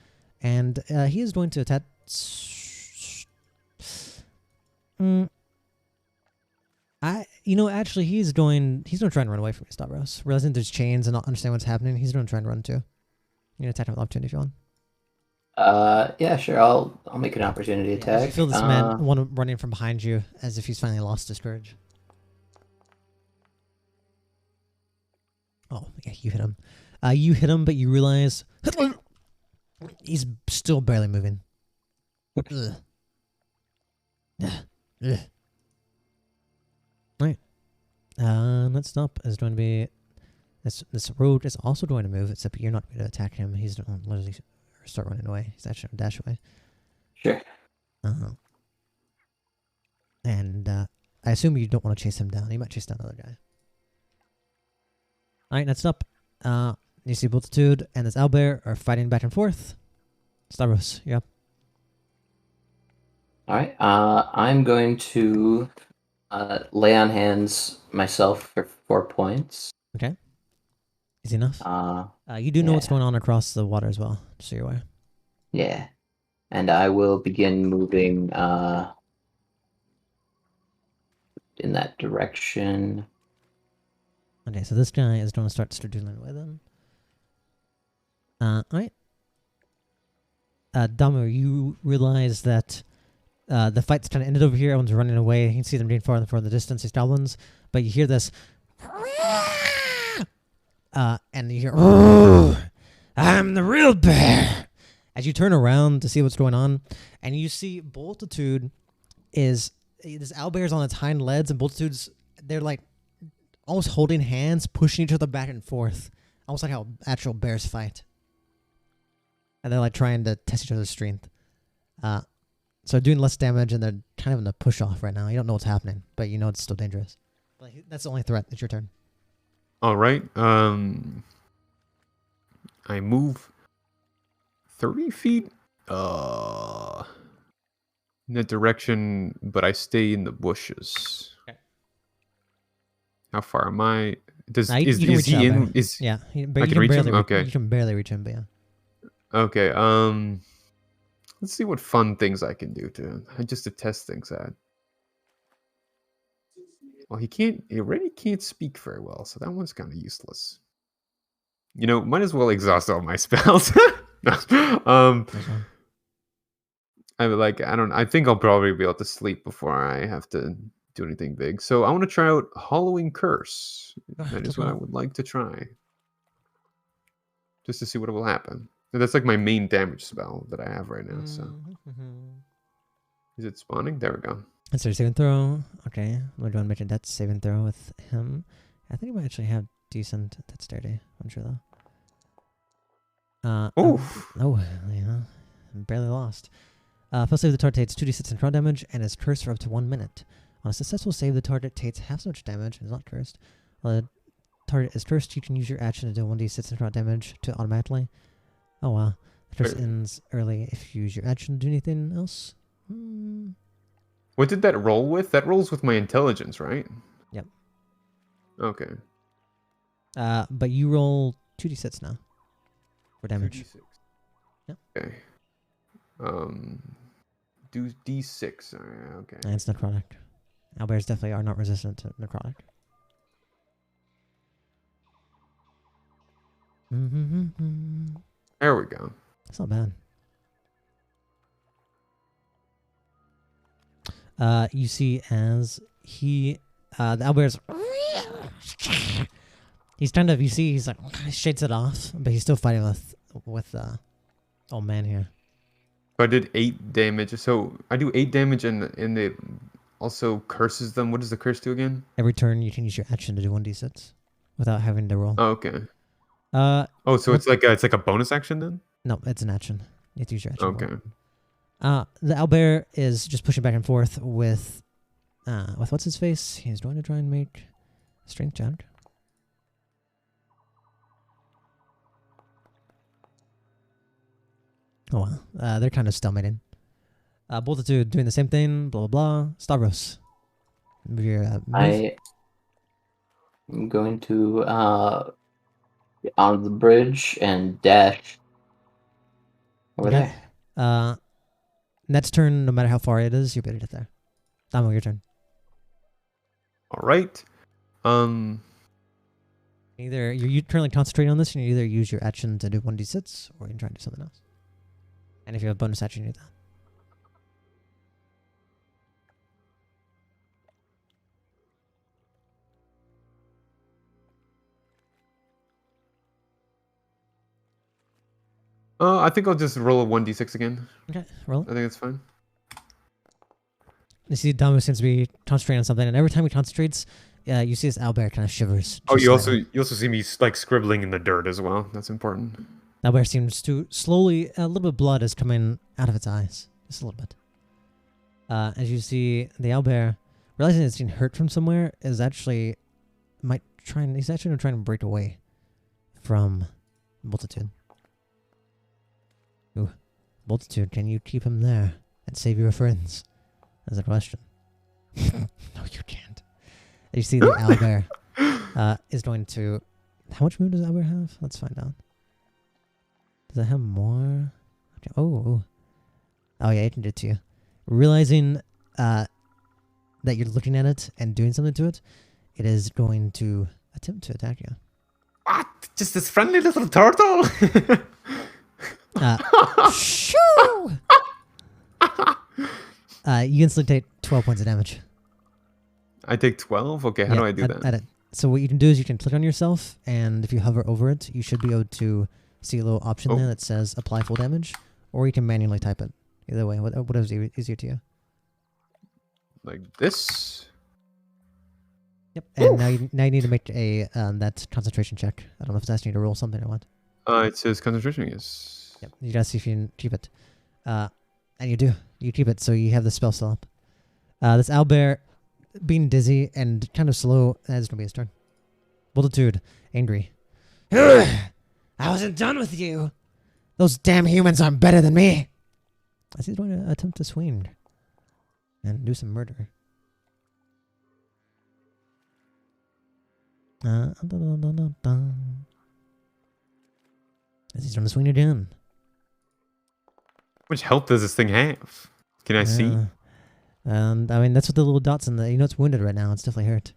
and he is going to attack. Actually, he's going to try and run away from you, Stavros. Realizing there's chains and not understand what's happening, he's going to try and run too. You can attack him with opportunity if you want. Yeah, sure. I'll make an opportunity attack. You feel this man one running from behind you as if he's finally lost his courage. Oh, yeah, you hit him. You hit him, but you realize he's still barely moving. Ugh. Ugh. Right. Next up is going to be this rogue is also going to move, except you're not going to attack him. He's going to literally start running away. He's actually going to dash away. Sure. And I assume you don't want to chase him down. You might chase down another guy. All right, next up, you see Multitude and this Owlbear are fighting back and forth. Stavros, yep. All right. I'm going to lay on hands myself for 4 points. Okay. Easy enough. You do know yeah. what's going on across the water as well, just so you're aware. Yeah. And I will begin moving in that direction. Okay, so this guy is going to start straddling away then. Alright. Damo, you realize that the fight's kind of ended over here. Everyone's running away. You can see them getting farther and farther in the distance, these goblins. But you hear this. And you hear, I'm the real bear. As you turn around to see what's going on, and you see Boltitude is, this owlbear's on its hind legs, and Boltitude's, they're like almost holding hands, pushing each other back and forth. Almost like how actual bears fight. And they're like trying to test each other's strength. So doing less damage, and they're kind of in a push off right now. You don't know what's happening, but you know it's still dangerous. Like, that's the only threat. It's your turn. All right. I move 30 feet in that direction, but I stay in the bushes. Okay. How far am I? Is You can he reach out, in? man. Is Yeah, I can reach him? Okay. You can barely reach him, but yeah. Okay. Let's see what fun things I can do just to test things out. Well, he already can't speak very well, so that one's kind of useless. You know, might as well exhaust all my spells. No. I think I'll probably be able to sleep before I have to do anything big. So I want to try out Hollowing Curse. That is what I would like to try. Just to see what will happen. And that's like my main damage spell that I have right now. So, is it spawning? There we go. That's our saving throw. Okay, we're going to make a death saving throw with him. I think he might actually have decent dexterity. I'm sure though. Oh, yeah, barely lost. First save, the target takes 2d6 necrotic damage and is cursed for up to 1 minute. On a successful save, the target takes half so much damage and is not cursed. While the target is cursed, you can use your action to do 1d6 necrotic damage to automatically. Oh wow. The curse ends early if you use your action to do anything else. What did that roll with? That rolls with my intelligence, right? Yep. Okay. But you roll 2d6 now for damage. 2d6. Yep. Okay. Do d6. Okay. And it's necrotic. Owlbears definitely are not resistant to necrotic. There we go. That's not bad. You see as the owlbear's he's kind of, you see he's like, he shakes it off, but he's still fighting with old man here. So I did 8 damage. So I do 8 damage and it also curses them. What does the curse do again? Every turn you can use your action to do 1d6 without having to roll. Oh, okay. So it's like a bonus action then? No, it's an action. You have to use your action. Okay. The owlbear is just pushing back and forth with what's his face? He's going to try and make a strength check. Oh wow. They're kind of stalemating. Boltitude doing the same thing, blah blah blah. Stavros. I am going to get onto the bridge and dash over there. Next turn, no matter how far it is, you'll be able to get there. Damo, your turn. All right. Either you're currently concentrating on this, and you either use your action to do 1d6, or you can try and do something else. And if you have a bonus action, you do that. I think I'll just roll a 1d6 again. Okay, roll it. I think it's fine. You see Damo seems to be concentrating on something, and every time he concentrates, you see this owlbear kind of shivers. Oh, you also see me like scribbling in the dirt as well. That's important. The owlbear seems to slowly, a little bit of blood is coming out of its eyes. Just a little bit. As you see, the owlbear, realizing it's being hurt from somewhere, is actually he's actually trying to break away from Multitude. Ooh, Multitude, can you keep him there and save your friends? That's a question. No, you can't. You see the owlbear is going to... How much moon does owlbear have? Let's find out. Does it have more? Okay. Oh yeah, it can do it to you. Realizing that you're looking at it and doing something to it, it is going to attempt to attack you. What? Just this friendly little turtle? Shoo! You instantly take 12 points of damage. I take 12? Okay, how do I do that? So what you can do is you can click on yourself, and if you hover over it, you should be able to see a little option there that says apply full damage, or you can manually type it. Either way, whatever's easier to you. Like this? Yep. And now you need to make a that concentration check. I don't know if it's asking you to roll something or what. It says concentration, yes. Yep. You gotta see if you can keep it. And you do. You keep it, so you have the spell still up. This owlbear, being dizzy and kind of slow, that's gonna be his turn. Multitude, angry. I wasn't done with you. Those damn humans aren't better than me. As he's going to attempt to swing and do some murder. As he's going to swing again. How much health does this thing have? Can I see? And I mean, that's what the little dots in the. It's wounded right now. It's definitely hurt.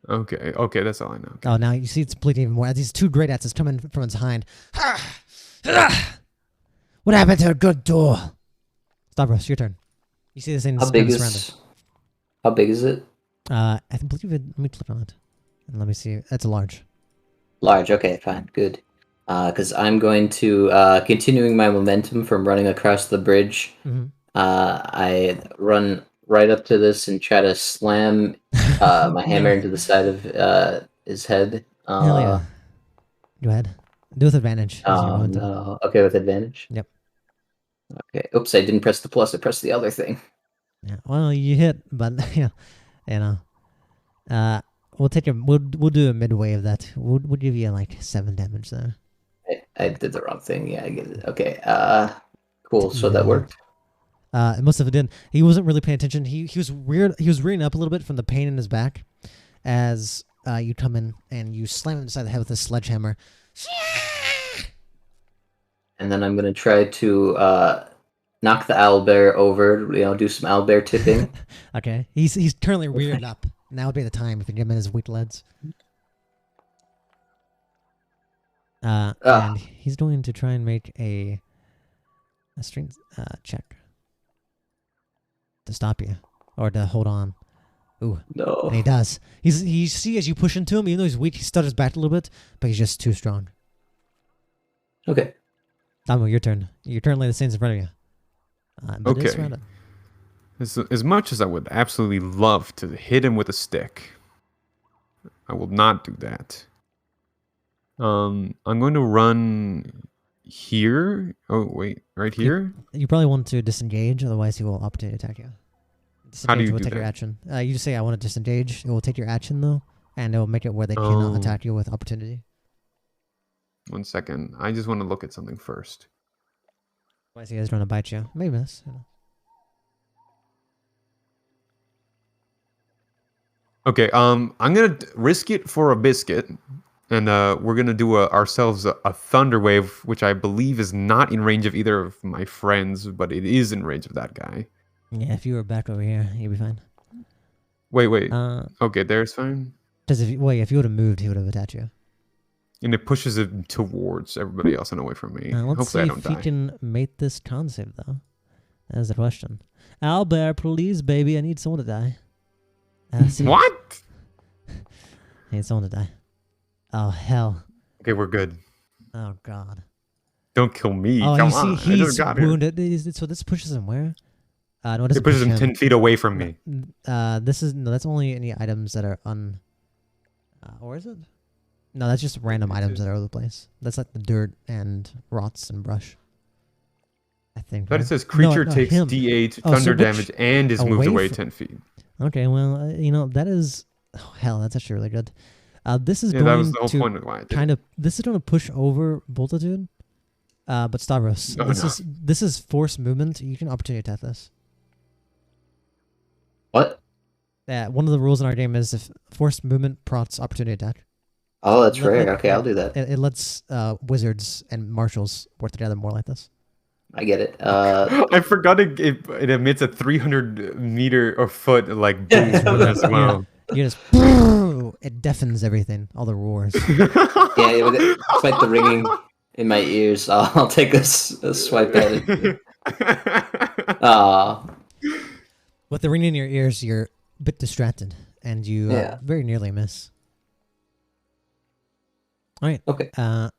Okay, that's all I know. Okay. Oh, now you see it's bleeding even more. As these two great axes coming from its hind. What happened to a good duel? Stavros, your turn. You see this thing surrounded. How big is it? I believe it. Let me click on it, and let me see. That's a large. Large. Okay, fine, good. Because I'm going to continuing my momentum from running across the bridge. Mm-hmm. I run right up to this and try to slam my hammer into the side of his head. Hell yeah. Go ahead. Do with advantage. Oh, no. Okay, with advantage? Yep. Okay. Oops, I didn't press the plus. I pressed the other thing. Yeah. Well, you hit, but yeah, we'll take we'll do a midway of that. We'll give you like 7 damage there. I did the wrong thing. Yeah, I get it. Okay. Cool. So that worked. It must have done. He wasn't really paying attention. He was weird. He was rearing up a little bit from the pain in his back, as you come in and you slam him inside the head with a sledgehammer. And then I'm gonna try to knock the owlbear over. Do some owlbear tipping. Okay. He's currently reared up. Now would be the time if you give him his weak legs. And he's going to try and make a strength check to stop you or to hold on. Ooh, no. And he does. You see as you push into him, even though he's weak, he stutters back a little bit, but he's just too strong. Okay. Damo, your turn. You're currently the saints in front of you. But it's random. As much as I would absolutely love to hit him with a stick, I will not do that. I'm going to run here. Oh, wait. Right here? You probably want to disengage, otherwise he will opportunity attack you. Disengage How do you will do take that? your action. You just say, I want to disengage. It will take your action, though, and it will make it where they cannot attack you with opportunity. 1 second. I just want to look at something first. Otherwise he is trying to bite you. Maybe this. Okay, I'm going to risk it for a biscuit. And we're going to do ourselves a thunder wave, which I believe is not in range of either of my friends, but it is in range of that guy. Yeah, if you were back over here, you'd be fine. Wait. Okay, there's fine. Because if you would have moved, he would have attacked you. And it pushes it towards everybody else and away from me. Let's Hopefully I see don't if die. he can make this con save, though. That's the question. Owlbear, please, baby, I need someone to die. What? I need someone to die. Oh, hell. Okay, we're good. Oh, God. Don't kill me. Oh, Come you on. see, I just he's got here. wounded. So this pushes him where? No, it doesn't It pushes push him 10 feet away from me. That's only any items that are or is it? No, that's just random items that are all over the place. That's like the dirt and rots and brush. I think. But it says creature takes him. D8 Oh, thunder so damage and is moved away from- 10 feet. Okay, well, that is... Oh, hell, that's actually really good. This is Yeah, that going was the whole to point of why I did kind of... This is going to push over Multitude. But Stavros, No, this is forced movement. You can opportunity attack this. What? Yeah, one of the rules in our game is if forced movement procs opportunity attack. Oh, that's rare. Okay, I'll do that. It lets wizards and marshals work together more like this. I get it. I forgot it emits a 300 meter or foot like boost as well. You just also it deafens everything, all the roars. Yeah, despite the ringing in my ears, I'll take a swipe at it. With the ringing in your ears, you're a bit distracted, and you very nearly miss. All right. Okay. The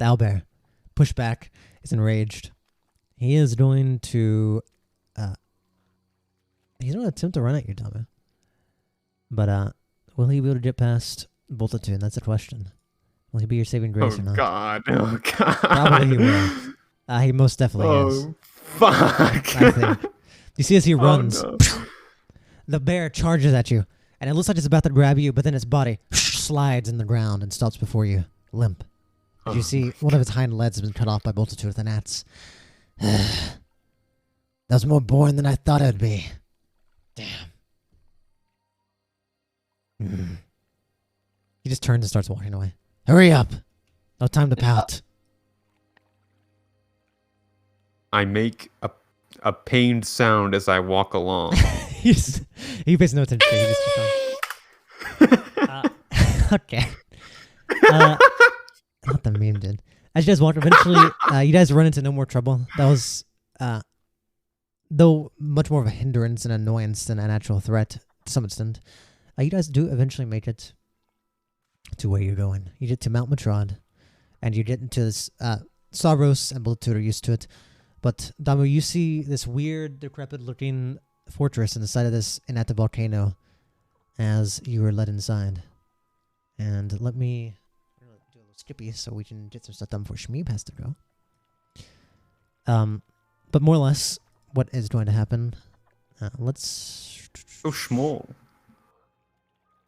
owlbear, pushback, is enraged. He is going to... he's going to attempt to run at you, Dama. But will he be able to get past Multitude? That's the question. Will he be your saving grace or not? God. Oh, God. Probably he will. He most definitely is. Oh, fuck. I think. You see as he runs, no. the bear charges at you, and it looks like it's about to grab you, but then its body slides in the ground and stops before you, limp. As you see, one of its hind legs has been cut off by Multitude with an axe. That was more boring than I thought it would be. Damn. He just turns and starts walking away. Hurry up! No time to pout. I make a pained sound as I walk along. He pays no attention. He just keeps on. Okay. Not the meme did. As you guys walk, eventually, you guys run into no more trouble. That was, though, much more of a hindrance and annoyance than an actual threat to some extent. You guys do eventually make it to where you're going. You get to Mount Matrod, and you get into this. Stavros and Multitude are used to it. But, Damu, you see this weird, decrepit-looking fortress in the side of this inactive volcano as you are led inside. And let me do a little skippy so we can get some stuff done before Shmeeb has to go. But more or less, what is going to happen? Let's... So small.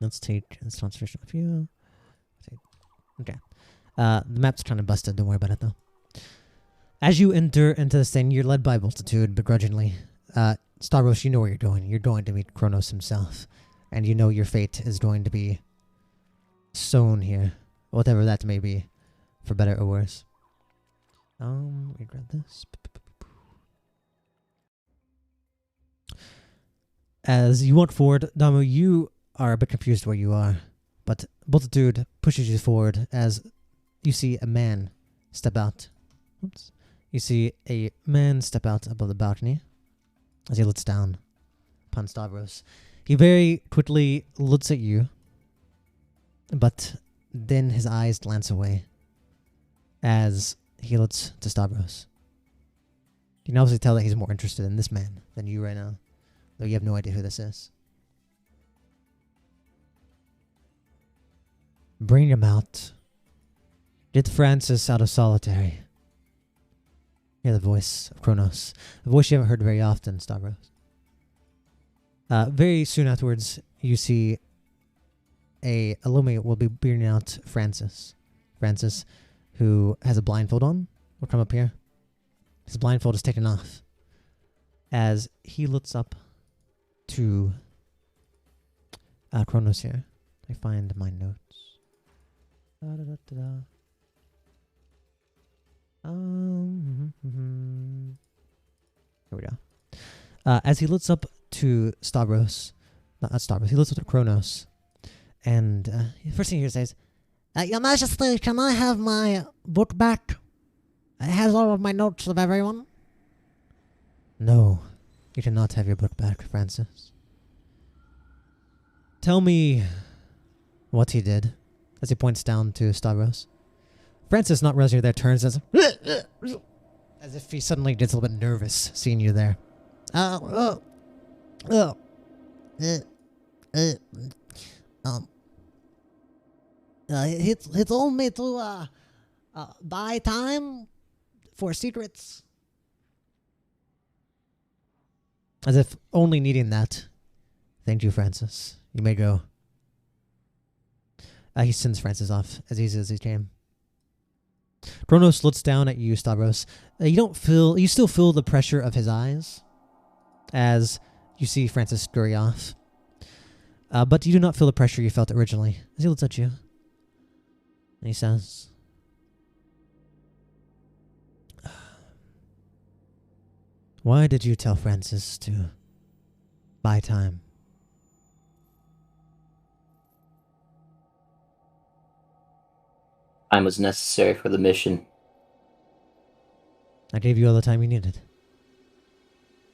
Let's take this concentration off you. Okay. The map's kind of busted. Don't worry about it, though. As you enter into this thing, you're led by Multitude, begrudgingly. Stavros, you know where you're going. You're going to meet Kronos himself. And you know your fate is going to be sown here. Whatever that may be. For better or worse. Let me grab this. As you walk forward, Damu, you are a bit confused where you are. But Multitude pushes you forward as you see a man step out. Oops. You see a man step out above the balcony as he looks down upon Stavros. He very quickly looks at you, but then his eyes glance away as he looks to Stavros. You can obviously tell that he's more interested in this man than you right now, though you have no idea who this is. Bring him out. Get Francis out of solitary. Hear the voice of Kronos. A voice you haven't heard very often, Stavros. Very soon afterwards, you see a Illumi will be bringing out Francis. Francis, who has a blindfold on, will come up here. His blindfold is taken off. As he looks up to Kronos here. I find my notes. Here we go. As he looks up to Stavros, not Stavros, he looks up to Kronos, and the first thing he says, Your Majesty, can I have my book back? It has all of my notes of everyone. No, you cannot have your book back, Francis. Tell me what he did, as he points down to Stavros. Francis, not realizing you're there, turns as if he suddenly gets a little bit nervous seeing you there. He told me to buy time for secrets. As if only needing that. Thank you, Francis. You may go. He sends Francis off as easy as he came. Kronos looks down at you, Stavros. You still feel the pressure of his eyes as you see Francis scurry off. But you do not feel the pressure you felt originally as he looks at you. And he says, Why did you tell Francis to buy time? Time was necessary for the mission. I gave you all the time you needed.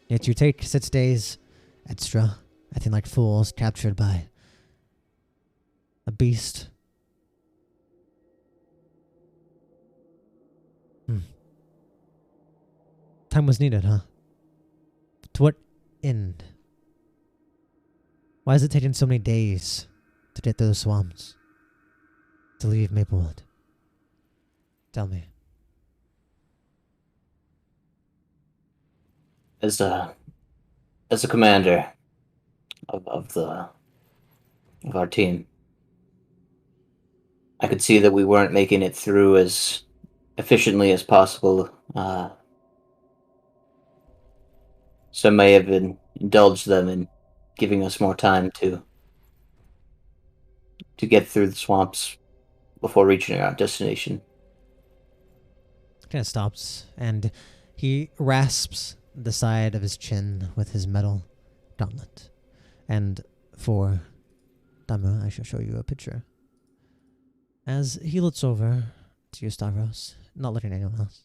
Yet you take 6 days extra, acting like fools captured by a beast. Time was needed, huh? To what end? Why is it taking so many days to get through the swamps? To leave Maplewood? Tell me. As a commander of our team, I could see that we weren't making it through as efficiently as possible. So I may have indulged them in giving us more time to get through the swamps before reaching our destination. Kind of stops, and he rasps the side of his chin with his metal gauntlet. And for Damu, I shall show you a picture. As he looks over to you, Stavros, not looking at anyone else.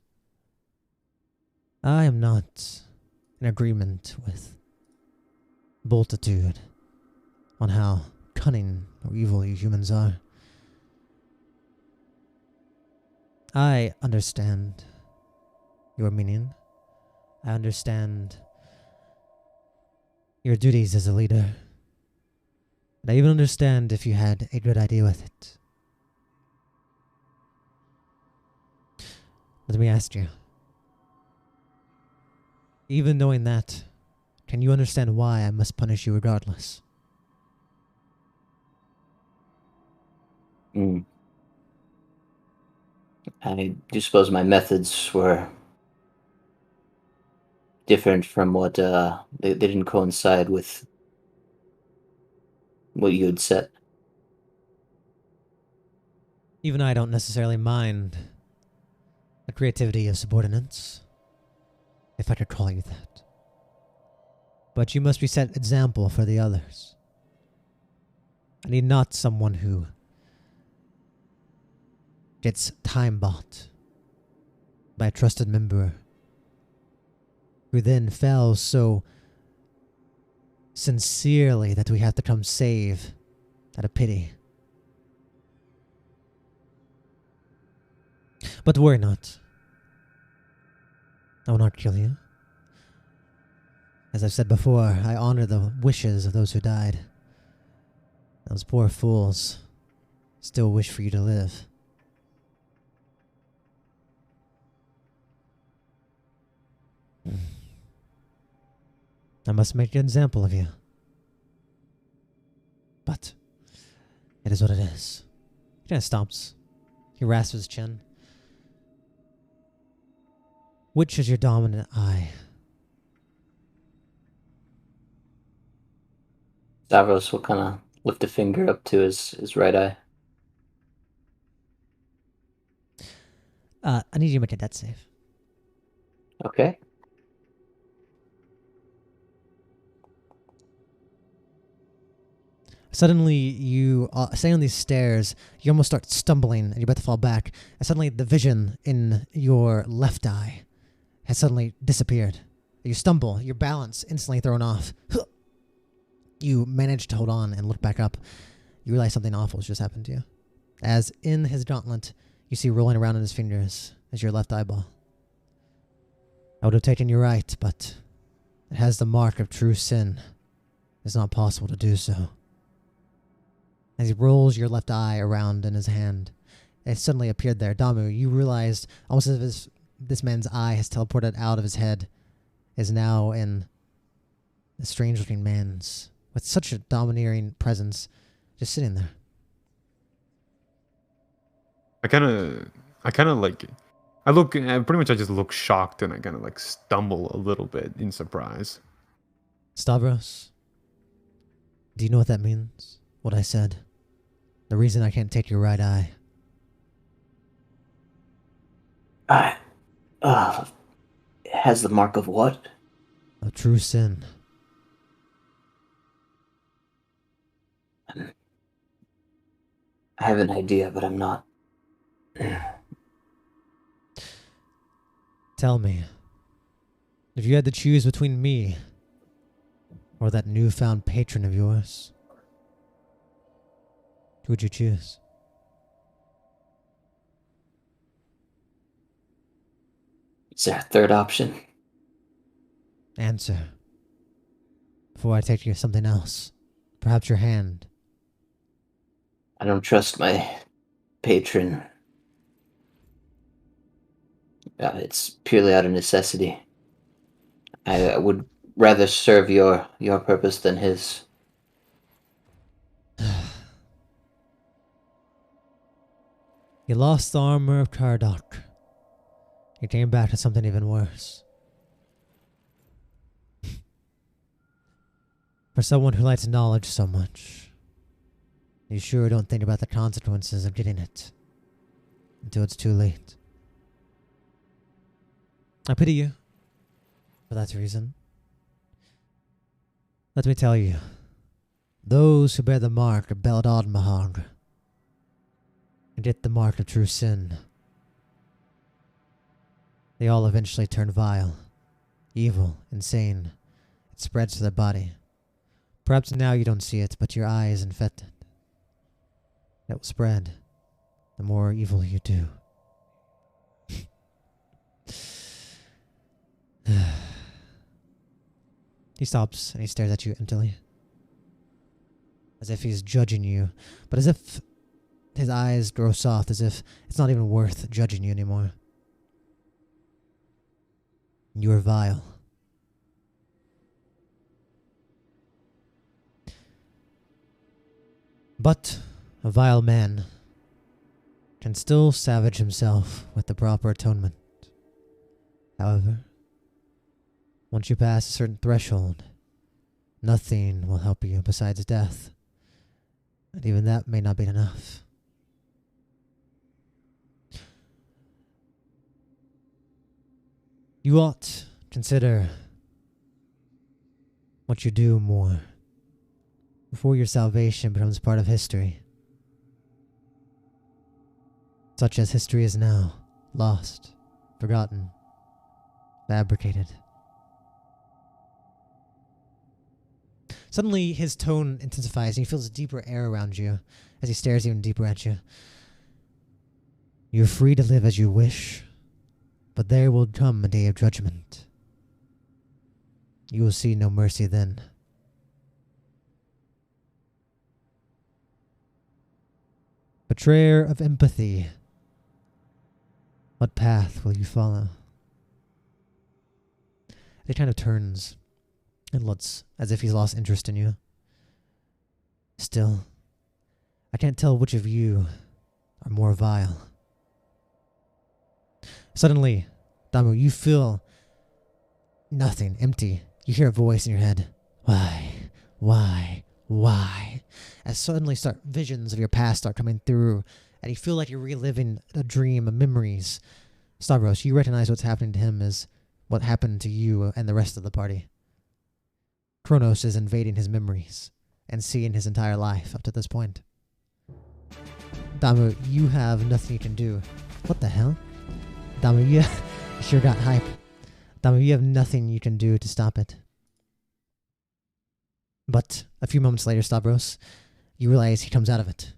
I am not in agreement with Boltitude on how cunning or evil you humans are. I understand your meaning. I understand your duties as a leader. And I even understand if you had a good idea with it. Let me ask you. Even knowing that, can you understand why I must punish you regardless? I do suppose my methods were different from what they didn't coincide with what you had set. Even I don't necessarily mind the creativity of subordinates, if I could call you that. But you must be set example for the others. I need not someone who gets time bought by a trusted member who then fails so sincerely that we have to come save out of pity. But worry not. I will not kill you. As I've said before, I honor the wishes of those who died. Those poor fools still wish for you to live. I must make an example of you. But it is what it is. He kind of stops. He rasps his chin. Which is your dominant eye? Stavros will kind of lift a finger up to his right eye. I need you to make a death save. Okay. Suddenly, you stay on these stairs. You almost start stumbling, and you're about to fall back. And suddenly, the vision in your left eye has suddenly disappeared. You stumble. Your balance instantly thrown off. You manage to hold on and look back up. You realize something awful has just happened to you. As in his gauntlet, you see rolling around in his fingers is your left eyeball. I would have taken your right, but it has the mark of true sin. It's not possible to do so. As he rolls your left eye around in his hand, it suddenly appeared there. Damu, you realized almost as if this man's eye has teleported out of his head, is now in the strange-looking man's, with such a domineering presence, just sitting there. I kind of like, I look, pretty much I just look shocked and I kind of like stumble a little bit in surprise. Stavros, do you know what that means? What I said? The reason I can't take your right eye. It has the mark of what? Of true sin. I have an idea, but I'm not Tell me, if you had to choose between me or that newfound patron of yours, who would you choose? Is there a third option? Answer. Before I take you to something else. Perhaps your hand. I don't trust my patron. It's purely out of necessity. I would rather serve your purpose than his. You lost the armor of Cardok. You came back to something even worse. For someone who likes knowledge so much, you sure don't think about the consequences of getting it until it's too late. I pity you for that reason. Let me tell you, those who bear the mark of Beldad Mahag get the mark of true sin. They all eventually turn vile, evil, insane. It spreads to their body. Perhaps now you don't see it, but your eye is infected. It will spread the more evil you do. He stops and he stares at you emptily, as if he's judging you, but as if his eyes grow soft, as if it's not even worth judging you anymore. You are vile. But a vile man can still savage himself with the proper atonement. However, once you pass a certain threshold, nothing will help you besides death. And even that may not be enough. You ought consider what you do more before your salvation becomes part of history. Such as history is now, lost, forgotten, fabricated. Suddenly, his tone intensifies and he feels a deeper air around you as he stares even deeper at you. You're free to live as you wish, but there will come a day of judgment. You will see no mercy then. Betrayer of empathy, what path will you follow? He kind of turns and looks as if he's lost interest in you. Still, I can't tell which of you are more vile. Suddenly, Damu, you feel nothing, empty. You hear a voice in your head. Why? As suddenly visions of your past start coming through, and you feel like you're reliving a dream of memories. Stavros, you recognize what's happening to him as what happened to you and the rest of the party. Kronos is invading his memories and seeing his entire life up to this point. Damu, you have nothing you can do. What the hell? Damu, you sure got hype. Damu, you have nothing you can do to stop it. But a few moments later, Stavros, you realize he comes out of it.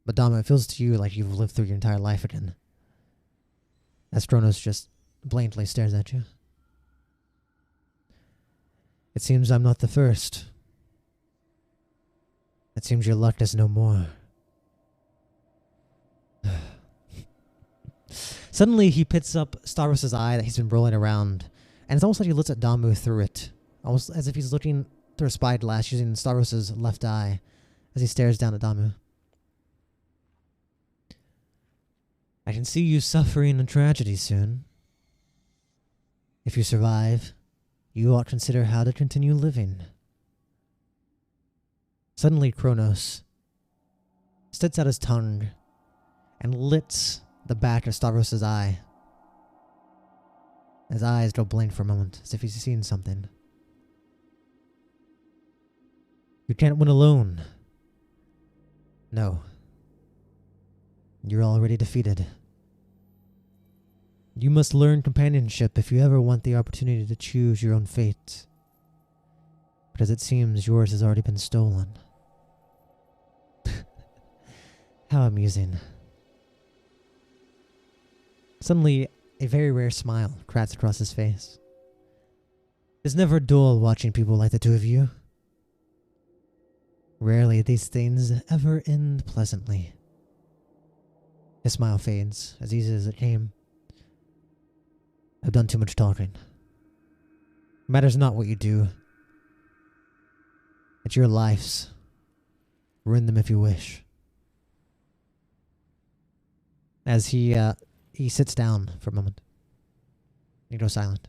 But Damu, it feels to you like you've lived through your entire life again. As Kronos just blankly stares at you. It seems I'm not the first. It seems your luck is no more. Suddenly, he picks up Stavros' eye that he's been rolling around, and it's almost like he looks at Damu through it, almost as if he's looking through a spyglass using Stavros' left eye as he stares down at Damu. I can see you suffering a tragedy soon. If you survive, you ought to consider how to continue living. Suddenly, Kronos sticks out his tongue and licks the back of Stavros' eye. His eyes go blank for a moment, as if he's seen something. You can't win alone. No. You're already defeated. You must learn companionship if you ever want the opportunity to choose your own fate. But as it seems, yours has already been stolen. How amusing. Suddenly, a very rare smile cracks across his face. It's never dull watching people like the two of you. Rarely these things ever end pleasantly. His smile fades, as easy as it came. I've done too much talking. It matters not what you do. It's your lives. Ruin them if you wish. As he sits down for a moment. He goes silent.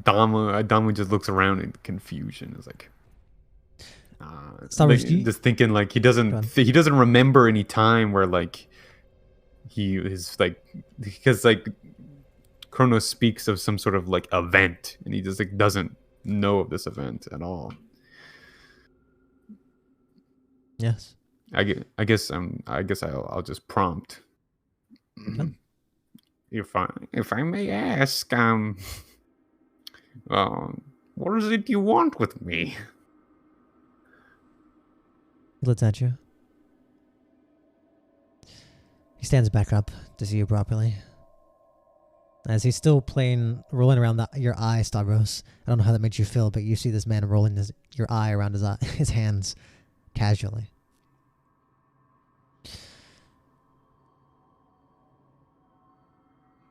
Damu just looks around in confusion. It's like, Stavros, just thinking like he doesn't remember any time where like he is like, because like Kronos speaks of some sort of like event, and he just like doesn't know of this event at all. Yes. I guess I'll just prompt. Okay. If I may ask, what is it you want with me? He looks at you. He stands back up to see you properly. As he's still rolling around your eye, Stavros. I don't know how that makes you feel, but you see this man rolling your eye around his hands casually.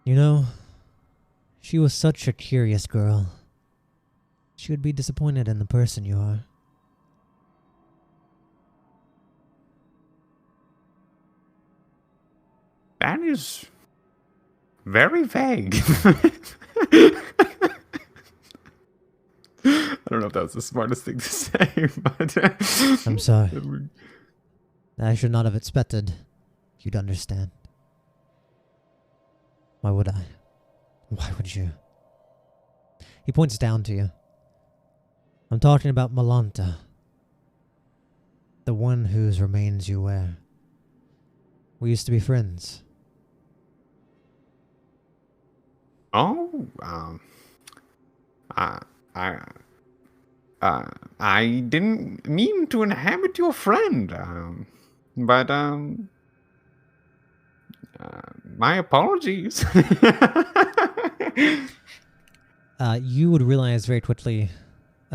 You know, she was such a curious girl. She would be disappointed in the person you are. That is very vague. I don't know if that was the smartest thing to say, but I'm sorry. I should not have expected you'd understand. Why would I? Why would you? He points down to you. I'm talking about Malanta. The one whose remains you wear. We used to be friends. Oh, I didn't mean to inhabit your friend, but my apologies. You would realize very quickly,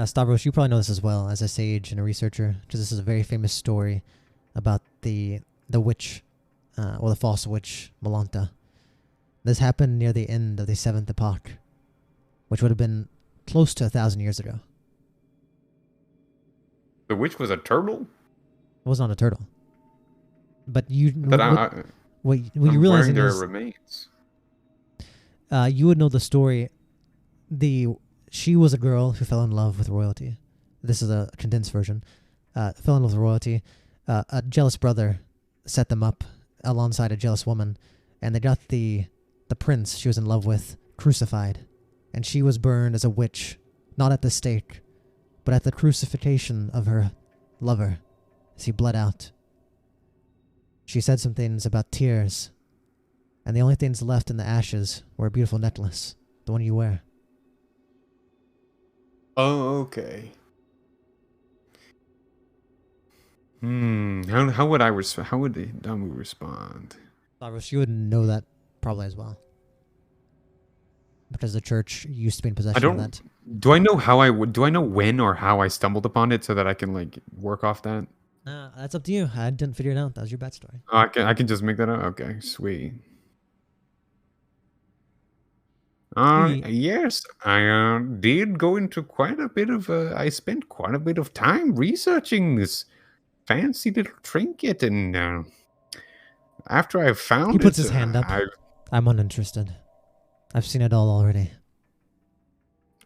Stavros, you probably know this as well as a sage and a researcher, because this is a very famous story about the witch, or the false witch, Malanta. This happened near the end of the 7th epoch, which would have been close to 1,000 years ago. The witch was a turtle? It was not a turtle. But you... But what you realize their is... remains. You would know the story. She was a girl who fell in love with royalty. This is a condensed version. Fell in love with royalty. A jealous brother set them up alongside a jealous woman, and they got the prince she was in love with crucified, and she was burned as a witch, not at the stake, but at the crucifixion of her lover as he bled out. She said some things about tears, and the only things left in the ashes were a beautiful necklace, the one you wear. Oh, okay. How would how would Damu respond? Stavros, you would know that probably as well, because the church used to be in possession of that. Do I know how I would? Do I know when or how I stumbled upon it so that I can like work off that? That's up to you. I didn't figure it out. That was your backstory. Oh, I can just make that up. Okay, sweet. Yes, I did go into quite a bit of. I spent quite a bit of time researching this fancy little trinket, and after I found it, he puts his hand up. I'm uninterested. I've seen it all already.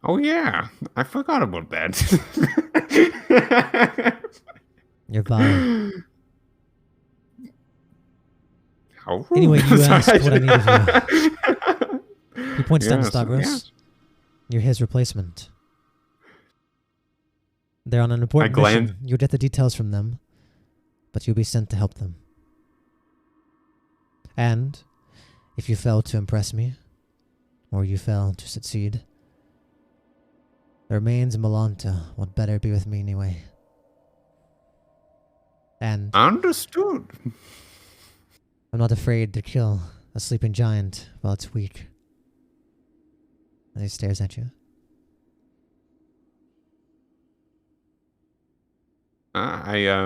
Oh yeah, I forgot about that. You're vile. How rude. Anyway, you asked what I need of you. He points down to Stavros. Yes. You're his replacement. They're on an important glance- mission. You'll get the details from them, but you'll be sent to help them. And if you fail to impress me, or you fail to succeed, the remains of Malanta would better be with me anyway. And Understood. I'm not afraid to kill a sleeping giant while it's weak. And he stares at you. I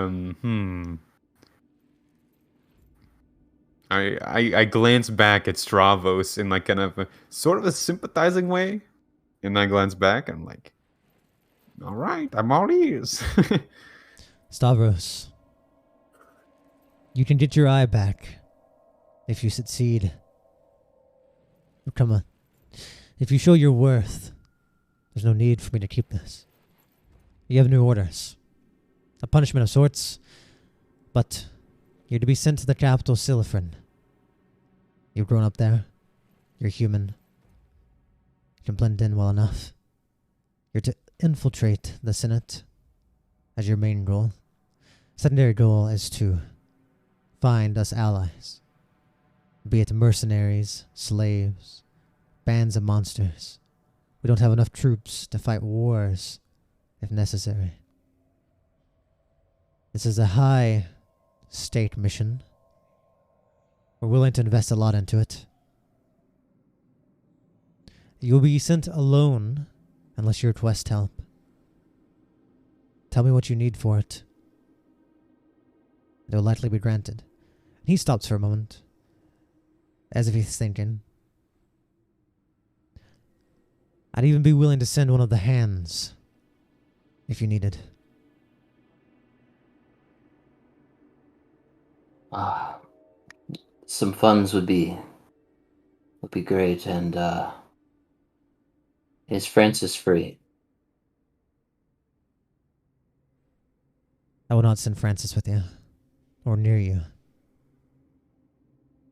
glance back at Stravos in like kind of a sort of a sympathizing way, and I glance back and I'm like, all right, I'm all ears. Stavros, you can get your eye back if you succeed. Oh, come on. If you show your worth, there's no need for me to keep this. You have new orders. A punishment of sorts, but you're to be sent to the capital, Silifrin. You've grown up there. You're human. You can blend in well enough. You're to infiltrate the Senate as your main goal. Secondary goal is to find us allies, be it mercenaries, slaves, bands of monsters. We don't have enough troops to fight wars if necessary. This is a high stake mission. We're willing to invest a lot into it. You'll be sent alone unless you request help. Tell me what you need for it. It will likely be granted. He stops for a moment, as if he's thinking. I'd even be willing to send one of the hands, if you needed. Some funds would be great, and is Francis free? I will not send Francis with you, or near you.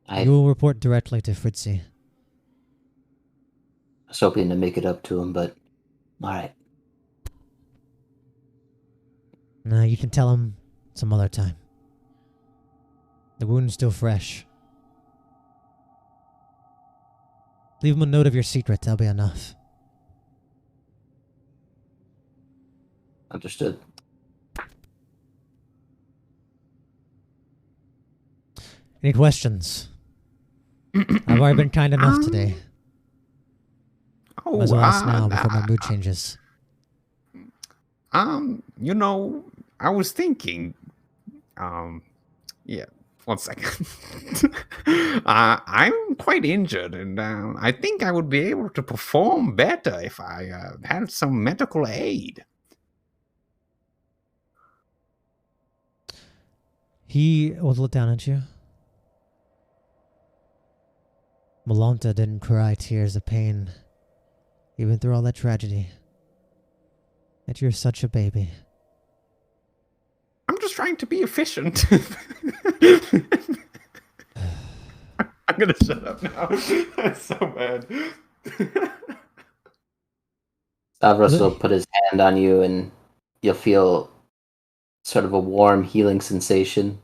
I You will report directly to Fritzy. was hoping to make it up to him, but alright. No, you can tell him some other time. The wound's still fresh. Leave him a note of your secret, that'll be enough. Understood. Any questions? I've already been kind enough today. Might as well ask now before my mood changes. You know, I was thinking, yeah, 1 second. I'm quite injured, and I think I would be able to perform better if I had some medical aid. He will look down at you. Malanta didn't cry tears of pain, even through all that tragedy. Yet you're such a baby. I'm just trying to be efficient. I'm gonna shut up now. That's so bad. Stavros will put his hand on you, and you'll feel sort of a warm, healing sensation.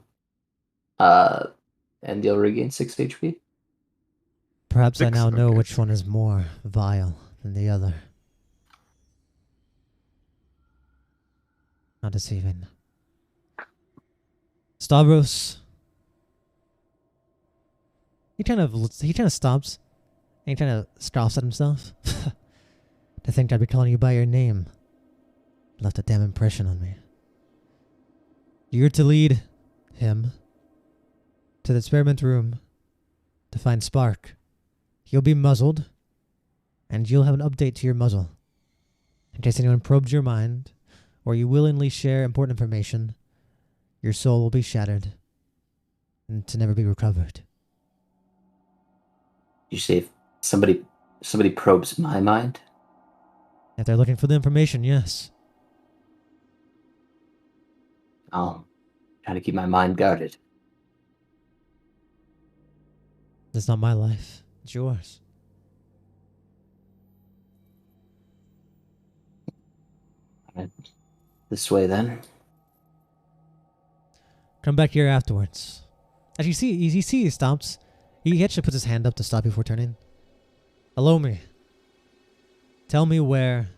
And you'll regain 6 HP. Perhaps I 6, now know okay. which one is more vile than the other. Not deceiving. Stavros. He kind of stops and he kind of scoffs at himself. To think I'd be calling you by your name left a damn impression on me. You're to lead him to the experiment room to find Spark. He'll be muzzled, and you'll have an update to your muzzle. In case anyone probes your mind, or you willingly share important information, your soul will be shattered, and to never be recovered. You say if somebody probes my mind? If they're looking for the information, yes. I'll try to keep my mind guarded. It's not my life. It's yours. This way then. Come back here afterwards. As you see, he stops. He actually puts his hand up to stop before turning. Hello, me. Tell me where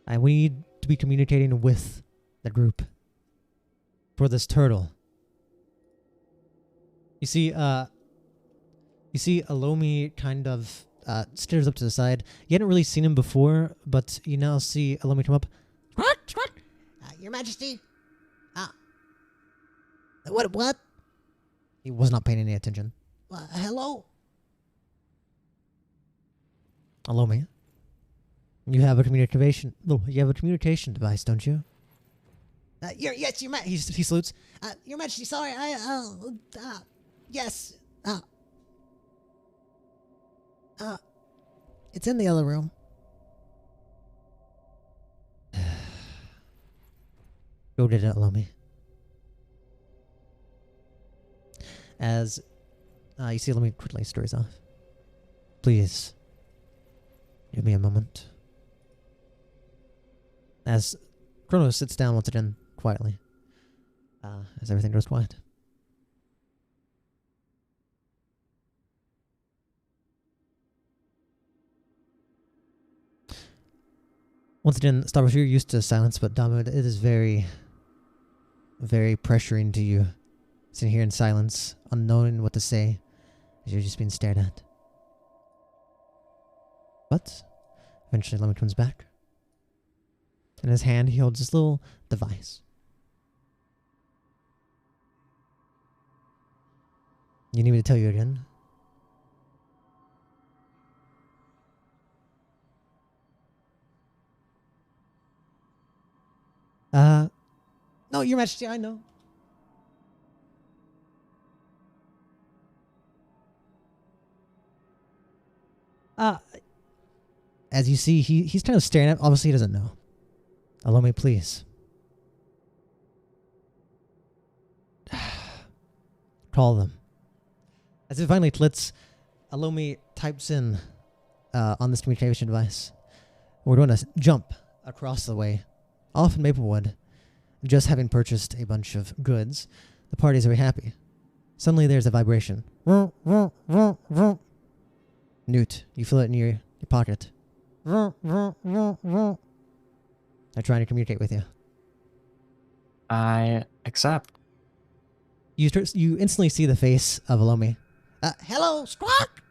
I need to be communicating with the group for this turtle. You see Alomi kind of stares up to the side. You hadn't really seen him before, but you now see Alomi come up. What? Your Majesty? What? He was not paying any attention. Hello? Alomi? You have a communication. Oh, you have a communication device, don't you? Yes, Your Majesty. He salutes. Your Majesty, sorry, yes. It's in the other room. Go get it, Alomi. As you see, let me quickly stories off. Please, give me a moment. As Kronos sits down once again quietly, as everything goes quiet. Once again, Stavros, you're used to silence, but Damo, it is very, very pressuring to you. Sitting here in silence, unknowing what to say, as you're just being stared at. But eventually Lemon comes back. In his hand, he holds this little device. You need me to tell you again? No, Your Majesty, I know. As you see, he's kind of staring at. Obviously, he doesn't know. Allow me, please. Call them. As it finally clicks, Alomi types in on this communication device. We're going to jump across the way, off in Maplewood. Just having purchased a bunch of goods, the party's very happy. Suddenly, there's a vibration. Newt, you feel it in your pocket. They're trying to communicate with you. I accept. You instantly see the face of Alomi. Hello, Squawk!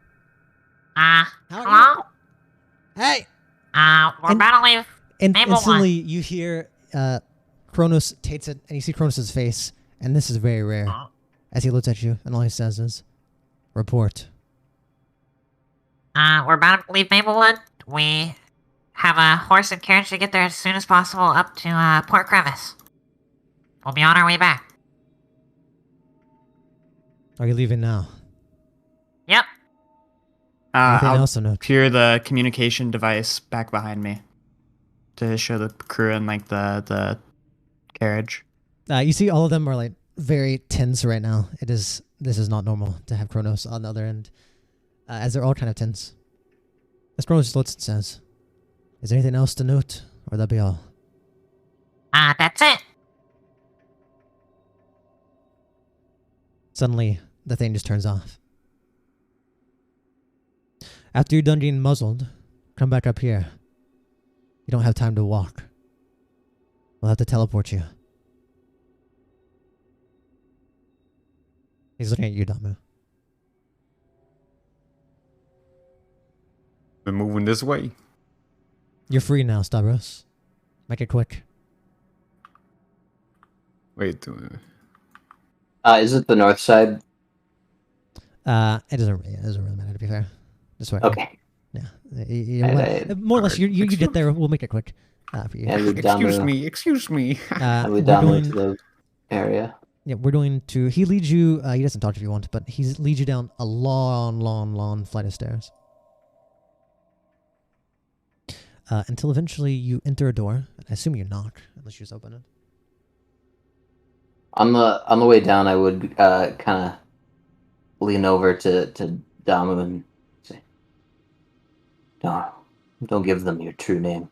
How are Hello? you? Hey! We're battling And Mabel instantly you hear Kronos takes it, and you see Kronos' face, and this is very rare, as he looks at you, and all he says is, report. We're about to leave Maplewood. We have a horse and carriage to get there as soon as possible up to Port Crevice. We'll be on our way back. Are you leaving now? Yep. Anything I'll else or no? peer the communication device back behind me to show the crew and like the carriage. You see all of them are like very tense right now. This is not normal to have Kronos on the other end, as they're all kind of tense. As Kronos just looks and says, is there anything else to note, or that be all? That's it. Suddenly, the thing just turns off. After you're done getting muzzled, come back up here. You don't have time to walk. We'll have to teleport you. He's looking at you, Damu. We're moving this way. You're free now, Stavros. Make it quick. Wait. Is it the north side? It doesn't really matter, to be fair. Just wait. Okay. Yeah. More or less, you get there. We'll make it quick for you. And Excuse me. we dominate the area. Yeah, we're going to... He leads you... he doesn't talk if you want, but he leads you down a long flight of stairs. Until eventually you enter a door. I assume you knock, unless you just open it. On the way down, I would kind of lean over to Damu and say, "Don't give them your true name."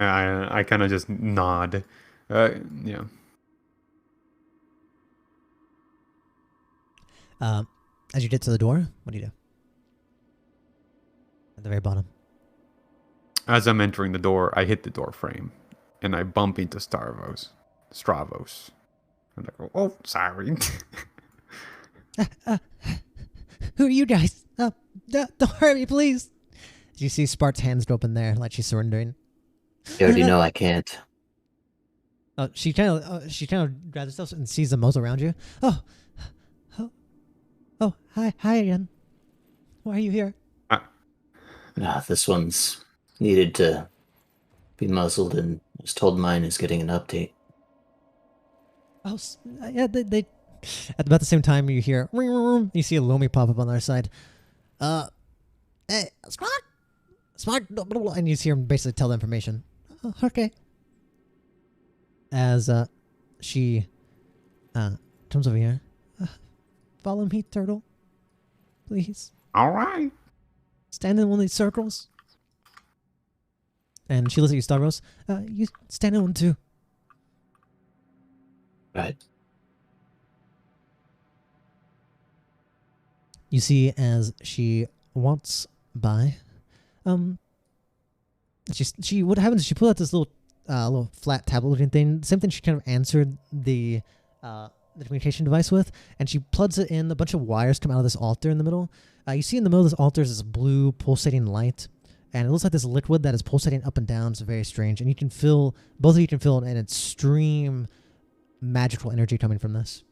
I kind of just nod. Yeah. As you get to the door, what do you do? At the very bottom. As I'm entering the door, I hit the door frame, and I bump into Stravos. And I go, oh, sorry. Who are you guys? Don't hurt me, please. You see Spart's hands go open there, like she's surrendering. You already know I can't. She kind of grabs herself and sees the muzzle around you. Hi again. Why are you here? This one's needed to be muzzled, and was told mine is getting an update. Oh, yeah. They at about the same time you hear ring, ring, ring. You see a Lomi pop up on the other side. Hey, Smart, and you see him basically tell the information. Oh, okay. As she comes over here. Follow me, turtle. Please. All right. Stand in one of these circles. And she looks at you, Stavros. You stand in one too. Right. You see as she walks by, she what happens is she pulled out this little flat tablet looking thing, same thing she kind of answered the communication device with, and she plugs it in. A bunch of wires come out of this altar in the middle. You see in the middle of this altar is this blue pulsating light, and it looks like this liquid that is pulsating up and down. It's very strange, and you can feel, both of you can feel an extreme magical energy coming from this.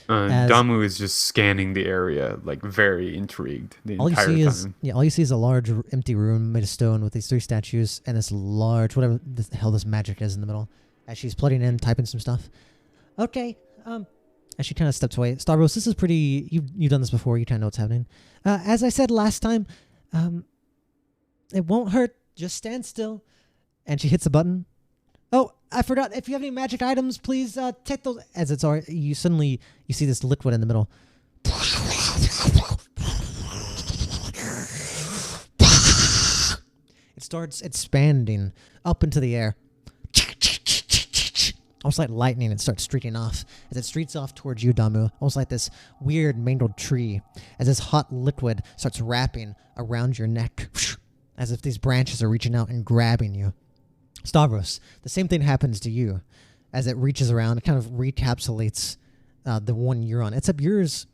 Damu is just scanning the area, like very intrigued the entire time. All you see is a large empty room made of stone with these 3 statues and this large, whatever the hell this magic is in the middle. As she's plugging in, typing some stuff. Okay, as she kind of steps away. Stavros, this is pretty, you've done this before, you kind of know what's happening. As I said last time, it won't hurt, just stand still. And she hits a button. Oh, I forgot, if you have any magic items, please take those. As it's already, you see this liquid in the middle. It starts expanding up into the air. Almost like lightning, it starts streaking off. As it streaks off towards you, Damu, almost like this weird mangled tree. As this hot liquid starts wrapping around your neck. As if these branches are reaching out and grabbing you. Stavros, the same thing happens to you. As it reaches around, it kind of recapsulates the one you're on. Except yours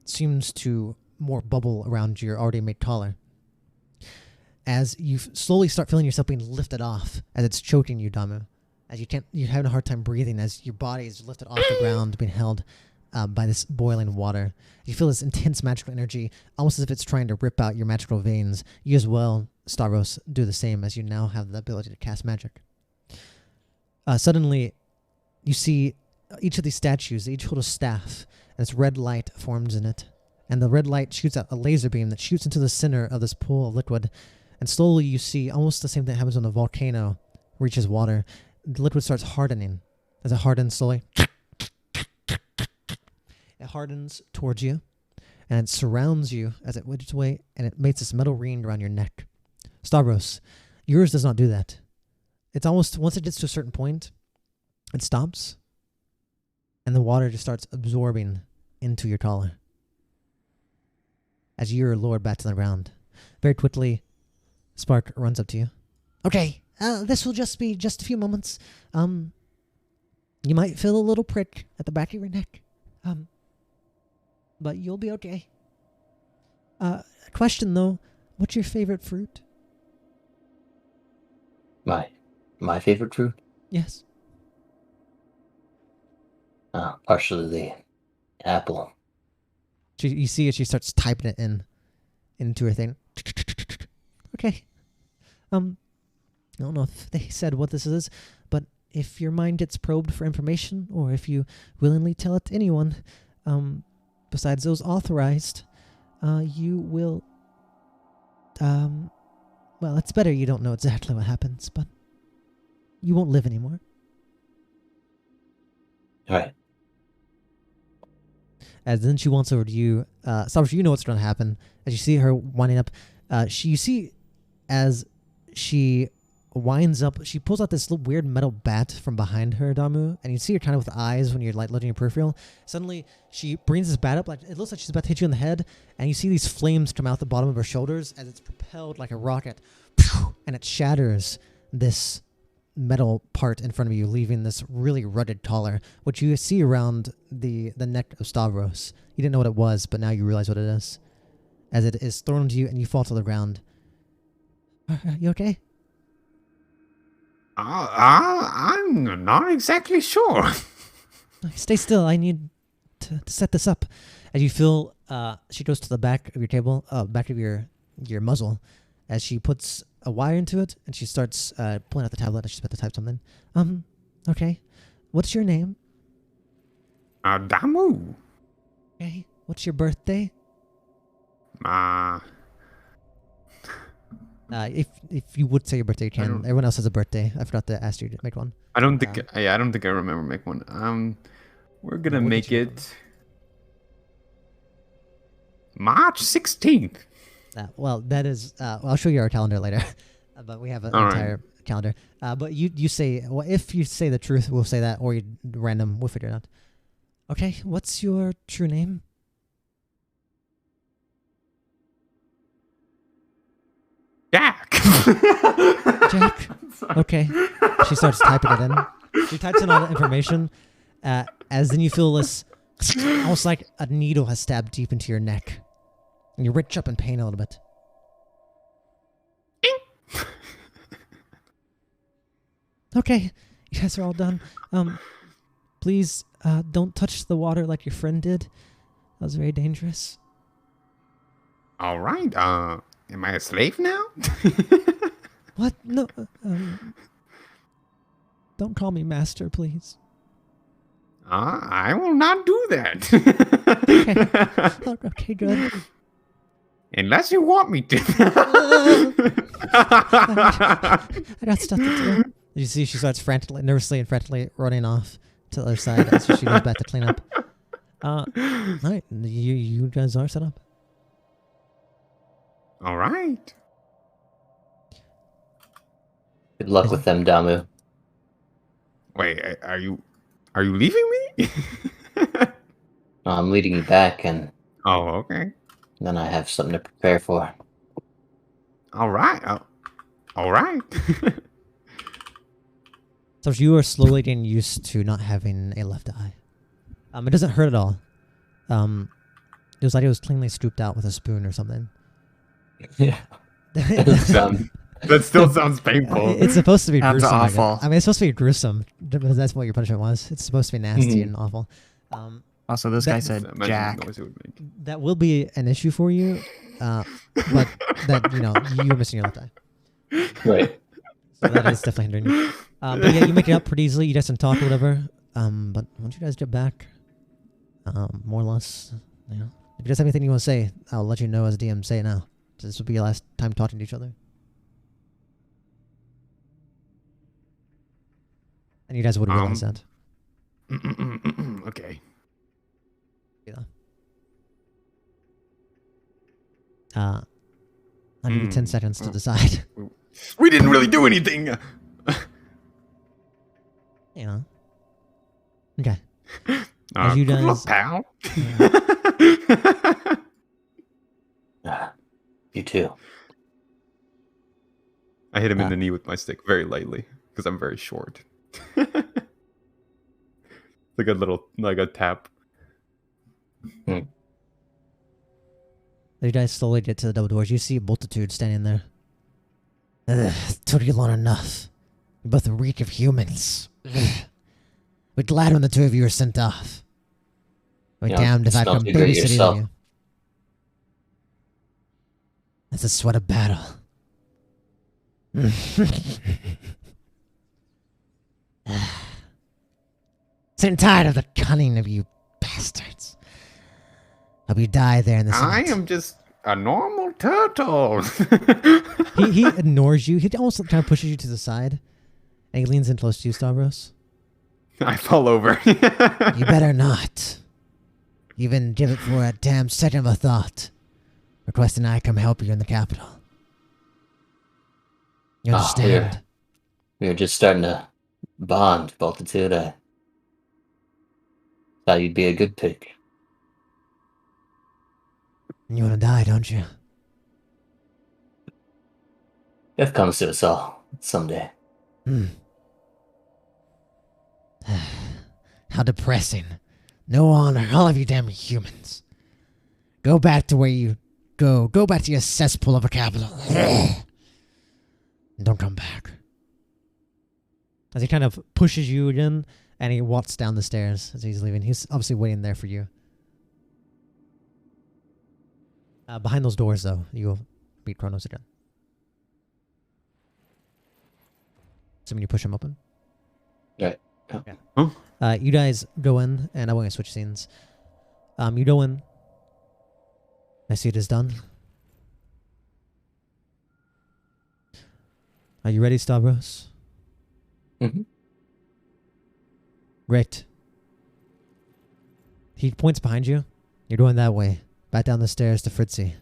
seems to more bubble around your already made collar. As you slowly start feeling yourself being lifted off, as it's choking you, Damu. As you're having a hard time breathing, as your body is lifted off the ground, being held by this boiling water. You feel this intense magical energy, almost as if it's trying to rip out your magical veins. You as well, Stavros, do the same, as you now have the ability to cast magic. Suddenly, you see each of these statues, they each hold a staff, and this red light forms in it. And the red light shoots out a laser beam that shoots into the center of this pool of liquid. And slowly you see almost the same thing that happens when a volcano reaches water. The liquid starts hardening. As it hardens slowly, it hardens towards you, and it surrounds you as it wedges away, and it makes this metal ring around your neck. Stavros, yours does not do that. It's almost, once it gets to a certain point, it stops, and the water just starts absorbing into your collar. As you're lowered back to the ground. Very quickly, Spark runs up to you. Okay. This will just be just a few moments. You might feel a little prick at the back of your neck. But you'll be okay. Question though, what's your favorite fruit? My favorite fruit? Yes. Partially the apple. You see as she starts typing it into her thing. Okay. I don't know if they said what this is, but if your mind gets probed for information, or if you willingly tell it to anyone, besides those authorized, you will, well, it's better you don't know exactly what happens, but you won't live anymore. Alright. As then she wants over to you, Stavros, you know what's going to happen. As you see her winding up, you see as she winds up. She pulls out this little weird metal bat from behind her, Damu, and you see her kind of with eyes when you're like letting your peripheral. Suddenly, she brings this bat up, like it looks like she's about to hit you in the head, and you see these flames come out the bottom of her shoulders as it's propelled like a rocket, and it shatters this metal part in front of you, leaving this really rutted collar, which you see around the neck of Stavros. You didn't know what it was, but now you realize what it is, as it is thrown to you and you fall to the ground. Are you okay? I'm not exactly sure. Stay still. I need to set this up. As you feel, she goes to the back of your table, back of your muzzle, as she puts a wire into it, and she starts pulling out the tablet, and she's about to type something. Okay. What's your name? Damu. Okay. What's your birthday? If you would say your birthday, you can. Everyone else has a birthday. I forgot to ask you to make one. I don't think I remember make one. We're gonna make it March 16th. Well, that is. I'll show you our calendar later, but we have an entire calendar. But you say, well, if you say the truth, we'll say that, or you random, we'll figure it out. Okay, what's your true name? Jack. Jack. Okay. She starts typing it in. She types in all the information. As then you feel this, almost like a needle has stabbed deep into your neck, and you retch up in pain a little bit. Okay, you guys are all done. Please don't touch the water like your friend did. That was very dangerous. All right. Am I a slave now? What? No. Don't call me master, please. I will not do that. Okay. Okay, good. Unless you want me to. I got stuff to do. You see, she starts nervously and frantically running off to the other side as she goes back to clean up. All right, you guys are set up. All right. Good luck with them, Damu. Wait, are you leaving me? No, I'm leading you back, and Oh, okay. then I have something to prepare for. All right. All right. So you are slowly getting used to not having a left eye. It doesn't hurt at all. It was like it was cleanly scooped out with a spoon or something. Yeah. That still sounds painful. It's supposed to be Sounds gruesome. awful. I mean, it's supposed to be gruesome, because that's what your punishment was. It's supposed to be nasty and awful. Also, this guy said Imagine the Jack. noise it would make. That will be an issue for you, but that, you're missing your left eye. Right. So that is definitely hindering you. But yeah, you make it up pretty easily. You guys can talk or whatever. But once you guys get back, more or less, if you guys have anything you want to say, I'll let you know as DM. Say it now. This will be your last time talking to each other. And you guys would realize that. Okay. Yeah. I'll give you 10 seconds to decide. We didn't really do anything. Okay. As you good luck, guys, pal. You too. I hit him in the knee with my stick very lightly because I'm very short. Like a tap. you guys slowly get to the double doors. You see a multitude standing there. Took you long enough. You both reek of humans. We're glad when the two of you are sent off. We're damned if I come babysitting you. That's the sweat of battle. Sick and tired of the cunning of you bastards. Hope you die there in the I am just a normal turtle. he ignores you. He almost kind of pushes you to the side. And he leans in close to you, Stavros. I fall over. You better not. Even give it for a damn second of a thought. Requesting I come help you in the capital. You understand? We were just starting to bond, Multitude. I thought you'd be a good pick. You want to die, don't you? Death comes to us all someday. How depressing. No honor, all of you damn humans. Go back to where you go. Go back to your cesspool of a capital. Don't come back. As he kind of pushes you again, and he walks down the stairs as he's leaving. He's obviously waiting there for you. Behind those doors, though, you'll meet Kronos again. Assuming you push him open. Right. Yeah. Huh? You guys go in, and I want to switch scenes. You go in. I see it is done. Are you ready, Stavros? Mm-hmm. Great. He points behind you. You're going that way. Back down the stairs to Fritzy.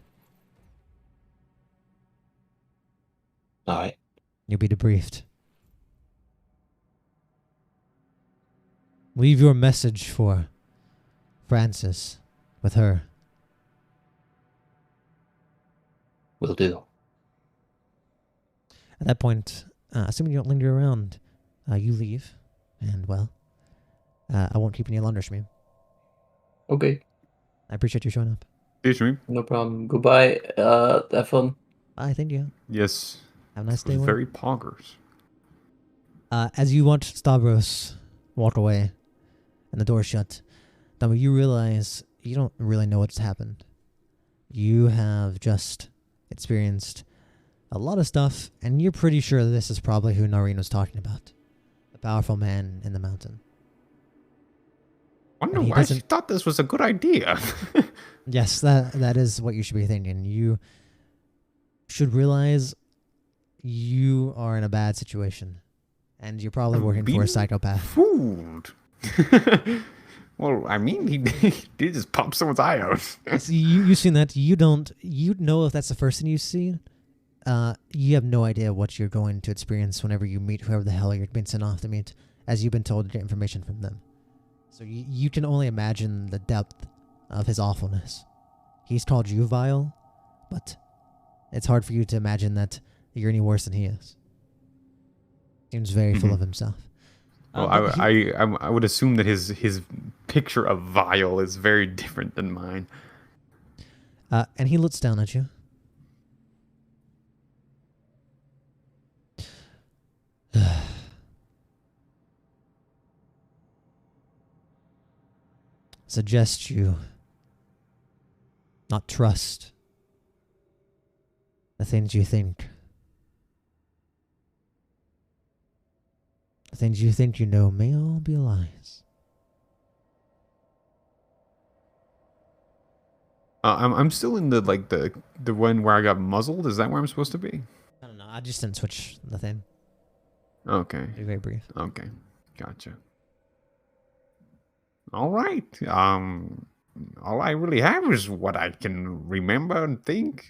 All right. You'll be debriefed. Leave your message for Francis with her. Will do. At that point, assuming you don't linger around, you leave. And, well, I won't keep any longer, Shmeem. Okay. I appreciate you showing up. Yes, me. No problem. Goodbye. Have fun. Bye, thank you. Yes. Have a nice It was day. very poggers. As you watch Stavros walk away and the door shut, Dama, you realize you don't really know what's happened. You have just experienced a lot of stuff, and you're pretty sure this is probably who Noreen was talking about. The powerful man in the mountain. I wonder And he why she doesn't- thought this was a good idea. Yes, that is what you should be thinking. You should realize you are in a bad situation, and you're probably working for a Being psychopath. Fooled. Well, I mean, he did just pop someone's eye out. So you've seen that. You know if that's the first thing you see. You have no idea what you're going to experience whenever you meet whoever the hell you're being sent off to meet, as you've been told to get information from them. So you can only imagine the depth of his awfulness. He's called you vile, but it's hard for you to imagine that you're any worse than he is. Seems very full of himself. Well, But I would assume that his picture of vile is very different than mine. and he looks down at you. Suggest you not trust the things you think. The things you think you know may all be lies. I'm still in the one where I got muzzled. Is that where I'm supposed to be? I don't know. I just didn't switch the thing. Okay. Be very brief. Okay. Gotcha. All right. All I really have is what I can remember and think,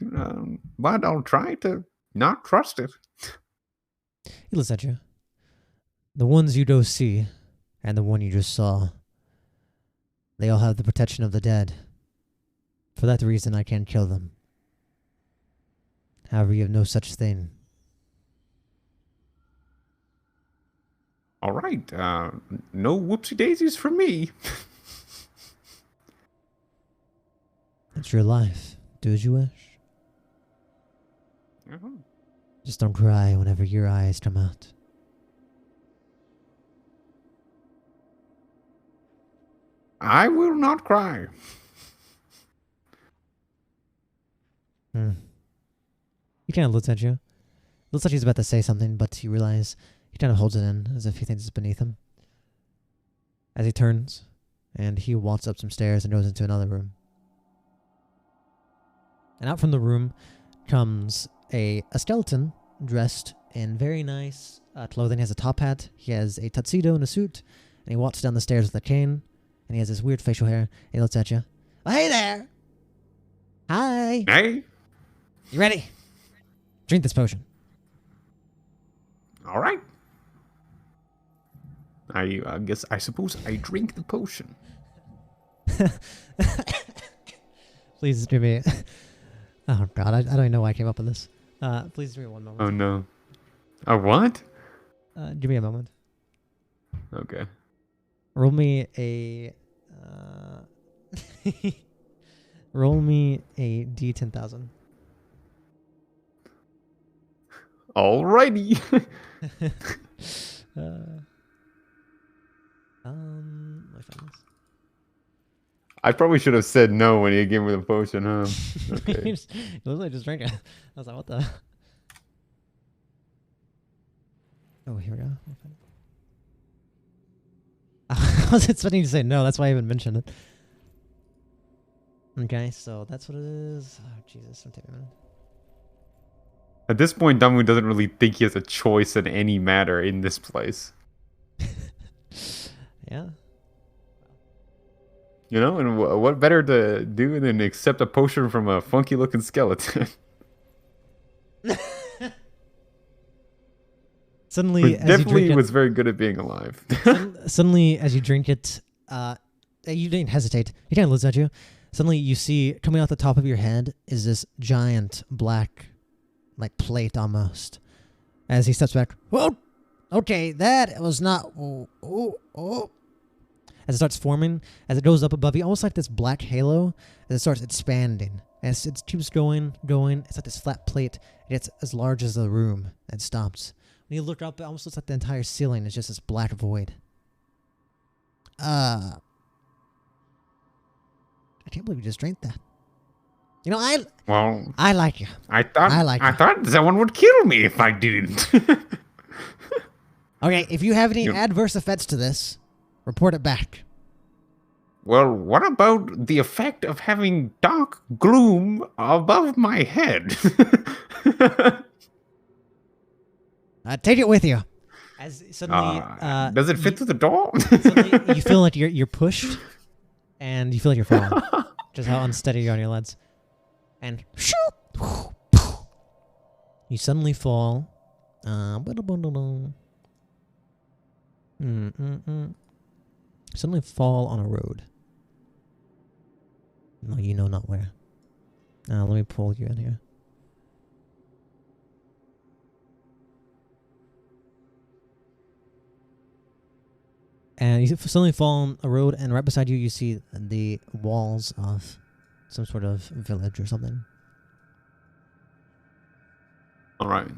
but I'll try to not trust it. He looks at you. The ones you go see, and the one you just saw, they all have the protection of the dead. For that reason, I can't kill them. However, you have no such thing. All right. No whoopsie daisies for me. It's your life. Do as you wish. Uh-huh. Just don't cry whenever your eyes come out. I will not cry. He kind of looks at you. Looks like he's about to say something, but you realize he kind of holds it in as if he thinks it's beneath him. As he turns, and he walks up some stairs and goes into another room. And out from the room comes a skeleton dressed in very nice clothing. He has a top hat, he has a tuxedo and a suit, and he walks down the stairs with a cane, and he has this weird facial hair. He looks at you. Oh, hey there! Hi! Hey. You ready? Drink this potion. All right. I suppose I drink the potion. Please do me. Oh god, I don't even know why I came up with this. Please give me one moment. Oh no. A what? Give me a moment. Okay. Roll me a. Roll me a D10,000. Alrighty. Let me find this. I probably should have said no when he gave me the potion, huh? Okay. It was like just drink it. I was like, what the? Oh, here we go. I was expecting you to say no. That's why I even mentioned it. Okay, so that's what it is. Oh, Jesus. It'll take a minute. At this point, Damu doesn't really think he has a choice in any matter in this place. Yeah. You know, and what better to do than accept a potion from a funky-looking skeleton? Suddenly, Who as you drink definitely it, was very good at being alive. suddenly, as you drink it, you didn't hesitate. He kind of looks at you. Suddenly, you see coming out the top of your head is this giant black, like plate almost. As he steps back, whoa, okay, that was not. Oh. As it starts forming, as it goes up above you, almost like this black halo, as it starts expanding. As it keeps going, it's like this flat plate. It gets as large as the room and stops. When you look up, it almost looks like the entire ceiling is just this black void. I can't believe you just drank that. You know, I like you. I thought I like I it. thought someone would kill me if I didn't. Okay, if you have any You- adverse effects to this, report it back. Well, what about the effect of having dark gloom above my head? Take it with you. As suddenly, Does it fit through the door? suddenly you feel like you're pushed, and you feel like you're falling. Just how unsteady you are on your legs. And you suddenly fall. Suddenly fall on a road. No, you know not where. Let me pull you in here. And you suddenly fall on a road, and right beside you, you see the walls of some sort of village or something. All right.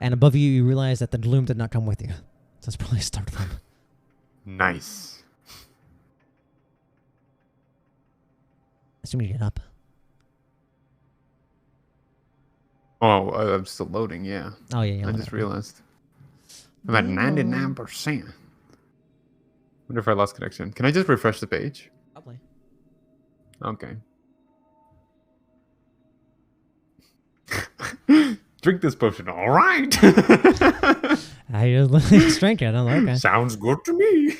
And above you, you realize that the gloom did not come with you. So that's probably a start from. Nice. Assume you get up. Oh, I'm still loading, yeah. Oh, yeah. I just realized. I'm at 99%. Wonder if I lost connection. Can I just refresh the page? Probably. Okay. Drink this potion. All right. I just drank it. I'm like, okay. Sounds good to me.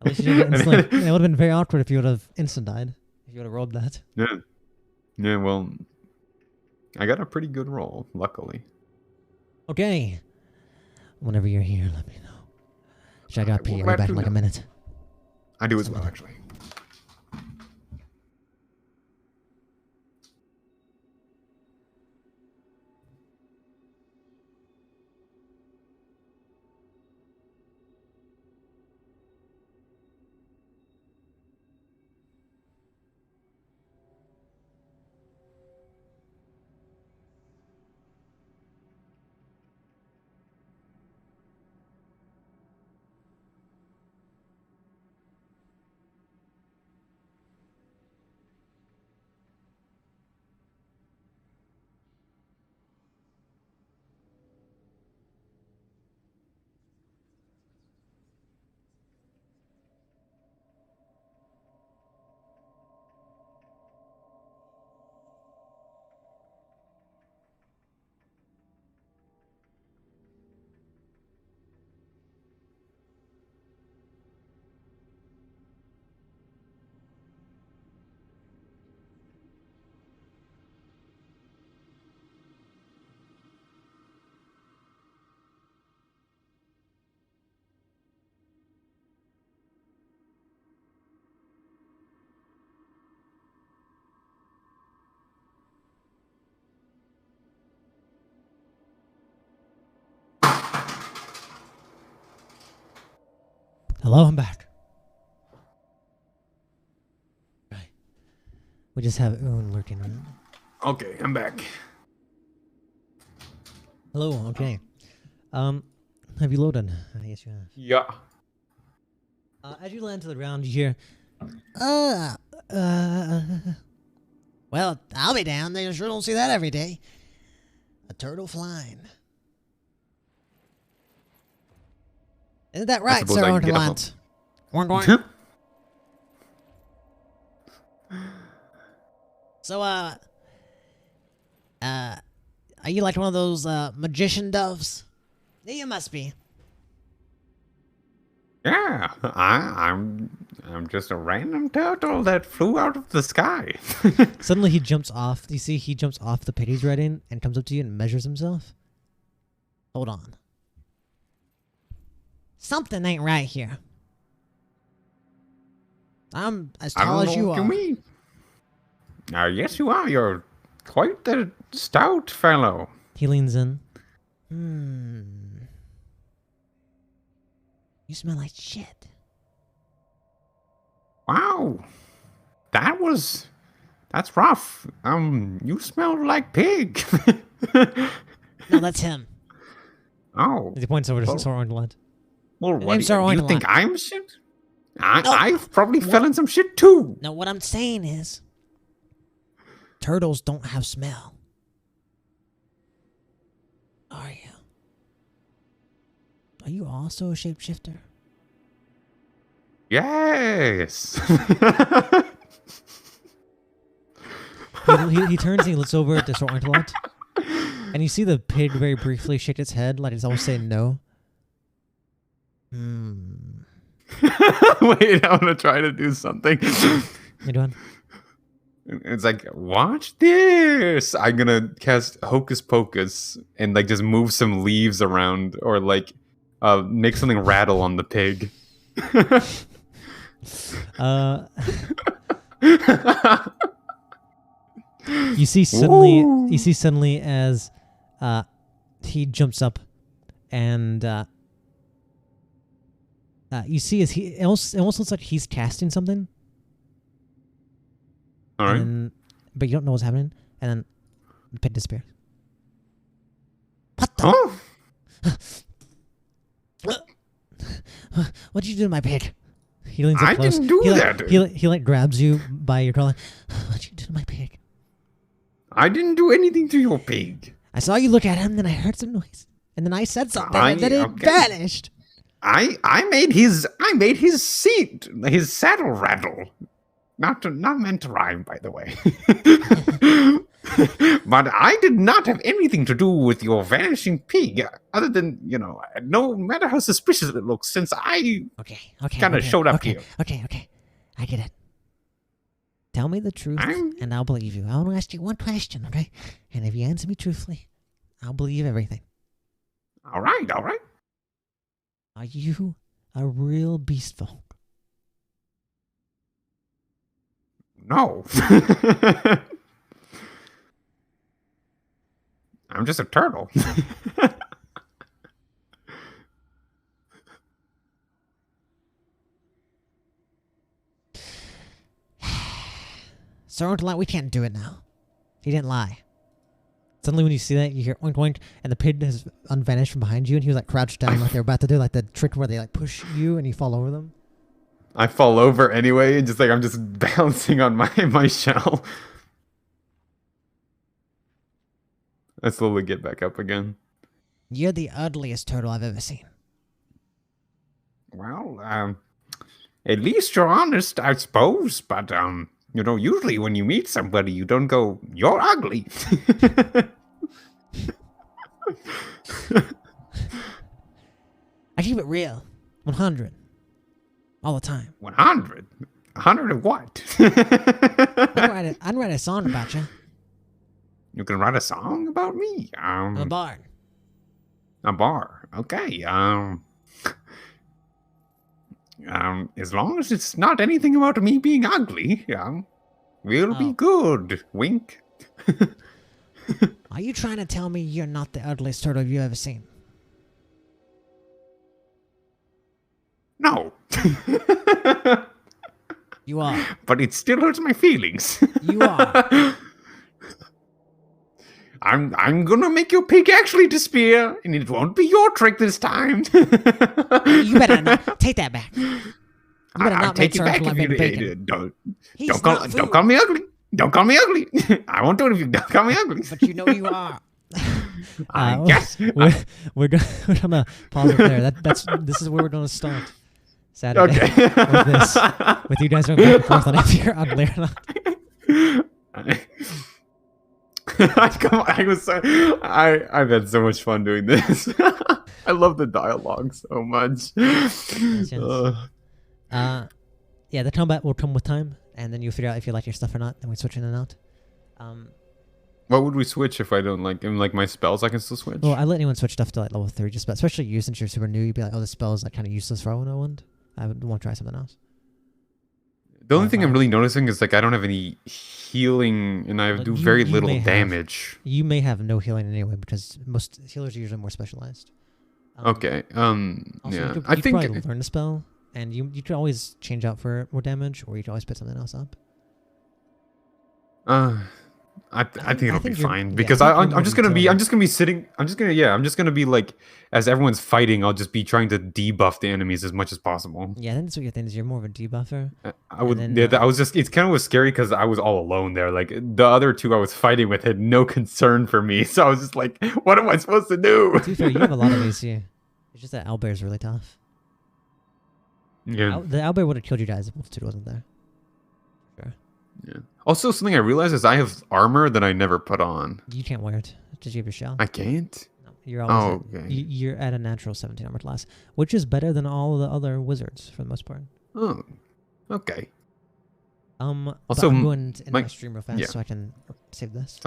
At least you didn't get instantly. It would have been very awkward if you would have instant died. If you would have rolled that. Yeah. Yeah, well, I got a pretty good roll, luckily. Okay. Whenever you're here, let me know. Should I gotta pee? well, I'll be glad back to in like a know. minute. I do as well, actually. Hello, I'm back. Right. We just have Oon lurking around. Okay, I'm back. Hello, okay. Have you loaded? Yes, you have. Yeah. As you land to the ground, you hear, well, I'll be down. They sure don't see that every day. A turtle flying. Isn't that right, suppose Sir I can get up Ortolant? Oink, oink. So, are you like one of those, magician doves? Yeah, you must be. Yeah, I'm just a random turtle that flew out of the sky. Suddenly he jumps off. You see, he jumps off the pit he's riding and comes up to you and measures himself. Hold on. Something ain't right here. I'm as I tall don't as know you what you are. mean. Yes, you are. You're quite the stout fellow. He leans in. You smell like shit. Wow, that's rough. You smell like pig. No, that's him. Oh, He points over to well, Sir Ortolant. well, His what name's do Sir you Ortolant. think I'm shit? No. I've probably fell in some shit too. No, what I'm saying is, turtles don't have smell. Are you? Are you also a shapeshifter? Yes. He turns and he looks over at the Sir Ortolant. And you see the pig very briefly shake its head, like it's almost saying no. Wait, I want to try to do something. You doing? It's like, watch this. I'm gonna cast Hocus Pocus and like just move some leaves around, or like make something rattle on the pig. You see suddenly as he jumps up and you see as it almost looks like he's casting something. All right. But you don't know what's happening, and then the pit disappears. What the? Huh? What'd you do to my pig? He leans up I close. didn't do that. He like grabs you by your collar. What'd you do to my pig? I didn't do anything to your pig. I saw you look at him, then I heard some noise, and then I said something, and then it vanished. I made his seat, his saddle rattle. Not meant to rhyme, by the way. But I did not have anything to do with your vanishing pig, other than, no matter how suspicious it looks, since I kind of showed up here. Okay, I get it. Tell me the truth, and I'll believe you. I want to ask you one question, okay? And if you answer me truthfully, I'll believe everything. All right. Are you a real beast folk? No. I'm just a turtle. Sir Ortolant, we can't do it now. He didn't lie. Suddenly when you see that, you hear oink oink, and the pig has unvanished from behind you, and he was like crouched down like they're about to do like the trick where they like push you and you fall over them. I fall over anyway, and just like I'm just bouncing on my shell. I slowly get back up again. You're the ugliest turtle I've ever seen. Well, at least you're honest, I suppose. But usually when you meet somebody, you don't go, "You're ugly." I keep it real. 100. All the time. 100? 100 of what? I'd write a song about you. You can write a song about me? I'm a bard. A bar. Okay. As long as it's not anything about me being ugly, we'll be good. Wink. Are you trying to tell me you're not the ugliest turtle you've ever seen? No. You are. But it still hurts my feelings. You are. I'm gonna make your pig actually disappear, and it won't be your trick this time. You better not take that back. You better I'll not make take it back Sir if you bacon. don't call me ugly. Don't call me ugly. I won't do it if you don't call me ugly. But you know you are. Yes. We're gonna pause it there. This is where we're gonna start. Saturday Okay. with this, with you guys going back and forth on if you're ugly or not. I've had so much fun doing this. I love the dialogue so much. Yes. Yeah, the combat will come with time, and then you figure out if you like your stuff or not, and we switch in and out. What would we switch if I don't like? Like my spells, I can still switch. Well, I let anyone switch stuff to like level 3, just especially you since you're super new. You'd be like, oh, this spell is like kind of useless for 101. I would want to try something else. The only thing I'm really noticing is like I don't have any healing, and I do very little damage. You may have no healing anyway because most healers are usually more specialized. Okay. Also, Yeah. you I could think probably learn the spell, and you could always change out for more damage, or you could always put something else up. I think it'll be fine because I think I'm just gonna be sitting. I'm just gonna be like, as everyone's fighting, I'll just be trying to debuff the enemies as much as possible. Yeah, then that's what your thing is. You're more of a debuffer. I would. then, I was just. It's kind of was scary because I was all alone there. Like the other two I was fighting with had no concern for me, so I was just like, "What am I supposed to do?" To be fair, you have a lot of AC. It's just that owlbear is really tough. Yeah. The owlbear would have killed you guys if Multitude wasn't there. Sure. Yeah. Also, something I realized is I have armor that I never put on. You can't wear it. Did you have your shell? I can't. No, you're always okay. you're at a natural 17 armor class, which is better than all the other wizards for the most part. Oh, okay. Also, Also, I'm going to end my my- stream real fast yeah. so I can save this. Sounds